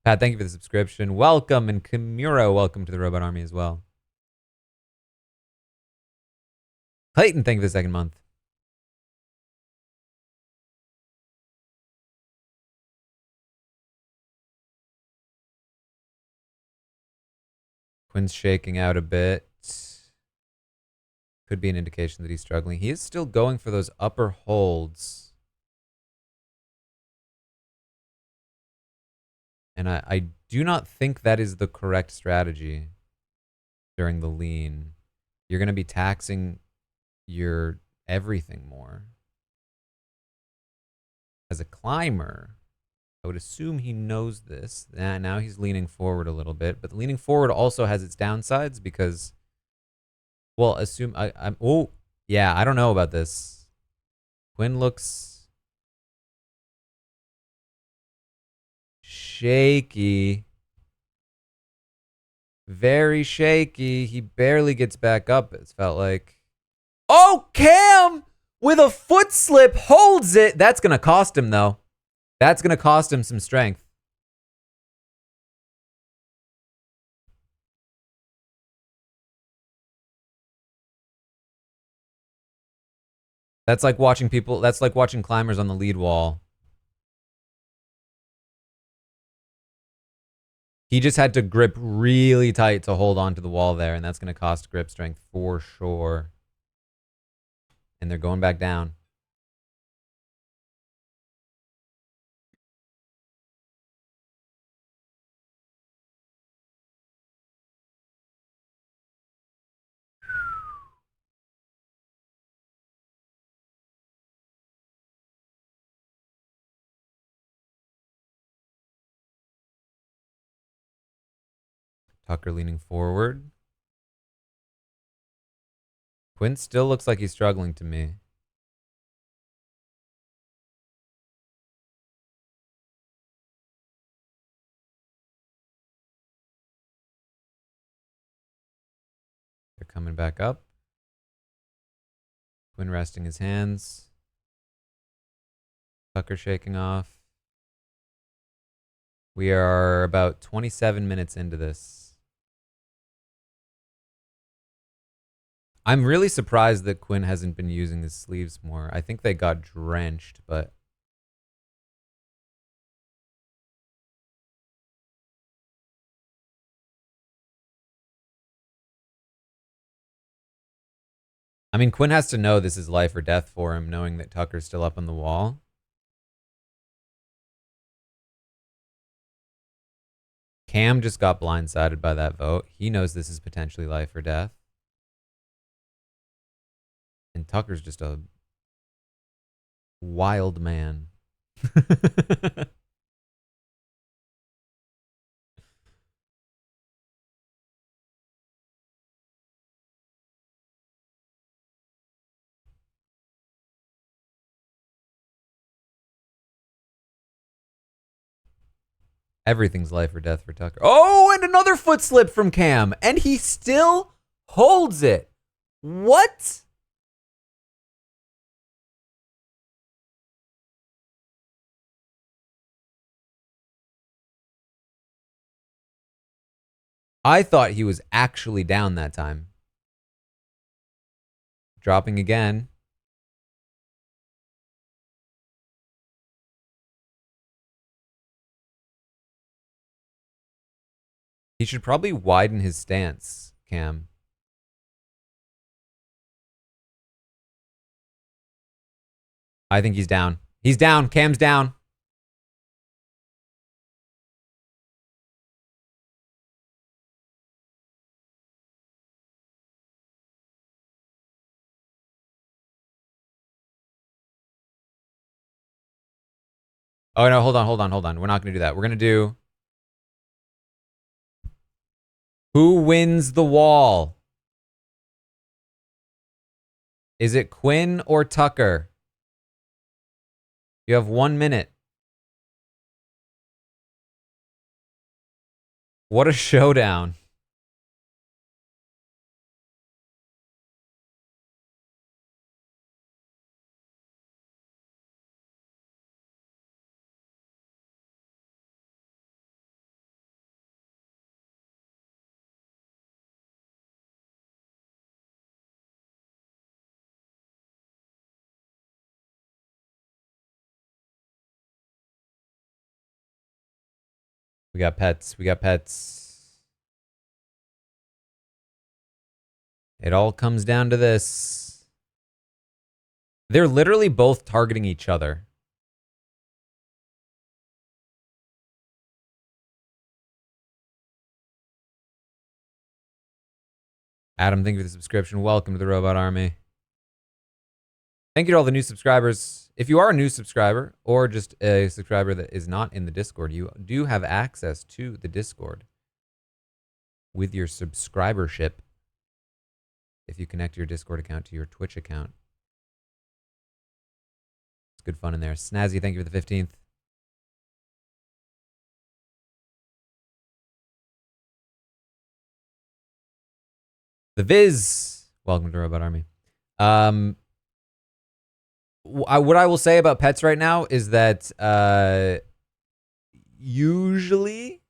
Pat, thank you for the subscription. Welcome, and Kimura, welcome to the Robot Army as well. Clayton, thank you for the 2nd month. Quinn's shaking out a bit. Could be an indication that he's struggling. He is still going for those upper holds. And I do not think that is the correct strategy during the lean. You're going to be taxing your everything more. As a climber, I would assume he knows this. Now he's leaning forward a little bit, but leaning forward also has its downsides because, well, oh, yeah, I don't know about this. Quinn looks shaky. Very shaky. He barely gets back up, it's felt like. Oh, Cam with a foot slip holds it. That's going to cost him, though. That's going to cost him some strength. That's like watching people. That's like watching climbers on the lead wall. He just had to grip really tight to hold onto the wall there, and that's going to cost grip strength for sure. And they're going back down. Tucker leaning forward. Quinn still looks like he's struggling to me. They're coming back up. Quinn resting his hands. Tucker shaking off. We are about 27 minutes into this. I'm really surprised that Quinn hasn't been using his sleeves more. I think they got drenched, but... I mean, Quinn has to know this is life or death for him, knowing that Tucker's still up on the wall. Cam just got blindsided by that vote. He knows this is potentially life or death. And Tucker's just a wild man. Everything's life or death for Tucker. Oh, and another foot slip from Cam. And he still holds it. What? I thought he was actually down that time. Dropping again. He should probably widen his stance, Cam. I think he's down. He's down. Cam's down. Oh, no, hold on. We're not going to do that. We're going to do... Who wins the wall? Is it Quinn or Tucker? You have 1 minute. What a showdown. We got pets. We got pets. It all comes down to this. They're literally both targeting each other. Adam, thank you for the subscription. Welcome to the Robot Army. Thank you to all the new subscribers. If you are a new subscriber or just a subscriber that is not in the Discord, you do have access to the Discord with your subscribership if you connect your Discord account to your Twitch account. It's good fun in there. Snazzy, thank you for the 15th. The Viz, welcome to Robot Army. What I will say about pets right now is that usually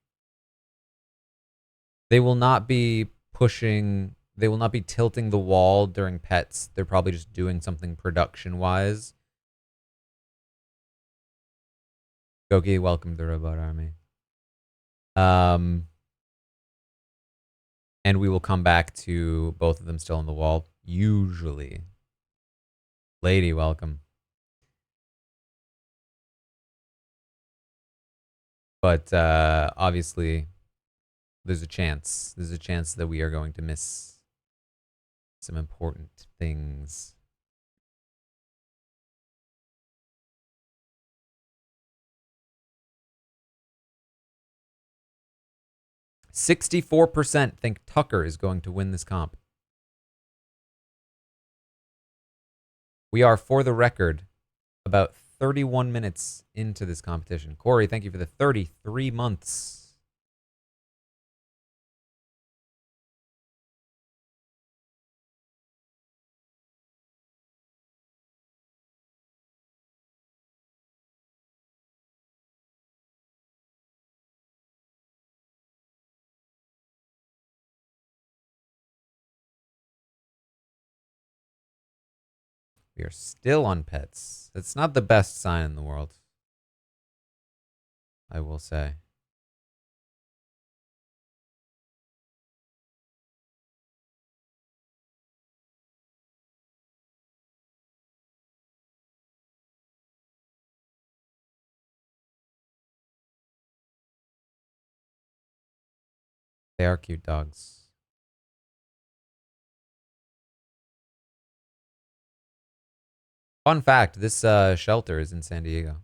they will not be pushing, they will not be tilting the wall during pets. They're probably just doing something production-wise. Goki, welcome to the Robot Army. And we will come back to both of them still on the wall, usually. Lady, welcome. But obviously, there's a chance. There's a chance that we are going to miss some important things. %64% think Tucker is going to win this comp. We are, for the record, about 31 minutes into this competition. Corey, thank you for the 33 months. We are still on pets. That's not the best sign in the world, I will say. They are cute dogs. Fun fact, this shelter is in San Diego.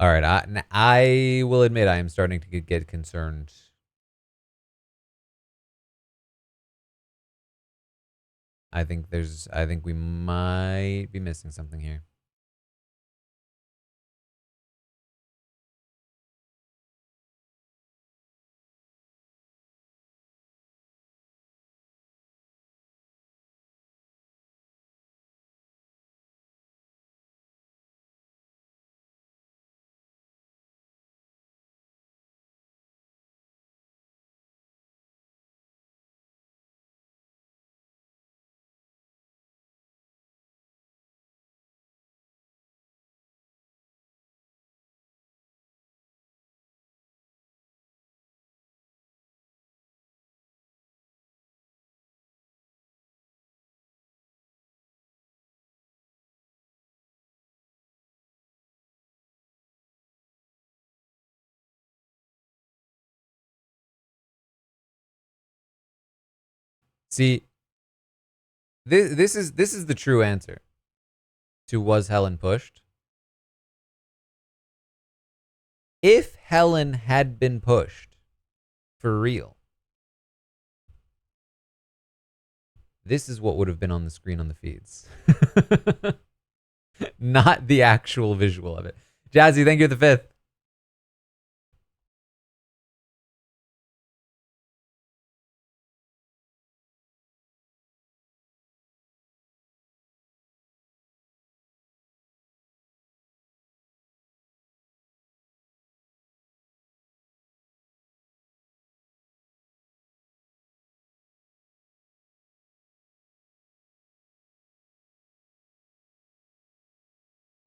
All right, I will admit I am starting to get concerned. I think we might be missing something here. See, this is the true answer to was Helen pushed. If Helen had been pushed for real, this is what would have been on the screen on the feeds. Not the actual visual of it. Jazzy, thank you for the 5th.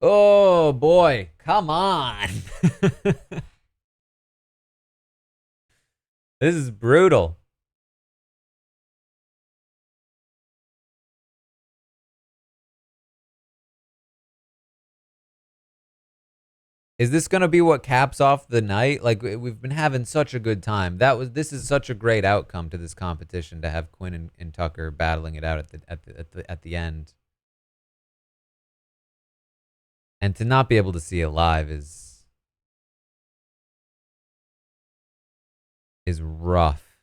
Oh boy, come on. This is brutal. Is this going to be what caps off the night? Like, we've been having such a good time. This is such a great outcome to this competition to have Quinn and Tucker battling it out at the end. And to not be able to see it live is rough.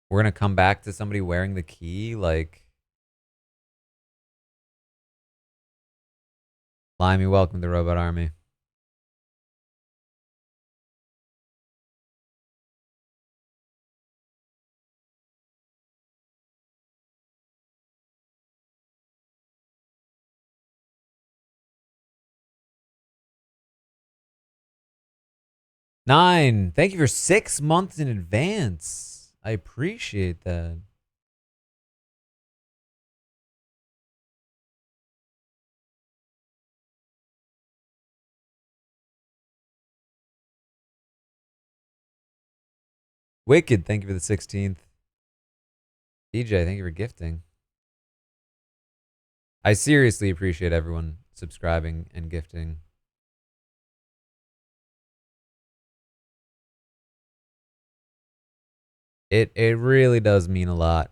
We're going to come back to somebody wearing the key, like, Limey, welcome to Robot Army. Nine, thank you for 6 months in advance. I appreciate that. Wicked, thank you for the 16th. DJ, thank you for gifting. I seriously appreciate everyone subscribing and gifting. It really does mean a lot.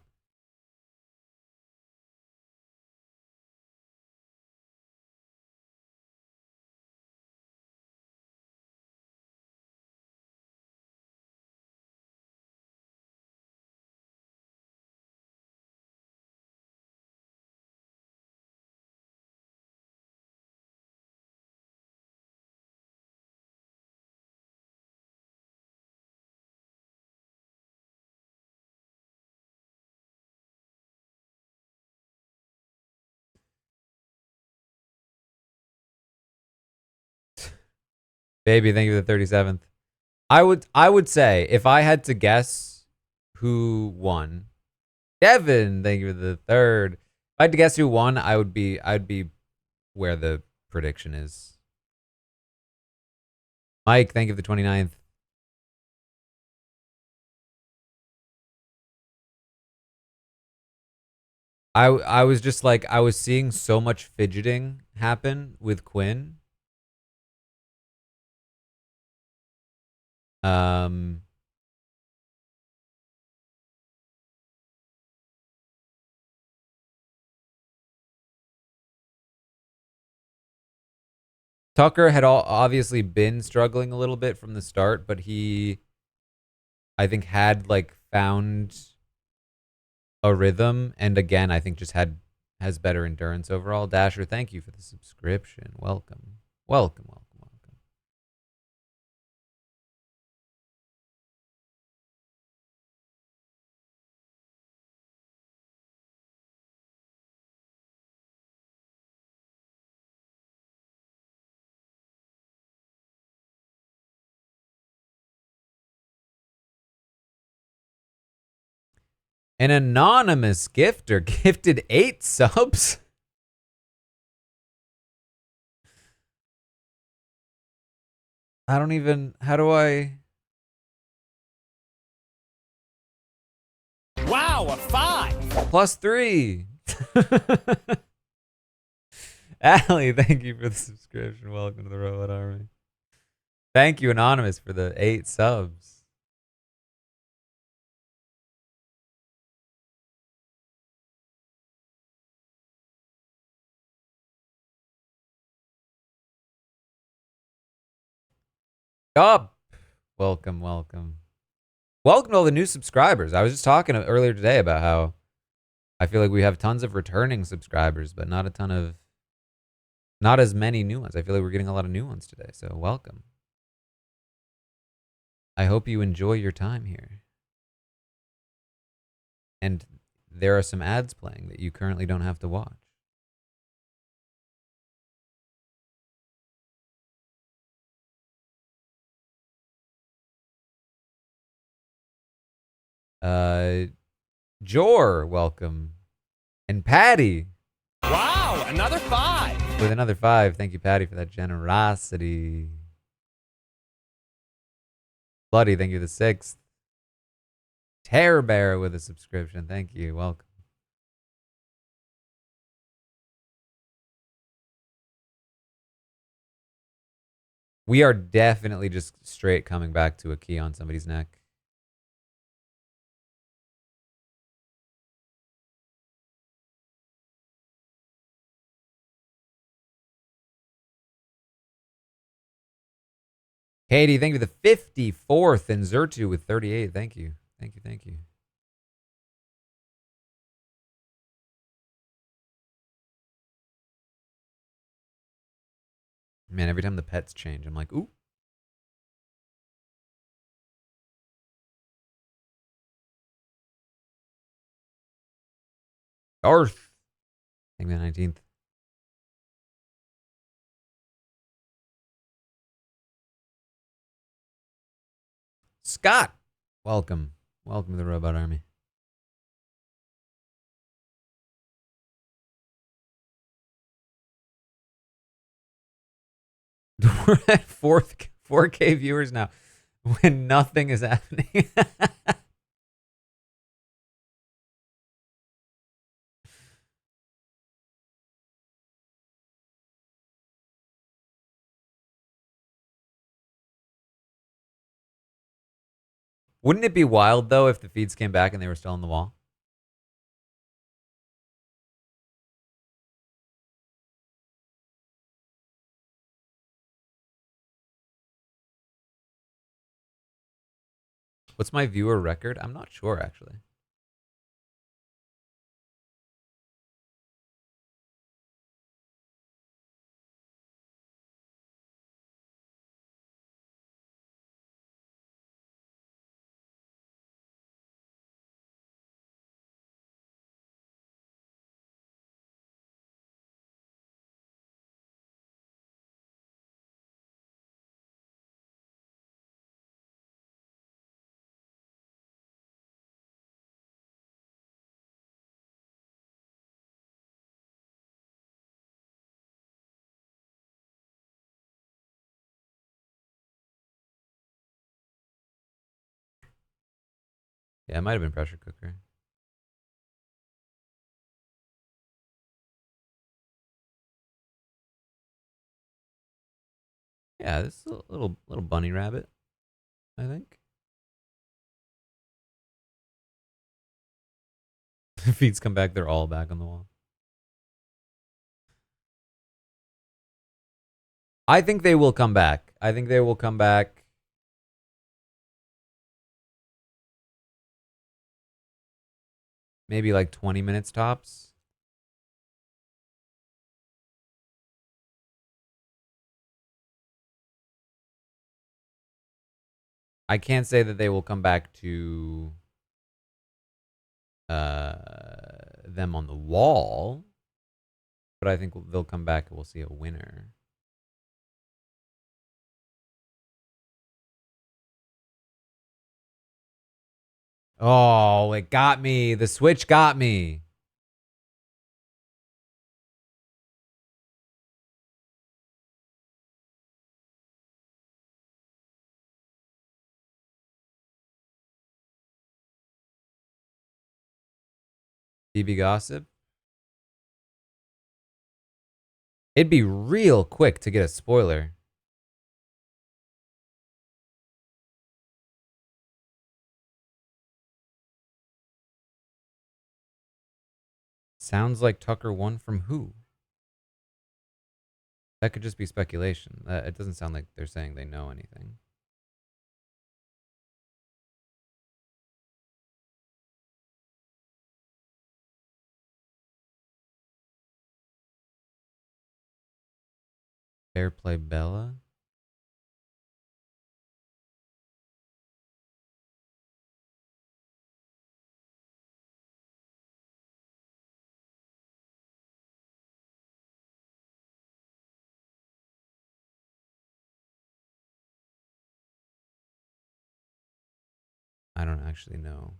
Baby, thank you for the 37th. I would say if I had to guess who won, Kevin, thank you for the 3rd. If I had to guess who won, I'd be where the prediction is. Mike, thank you for the 29th. I was just like, I was seeing so much fidgeting happen with Quinn. Tucker had obviously been struggling a little bit from the start, but he, I think, had like found a rhythm, and again, I think just has better endurance overall. Dasher, thank you for the subscription. Welcome, welcome, welcome, welcome. An anonymous gifter gifted 8 subs. I don't even. How do I? Wow, a 5. +3. Allie, thank you for the subscription. Welcome to the Robot Army. Thank you, Anonymous, for the 8 subs. Up. Welcome, welcome. Welcome to all the new subscribers. I was just talking earlier today about how I feel like we have tons of returning subscribers, but not as many new ones. I feel like we're getting a lot of new ones today, so welcome. I hope you enjoy your time here. And there are some ads playing that you currently don't have to watch. Jor, welcome. And Patty. Wow, another 5. With another 5. Thank you, Patty, for that generosity. Bloody, thank you for the 6th. Terror Bear with a subscription. Thank you. Welcome. We are definitely just straight coming back to a key on somebody's neck. Katie, thank you for the 54th. And Zertu with 38. Thank you. Thank you. Thank you. Man, every time the pets change, I'm like, ooh. Darth. Thank you, the 19th. Scott, welcome. Welcome to the Robot Army. We're at 4K viewers now when nothing is happening. Wouldn't it be wild, though, if the feeds came back and they were still on the wall? What's my viewer record? I'm not sure, actually. Yeah, it might have been pressure cooker. Yeah, this is a little bunny rabbit, I think. Feeds come back, they're all back on the wall. I think they will come back. I think they will come back. Maybe like 20 minutes tops. I can't say that they will come back to them on the wall, but I think they'll come back and we'll see a winner. Oh, it got me. The switch got me. BB Gossip. It'd be real quick to get a spoiler. Sounds like Tucker won from who? That could just be speculation. It doesn't sound like they're saying they know anything. Fair play Bella. I don't actually know.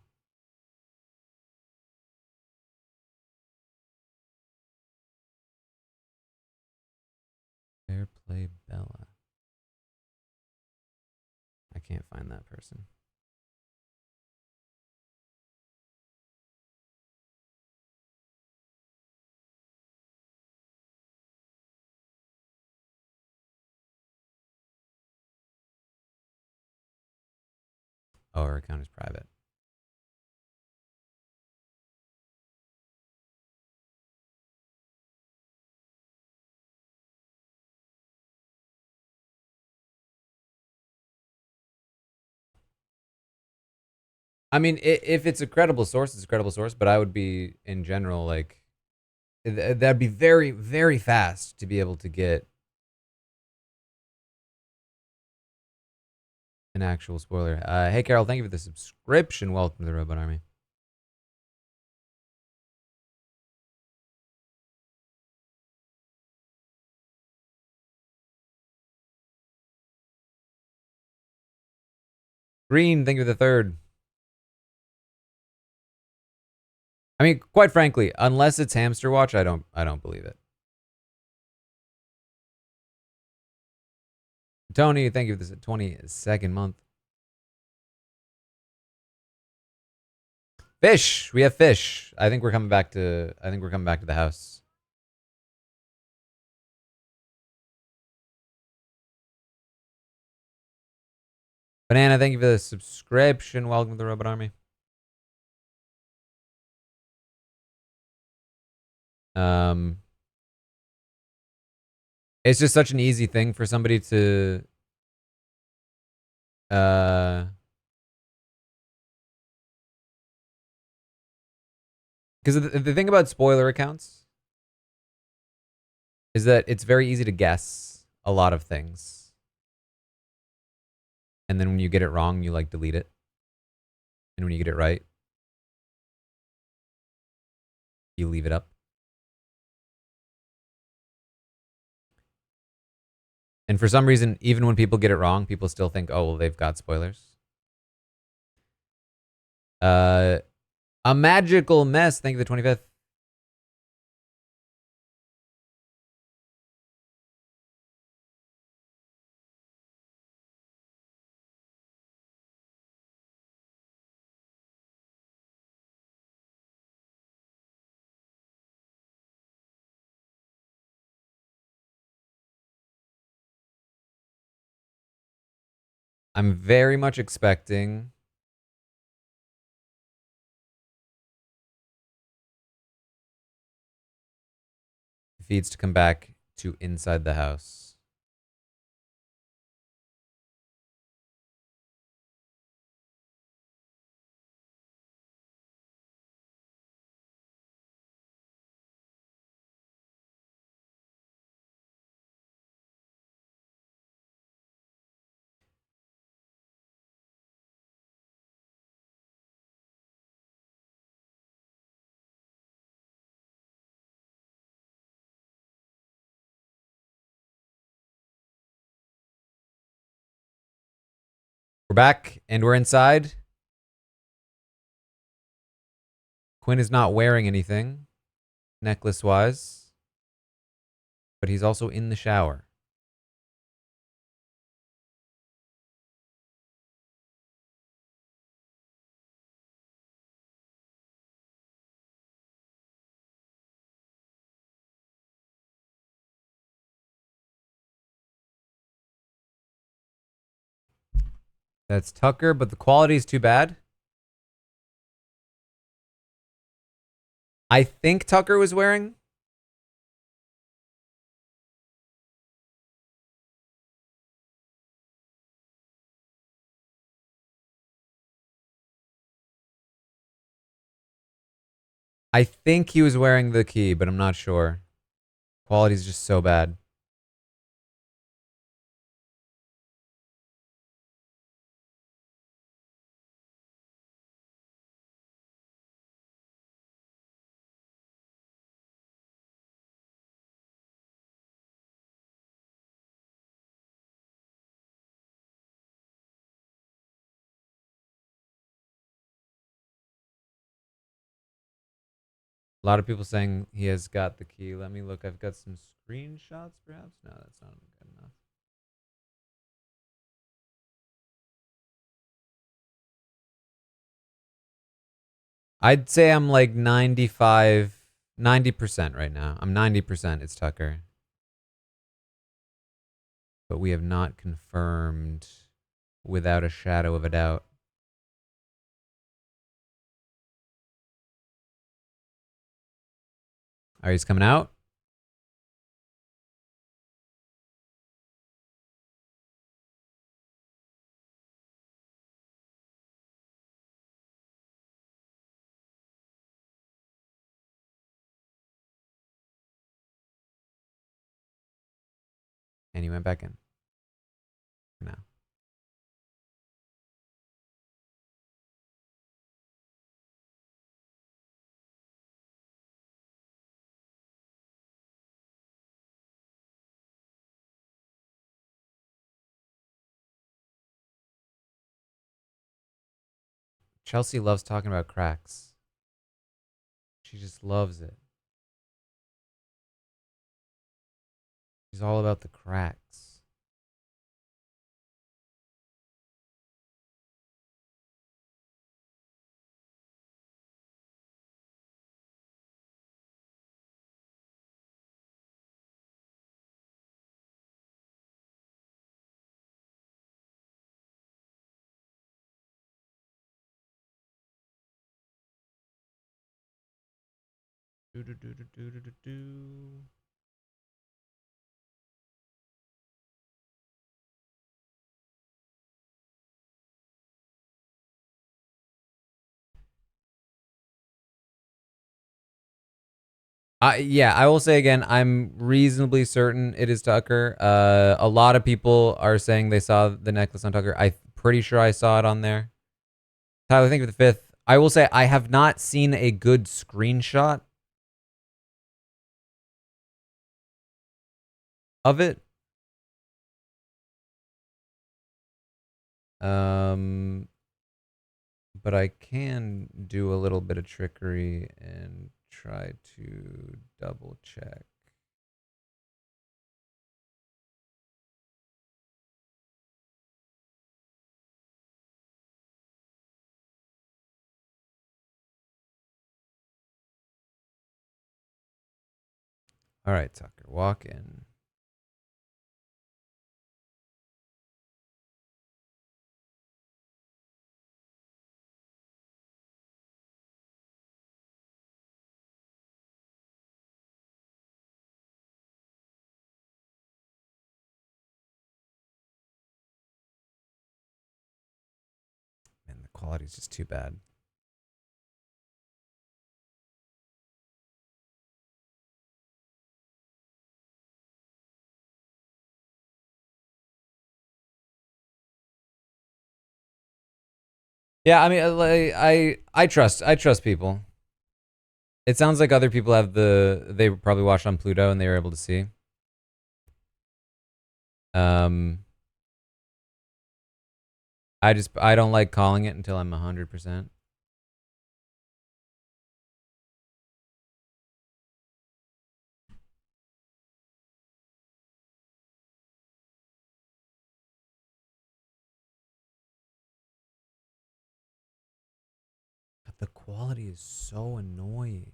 Fair play Bella. I can't find that person. Oh, her account is private. I mean, if it's a credible source, it's a credible source. But I would be, in general, like, that'd be very, very fast to be able to get an actual spoiler. Hey, Carol, thank you for the subscription. Welcome to the Robot Army. Green, thank you for the third. I mean, quite frankly, unless it's Hamster Watch, I don't believe it. Tony, thank you for the 22nd month. Fish, we have fish. I think we're coming back to the house. Banana, thank you for the subscription. Welcome to the Robot Army. It's just such an easy thing for somebody to because the thing about spoiler accounts is that it's very easy to guess a lot of things. And then when you get it wrong, you like delete it. And when you get it right, you leave it up. And for some reason, even when people get it wrong, people still think, oh, well, they've got spoilers. A magical mess. Thank you for the 25th. I'm very much expecting feeds to come back to inside the house. back, and we're inside. Quinn is not wearing anything, necklace-wise, but he's also in the shower. That's Tucker, but the quality is too bad. I think Tucker was wearing. I think he was wearing the key, but I'm not sure. Quality's just so bad. A lot of people saying he has got the key. Let me look. I've got some screenshots, perhaps. No, that's not good enough. I'd say I'm like 90% right now. I'm 90% it's Tucker. But we have not confirmed without a shadow of a doubt. All right, he's coming out. And he went back in. No. Chelsea loves talking about cracks. She just loves it. She's all about the cracks. Do do do do do do do do. Yeah, I will say again, I'm reasonably certain it is Tucker. A lot of people are saying they saw the necklace on Tucker. I'm pretty sure I saw it on there. Tyler, thank you for the 5th. I will say I have not seen a good screenshot of it. But I can do a little bit of trickery and try to double check. All right, Tucker, walk in. Man, the quality is just too bad. Yeah, I mean, I trust people. It sounds like other people have they probably watched on Pluto and they were able to see. I don't like calling it until I'm 100%. But the quality is so annoying.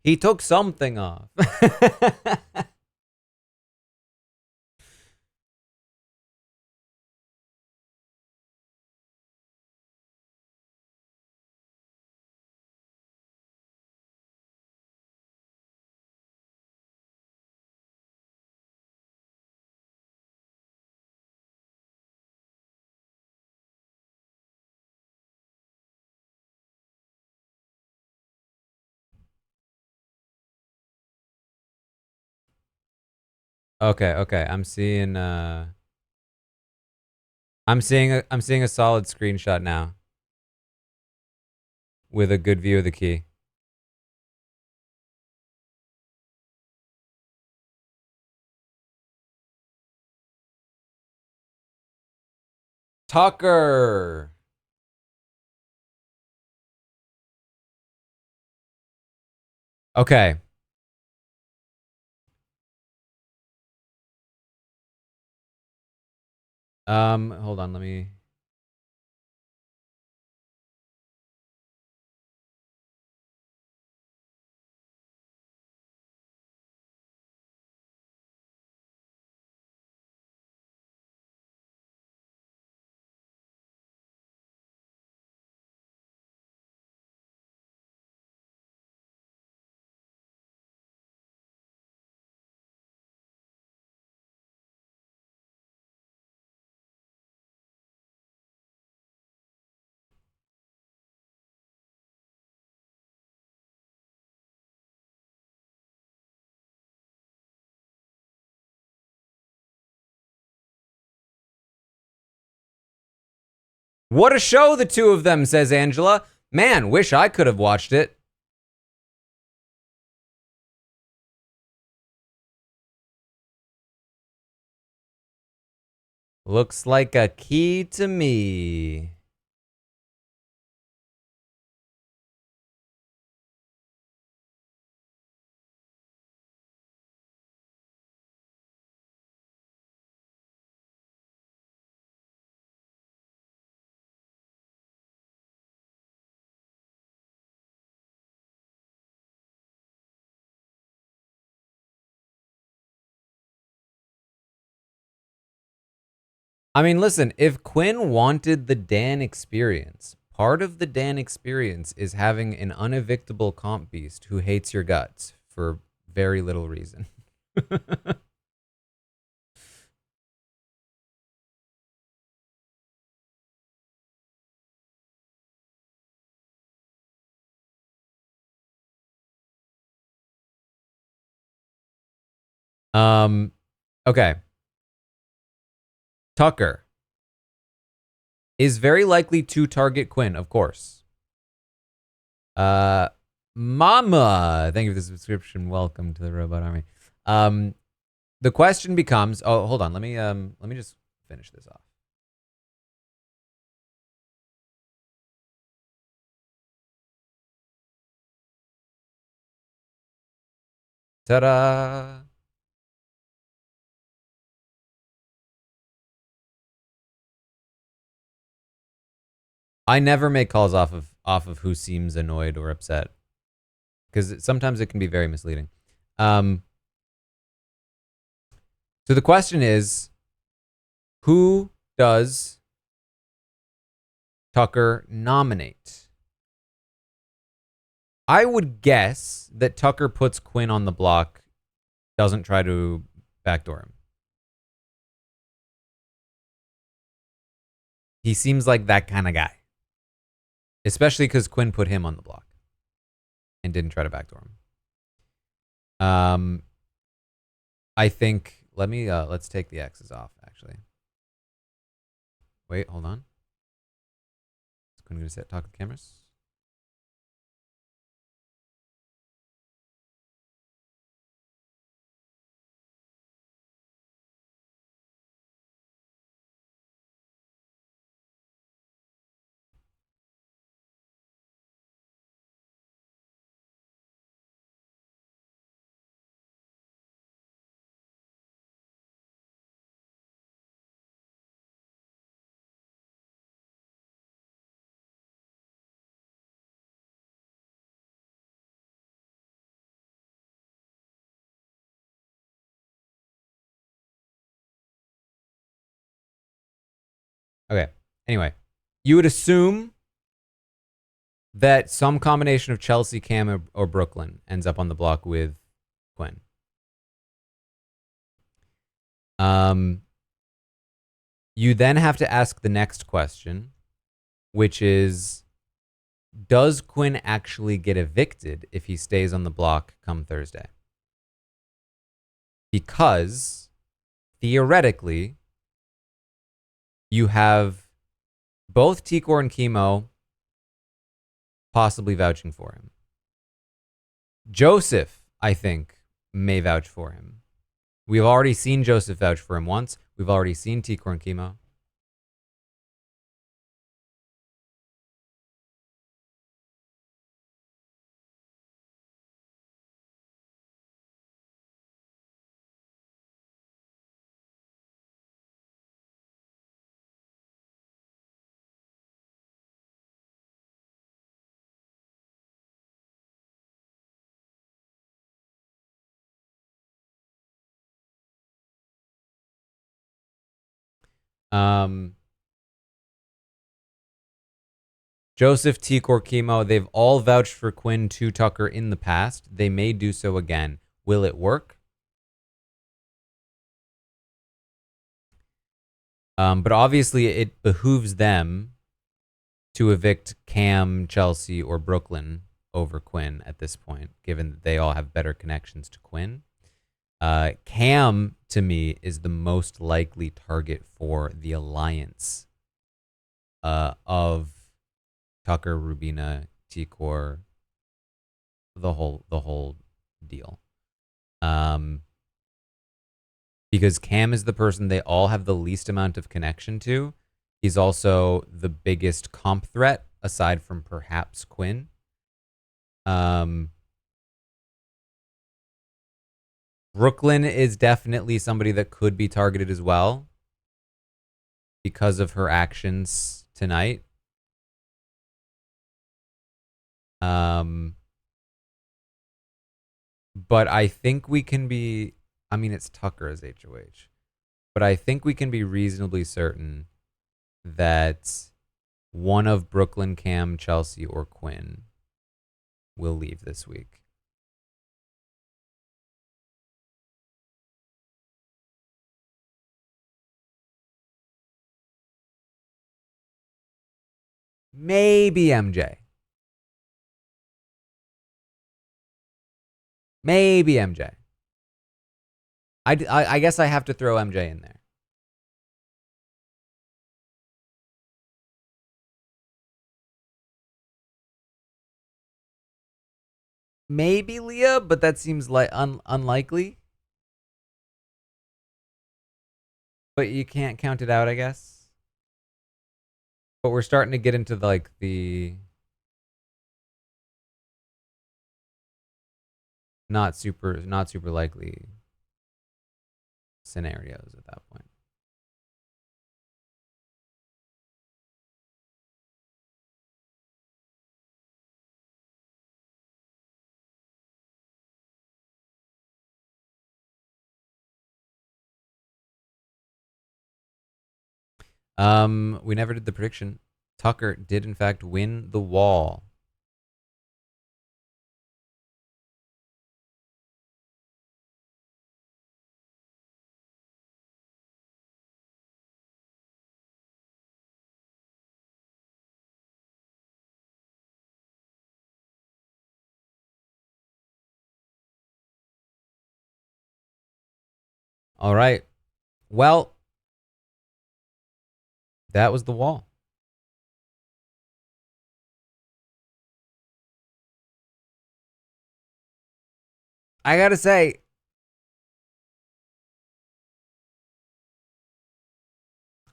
He took something off. Okay. I'm seeing a solid screenshot now with a good view of the key. Tucker. Okay. Hold on, let me. What a show, the two of them, says Angela. Man, wish I could have watched it. Looks like a key to me. I mean, listen, if Quinn wanted the Dan experience, part of the Dan experience is having an unevictable comp beast who hates your guts for very little reason. Okay. Tucker is very likely to target Quinn, of course. Mama, thank you for the subscription. Welcome to the Robot Army. The question becomes, oh, hold on, let me just finish this off. Ta-da! I never make calls off of who seems annoyed or upset, because sometimes it can be very misleading. So the question is, Who does Tucker nominate? I would guess that Tucker puts Quinn on the block, doesn't try to backdoor him. He seems like that kind of guy. Especially because Quinn put him on the block and didn't try to backdoor him. I think let's take the X's off, actually. Wait, hold on. Is Quinn gonna talk to the cameras? Okay. Anyway, you would assume that some combination of Chelsea, Cam, or Brooklyn ends up on the block with Quinn. You then have to ask the next question, which is, does Quinn actually get evicted if he stays on the block come Thursday? Because theoretically, you have both Tikor and Chemo possibly vouching for him. Joseph, I think, may vouch for him. We've already seen Joseph vouch for him once. We've already seen Tikor and Chemo. Joseph, Tikor, Chemo, they've all vouched for Quinn to Tucker in the past. They may do so again. Will it work? But obviously, it behooves them to evict Cam, Chelsea, or Brooklyn over Quinn at this point, given that they all have better connections to Quinn. Cam, to me, is the most likely target for the alliance of Tucker, Rubina, Tikor, the whole deal. Because Cam is the person they all have the least amount of connection to. He's also the biggest comp threat, aside from perhaps Quinn. Brooklyn is definitely somebody that could be targeted as well because of her actions tonight. But I think we can be, I mean, it's Tucker as HOH, but I think we can be reasonably certain that one of Brooklyn, Cam, Chelsea, or Quinn will leave this week. Maybe MJ. Maybe MJ. I guess I have to throw MJ in there. Maybe Leah, but that seems like unlikely. But you can't count it out, I guess. But we're starting to get into the not super likely scenarios at that point. We never did the prediction. Tucker did in fact win the wall. All right. Well, that was the wall. I gotta say,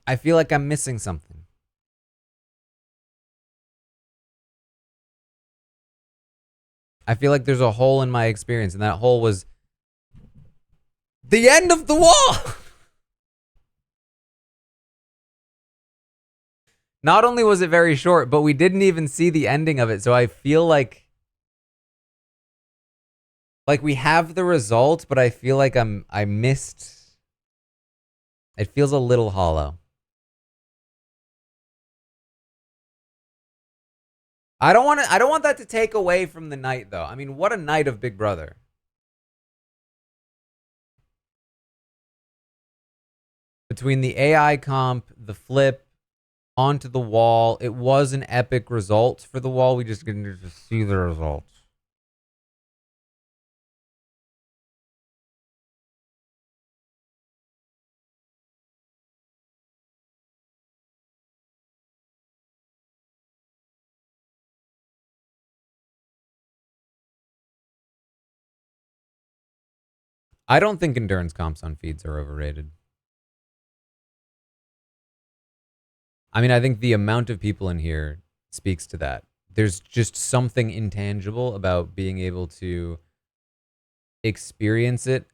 I feel like I'm missing something. I feel like there's a hole in my experience, and that hole was the end of the wall. Not only was it very short, but we didn't even see the ending of it. So I feel like we have the result, but I feel like I missed. It feels a little hollow. I don't want that to take away from the night though. I mean, what a night of Big Brother. Between the AI comp, the flip, onto the wall, it was an epic result for the wall. We just didn't just see the results. I don't think endurance comps on feeds are overrated. I mean, I think the amount of people in here speaks to that. There's just something intangible about being able to experience it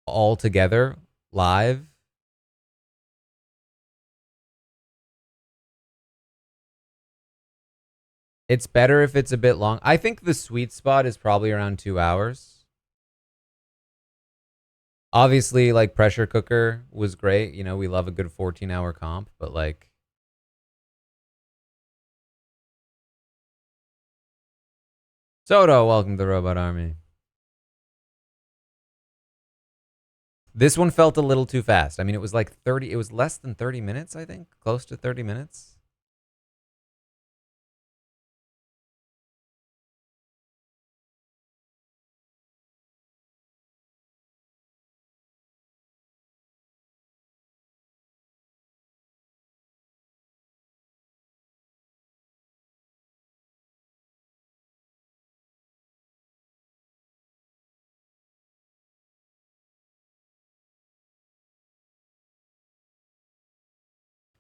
all together live. It's better if it's a bit long. I think the sweet spot is probably around 2 hours. Obviously, like Pressure Cooker was great. You know, we love a good 14-hour comp, but like Soto, welcome to the Robot Army. This one felt a little too fast. I mean, it was like 30, it was less than 30 minutes, I think. Close to 30 minutes.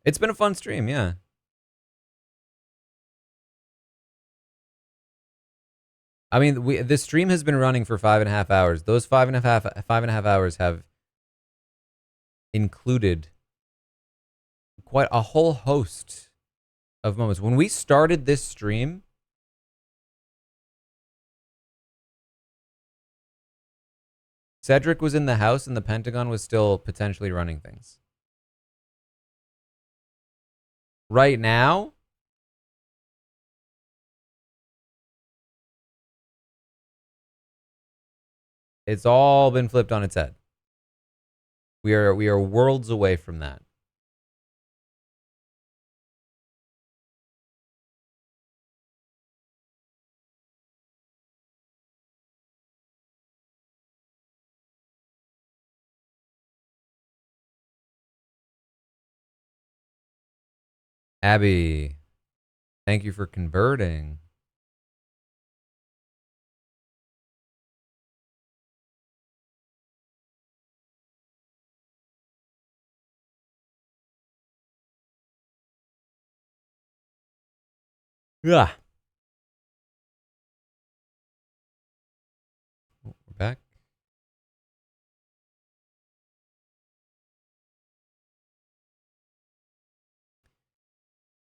It's been a fun stream, yeah. I mean, this stream has been running for 5.5 hours. Those 5.5 hours have included quite a whole host of moments. When we started this stream, Cedric was in the house and the Pentagon was still potentially running things. Right now, it's all been flipped on its head. We are worlds away from that. Abby, thank you for converting. Yeah. We're back.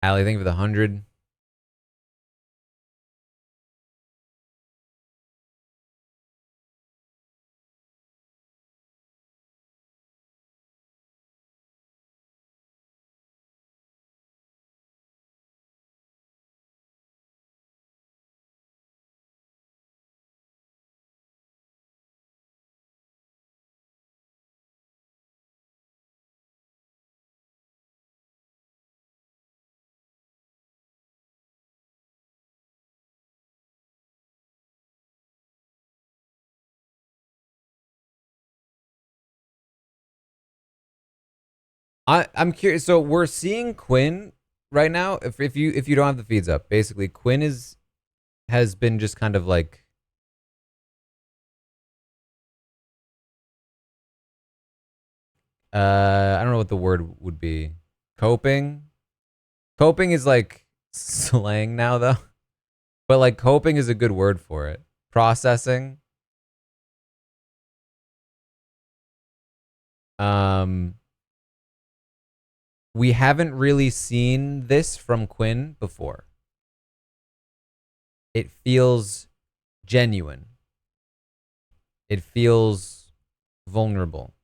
Allie, thank you for the 100. I'm curious. So we're seeing Quinn right now. If you don't have the feeds up, basically Quinn has been just kind of like I don't know what the word would be. Coping. Coping is like slang now though. But like coping is a good word for it. Processing. Um we haven't really seen this from Quinn before. It feels genuine. It feels vulnerable.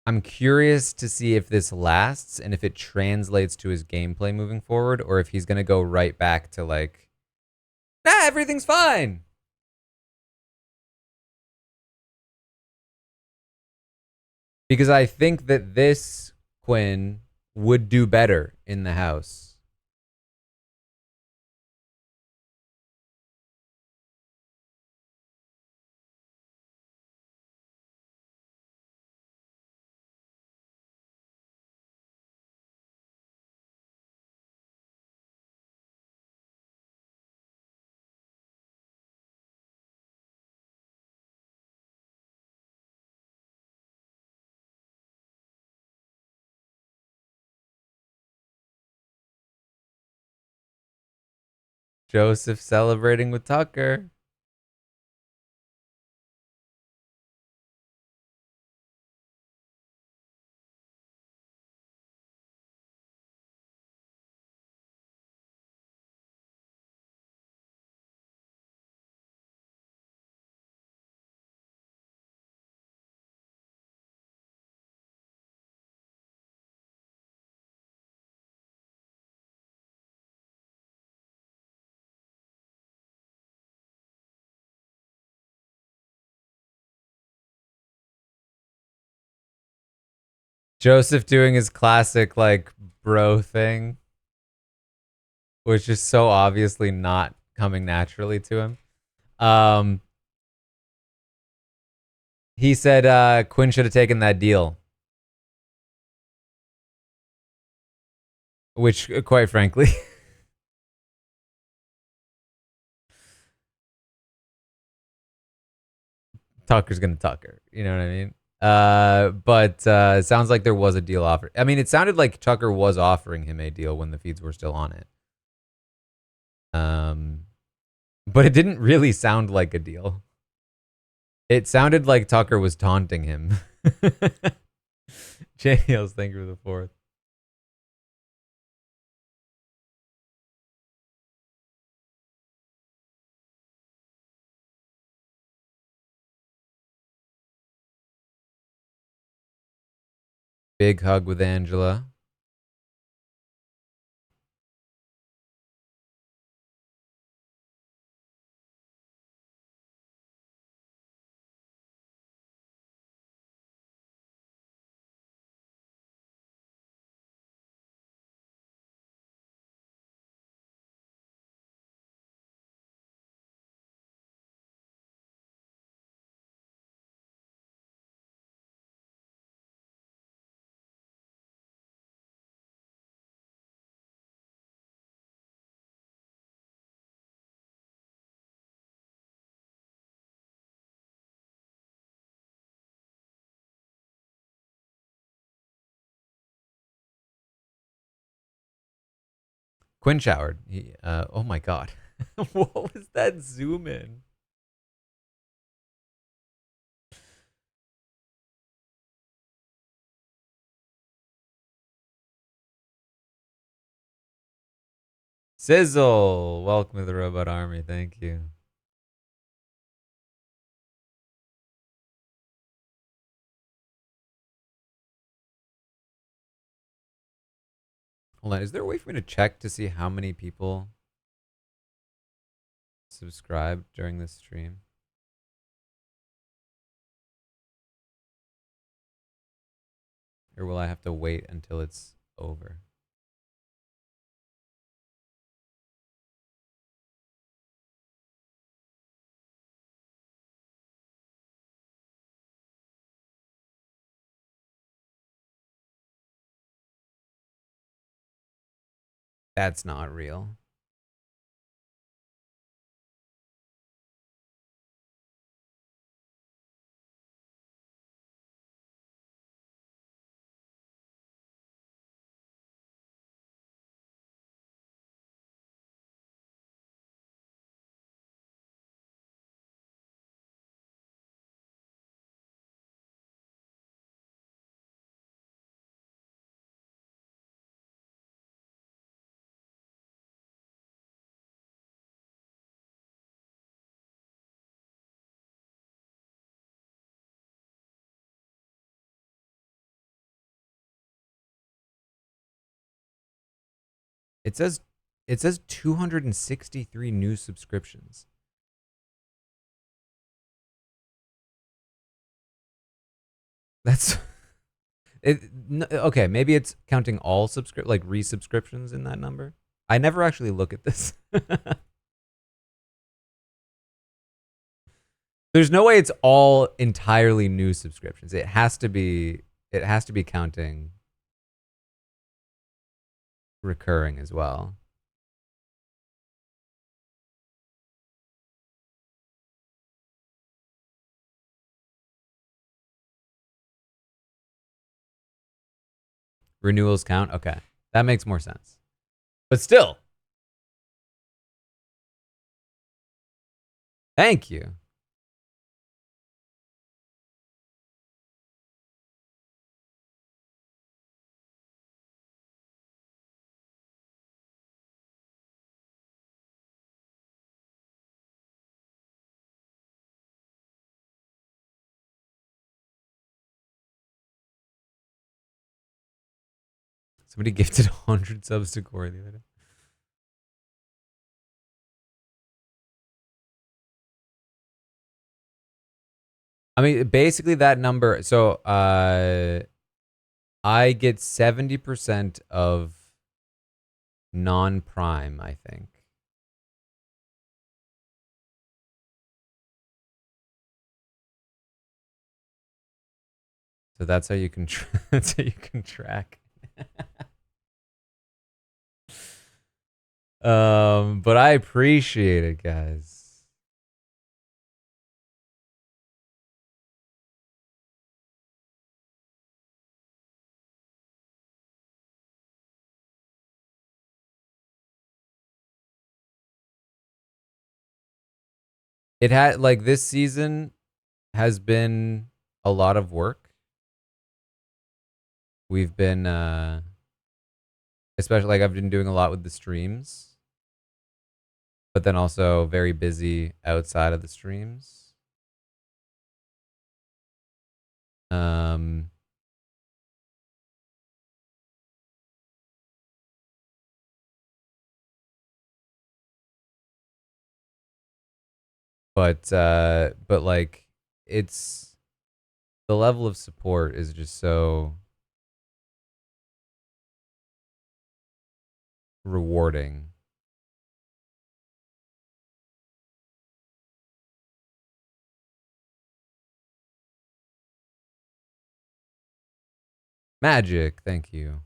I'm curious to see if this lasts and if it translates to his gameplay moving forward, or if he's going to go right back to like, nah, everything's fine. Because I think that this Quinn would do better in the house. Joseph celebrating with Tucker. Joseph doing his classic like bro thing, which is so obviously not coming naturally to him. He said Quinn should have taken that deal. Which, quite frankly, Tucker's gonna Tucker. You know what I mean? But it sounds like there was a deal offered. I mean, it sounded like Tucker was offering him a deal when the feeds were still on it. But it didn't really sound like a deal. It sounded like Tucker was taunting him. JL's thank you for the fourth. Big hug with Angela. Quinn showered. Oh my god. What was that zoom in? Sizzle. Welcome to the Robot Army. Thank you. Hold on. Is there a way for me to check to see how many people subscribed during this stream? Or will I have to wait until it's over? That's not real. It says 263 new subscriptions. That's okay, maybe it's counting all resubscriptions in that number. I never actually look at this. There's no way it's all entirely new subscriptions. It has to be counting recurring as well. Renewals count? Okay. That makes more sense. But still. Thank you. Somebody gifted 100 subs to Corey the other day. I mean, basically that number. So I get 70% of non-prime, I think. So that's how you can that's how you can track. But I appreciate it, guys. It had this season has been a lot of work. We've been especially I've been doing a lot with the streams, but then also very busy outside of the streams. But it's the level of support is just so rewarding. Magic, thank you.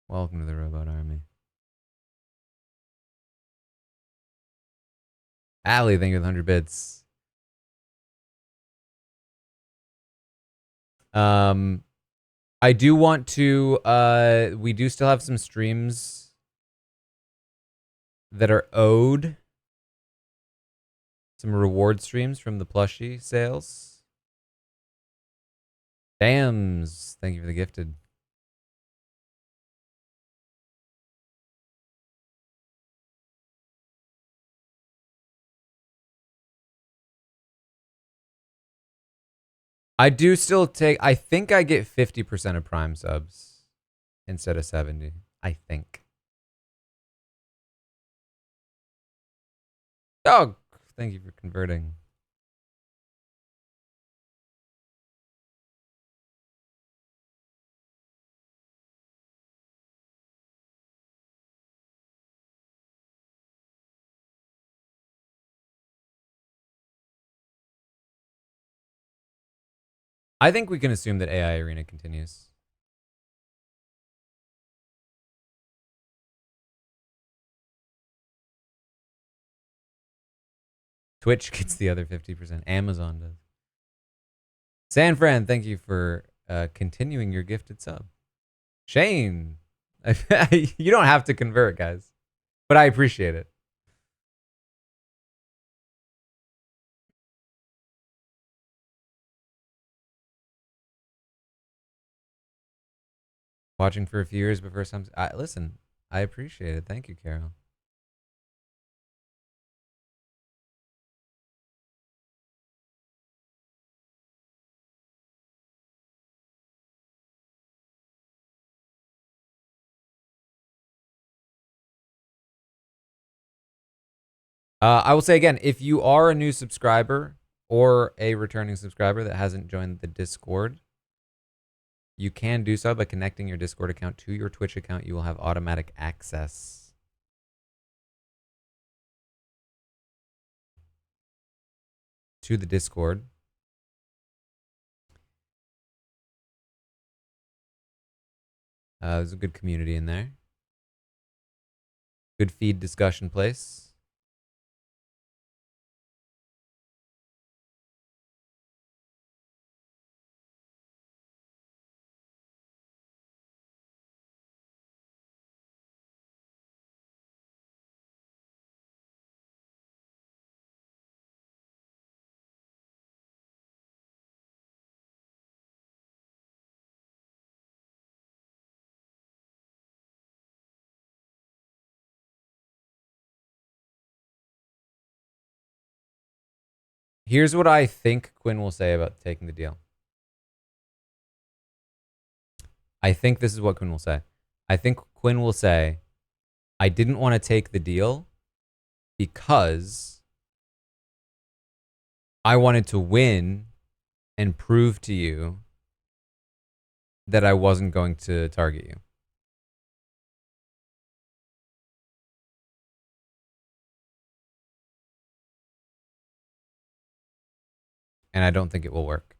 Welcome to the Robot Army. Allie, thank you for the 100 bits. I do want to we do still have some streams that are owed. Some reward streams from the plushie sales. Dams, thank you for the gifted. I do still take, I think I get 50% of Prime subs instead of 70. I think. Oh, thank you for converting. I think we can assume that AI Arena continues. Twitch gets the other 50%. Amazon does. San Fran, thank you for continuing your gifted sub. Shane, you don't have to convert, guys, but I appreciate it. Watching for a few years, but first time. Listen, I appreciate it. Thank you, Carol. I will say again, if you are a new subscriber or a returning subscriber that hasn't joined the Discord, you can do so by connecting your Discord account to your Twitch account. You will have automatic access to the Discord. There's a good community in there. Good feed discussion place. Here's what I think Quinn will say about taking the deal. I think this is what Quinn will say. I think Quinn will say, I didn't want to take the deal because I wanted to win and prove to you that I wasn't going to target you. And I don't think it will work.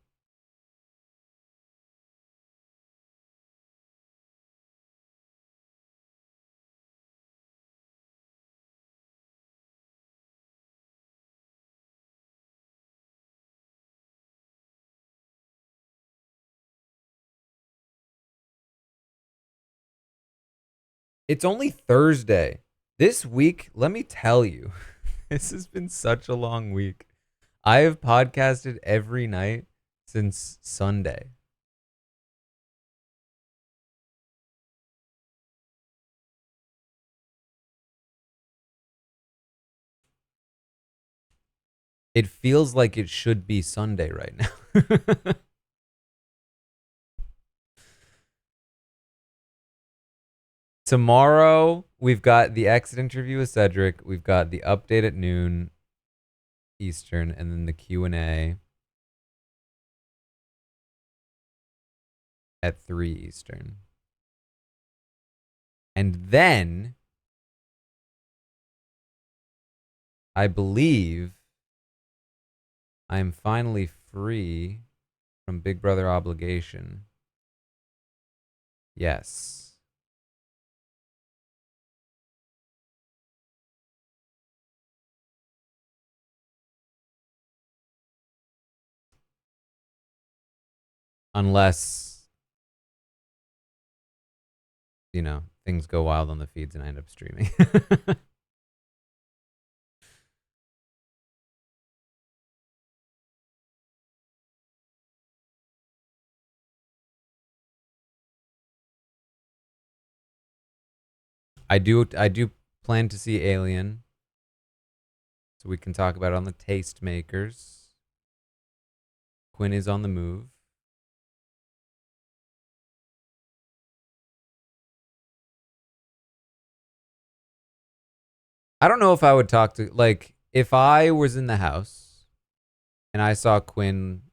It's only Thursday. This week, let me tell you, this has been such a long week. I have podcasted every night since Sunday. It feels like it should be Sunday right now. Tomorrow, we've got the exit interview with Cedric. We've got the update at noon Eastern, and then the Q&A at 3 Eastern. And then, I believe I'm finally free from Big Brother obligation. Yes. Unless, you know, things go wild on the feeds and I end up streaming. I do plan to see Alien, so we can talk about it on the Tastemakers. Quinn is on the move. I don't know if I would talk to, like, if I was in the house and I saw Quinn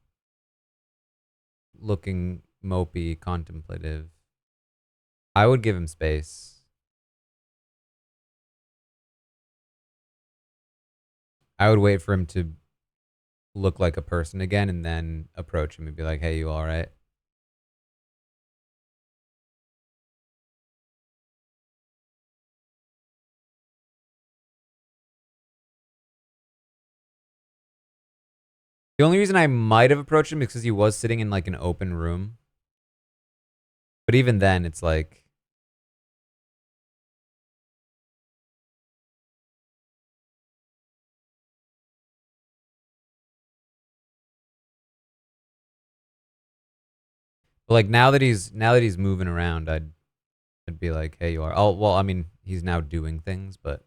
looking mopey, contemplative, I would give him space. I would wait for him to look like a person again and then approach him and be like, hey, you all right? The only reason I might have approached him is because he was sitting in like an open room. But even then, it's like, now that he's moving around, I'd be like, hey, you are. Oh, well, I mean, he's now doing things, but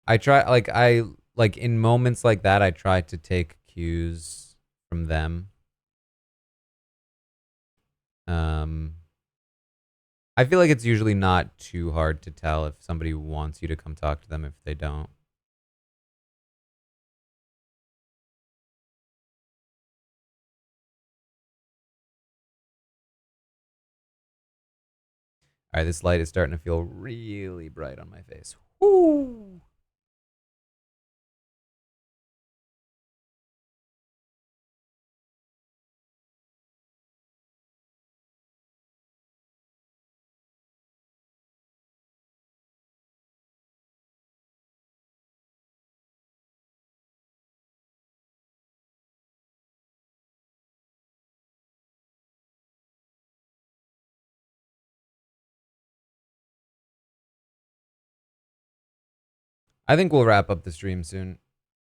I try in moments like that, I try to take cues from them. I feel like it's usually not too hard to tell if somebody wants you to come talk to them if they don't. All right, this light is starting to feel really bright on my face. Woo! I think we'll wrap up the stream soon.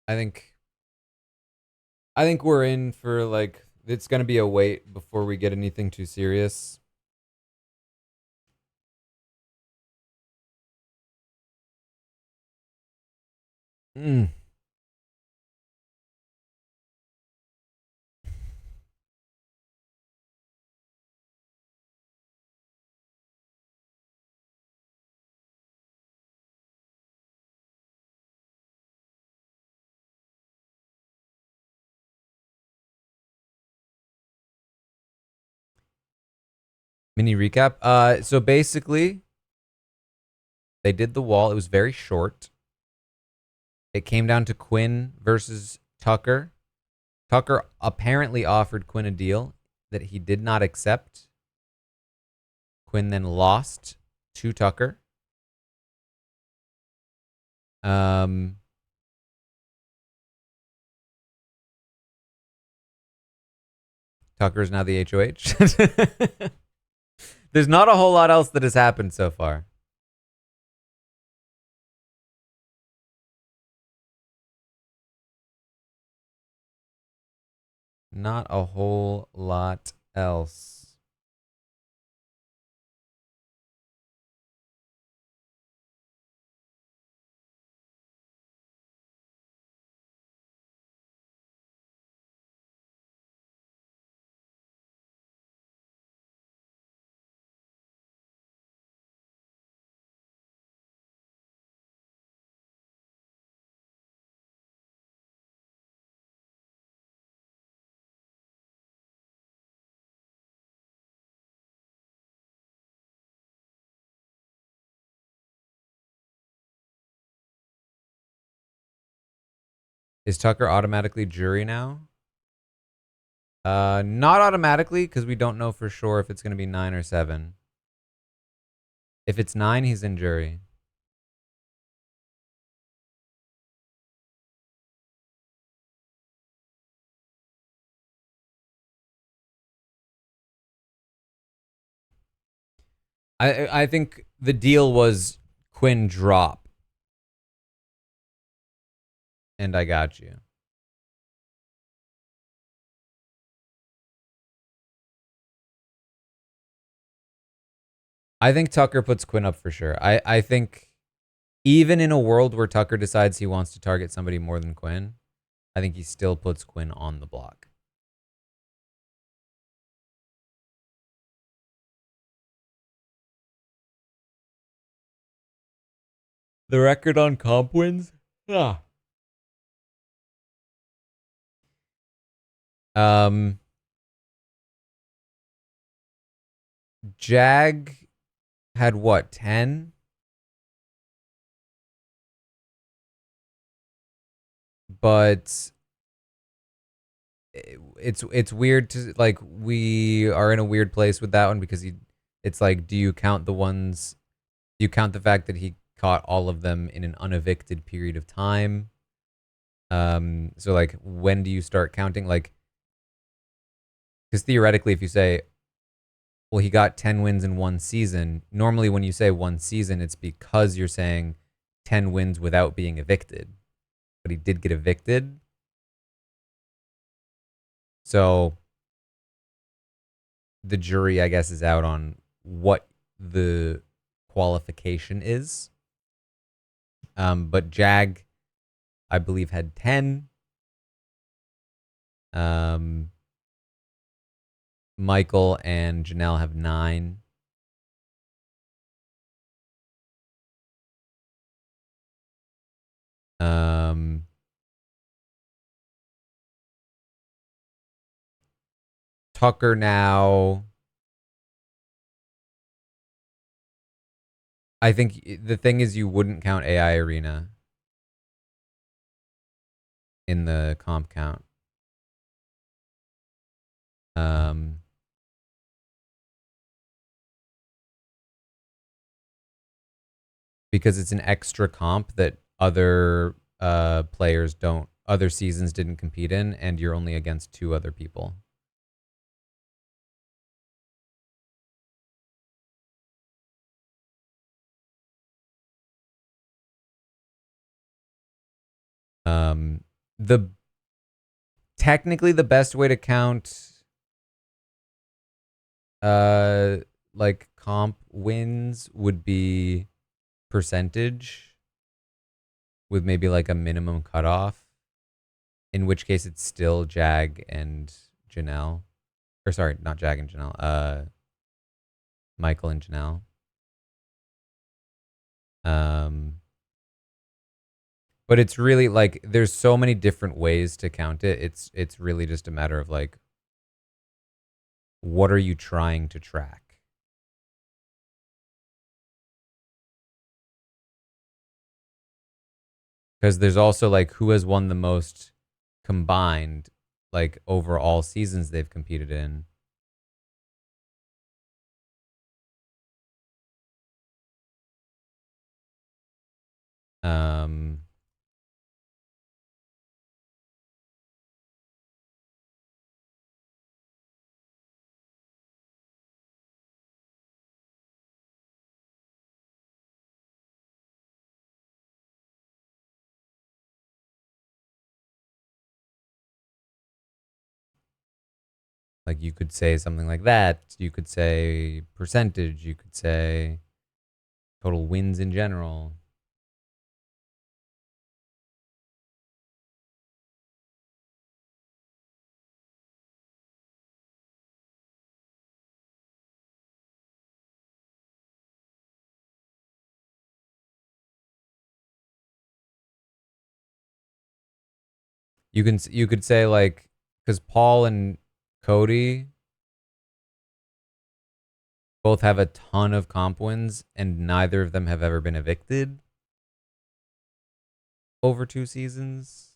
I think we're in for like it's gonna be a wait before we get anything too serious. Mm. Mini recap. So basically, they did the wall. It was very short. It came down to Quinn versus Tucker. Tucker apparently offered Quinn a deal that he did not accept. Quinn then lost to Tucker. Tucker's now the HOH. There's not a whole lot else that has happened so far. Not a whole lot else. Is Tucker automatically jury now? Not automatically, because we don't know for sure if it's going to be 9 or 7. If it's 9, he's in jury. I think the deal was Quinn drop. And I got you. I think Tucker puts Quinn up for sure. I think even in a world where Tucker decides he wants to target somebody more than Quinn, I think he still puts Quinn on the block. The record on comp wins? Yeah. Jag had what, 10? But it's weird to like, we are in a weird place with that one because it's like, do you count the fact that he caught all of them in an unevicted period of time? So like, when do you start counting? Like, because theoretically, if you say, well, he got 10 wins in one season, normally when you say one season, it's because you're saying 10 wins without being evicted. But he did get evicted. So the jury, I guess, is out on what the qualification is. But Jag, I believe, had 10. Michael and Janelle have 9. Tucker now, I think the thing is you wouldn't count AI Arena in the comp count. Because it's an extra comp that other players other seasons didn't compete in, and you're only against 2 other people. Technically the best way to count like comp wins would be percentage with maybe like a minimum cutoff, in which case it's still Jag and Janelle. Or sorry, not Jag and Janelle. Michael and Janelle. But it's really like, there's so many different ways to count it. It's really just a matter of like, what are you trying to track? Because there's also like, who has won the most combined, like over all seasons they've competed in. Like, you could say something like that. You could say percentage. You could say total wins in general. You could say like, because Paul and Cody both have a ton of comp wins, and neither of them have ever been evicted over 2 seasons.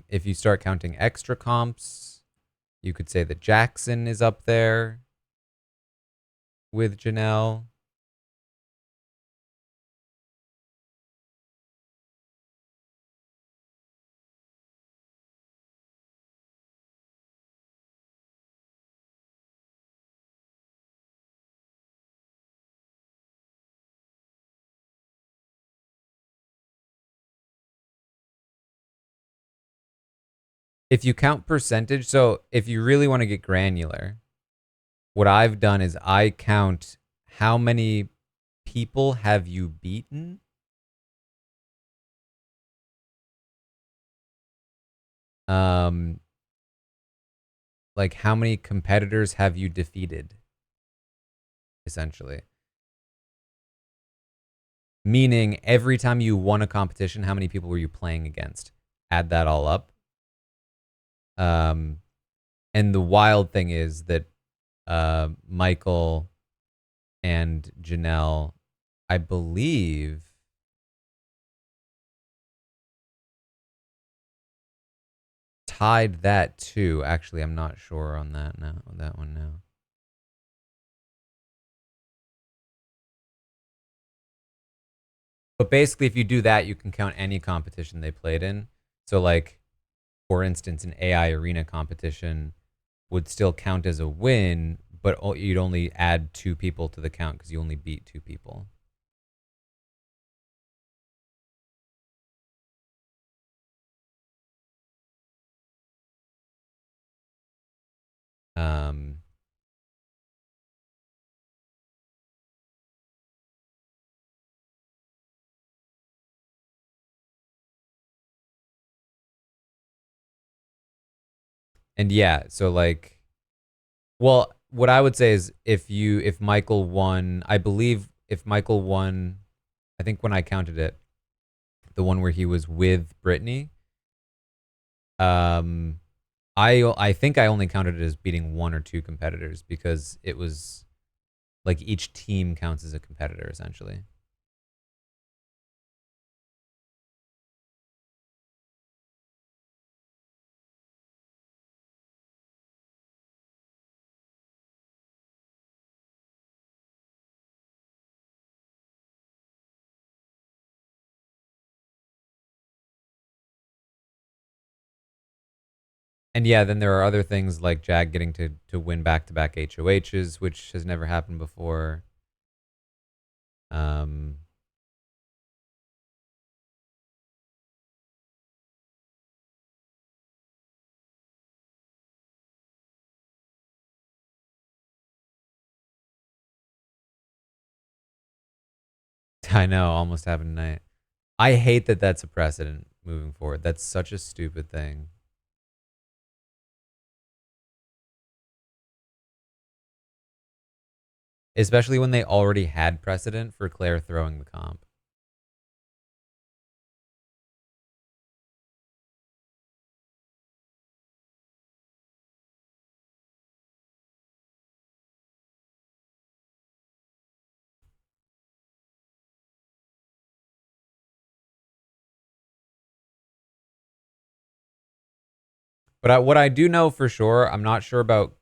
If you start counting extra comps, you could say that Jackson is up there with Janelle. If you count percentage, so if you really want to get granular, what I've done is I count how many people have you beaten. Like, how many competitors have you defeated, essentially. Meaning, every time you won a competition, how many people were you playing against? Add that all up. And the wild thing is that Michael and Janelle, I believe, tied that too. Actually, I'm not sure on that now. That one now. But basically, if you do that, you can count any competition they played in. So, like, for instance, an AI arena competition would still count as a win, but you'd only add 2 people to the count because you only beat 2 people. Um, and yeah, so like, well, what I would say is if Michael won, I believe if Michael won, I think when I counted it, the one where he was with Brittany, um, I think I only counted it as beating 1 or 2 competitors because it was like each team counts as a competitor essentially. And yeah, then there are other things like Jag getting to win back-to-back HOHs, which has never happened before. Um, I know, almost happened tonight. I hate that that's a precedent moving forward. That's such a stupid thing. Especially when they already had precedent for Claire throwing the comp. But what I do know for sure, I'm not sure about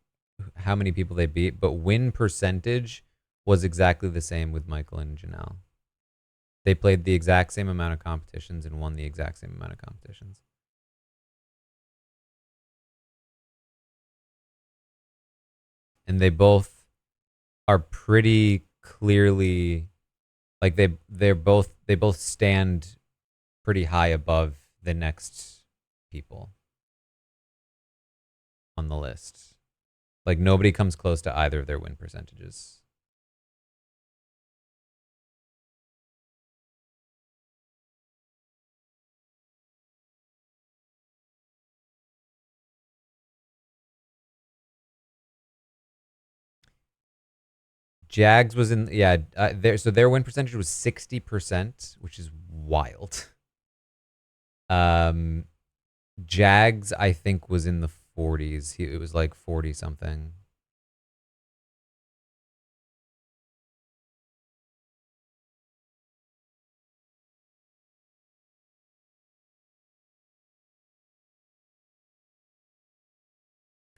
how many people they beat, but win percentage was exactly the same with Michael and Janelle. They played the exact same amount of competitions and won the exact same amount of competitions. And they both are pretty clearly like they both stand pretty high above the next people on the list. Like nobody comes close to either of their win percentages. Jags was in their win percentage was 60%, which is wild. Um Jags I think was in the 40s. It was like 40 something.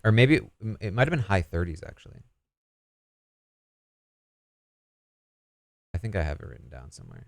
Or maybe it might have been high 30s actually. I think I have it written down somewhere.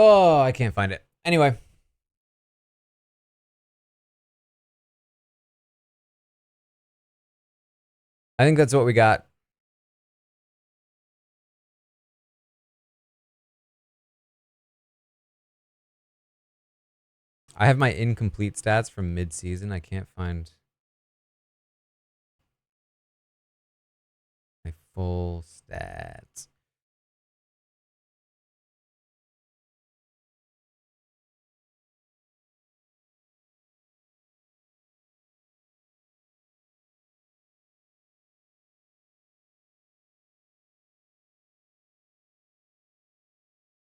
Oh, I can't find it. Anyway. I think that's what we got. I have my incomplete stats from mid-season. I can't find my full stats.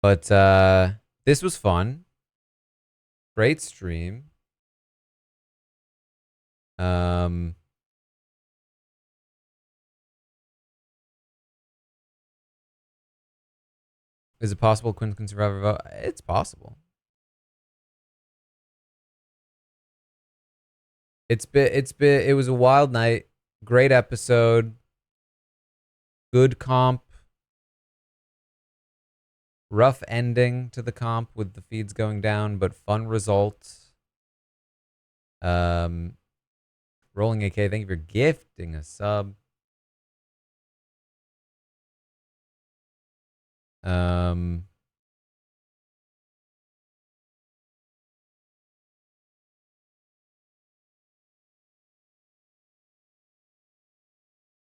But this was fun. Great stream. Is it possible Quinn can survive a vote? It's possible. It was a wild night. Great episode. Good comp. Rough ending to the comp with the feeds going down, but fun results. Rolling AK, thank you for gifting a sub.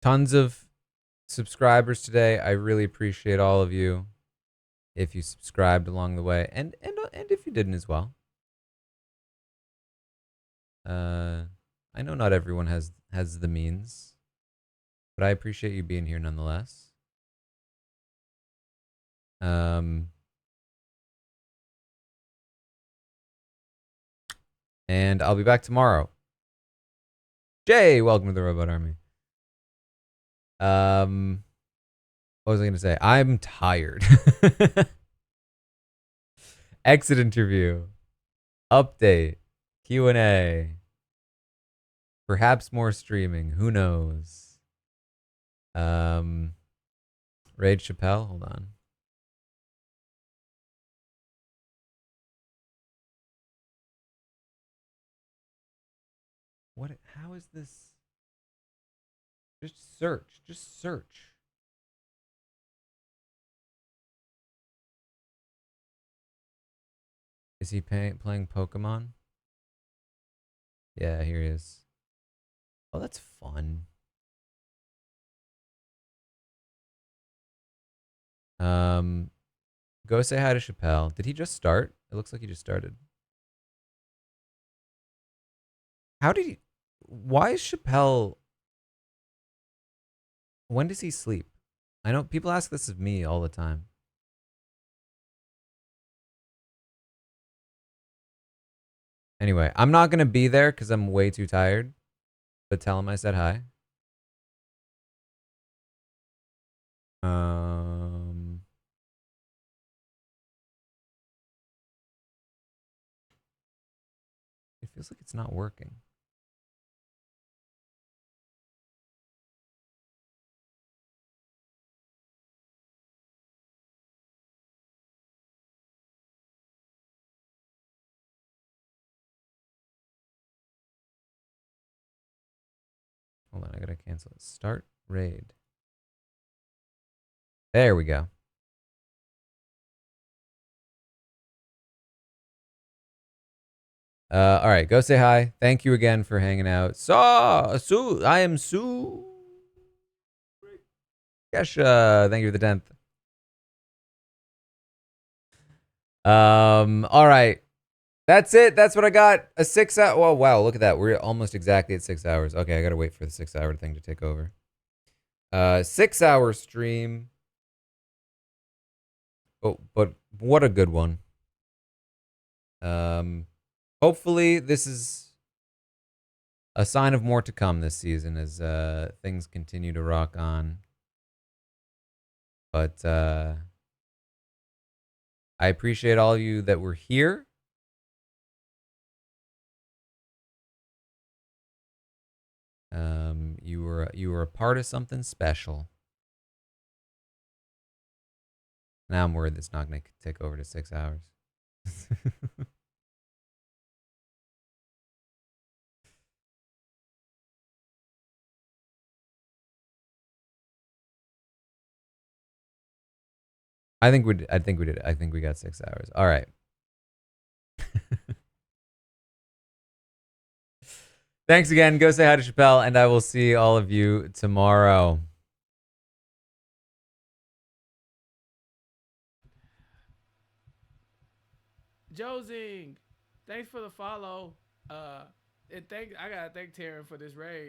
Tons of subscribers today. I really appreciate all of you. If you subscribed along the way, and if you didn't as well. I know not everyone has the means, but I appreciate you being here nonetheless. And I'll be back tomorrow. Jay, welcome to the Robot Army. What was I going to say? I'm tired. Exit interview. Update. Q&A. Perhaps more streaming. Who knows? Raid Chappelle. Hold on. What? How is this? Just search. Just search. Is he playing Pokemon? Yeah, here he is. Oh, that's fun. Go say hi to Chappelle. Did he just start? It looks like he just started. How did he... Why is Chappelle... When does he sleep? I know people ask this of me all the time. Anyway, I'm not going to be there because I'm way too tired. But tell him I said hi. It feels like it's not working. Hold on, I gotta cancel it. Start raid. There we go. All right, go say hi. Thank you again for hanging out. Sue, I am Sue. Kesha, thank you for the 10th. All right. That's it. That's what I got. A 6 hour. Oh, wow. Look at that. We're almost exactly at 6 hours. Okay, I gotta wait for the 6 hour thing to take over. 6 hour stream. Oh, but what a good one. Hopefully this is a sign of more to come this season as things continue to rock on. But I appreciate all of you that were here. You were a part of something special. Now I'm worried it's not going to take over to 6 hours. I think we did. I think we got 6 hours. All right. Thanks again. Go say hi to Chappelle, and I will see all of you tomorrow. Josing, thanks for the follow. And I gotta thank Taran for this raid.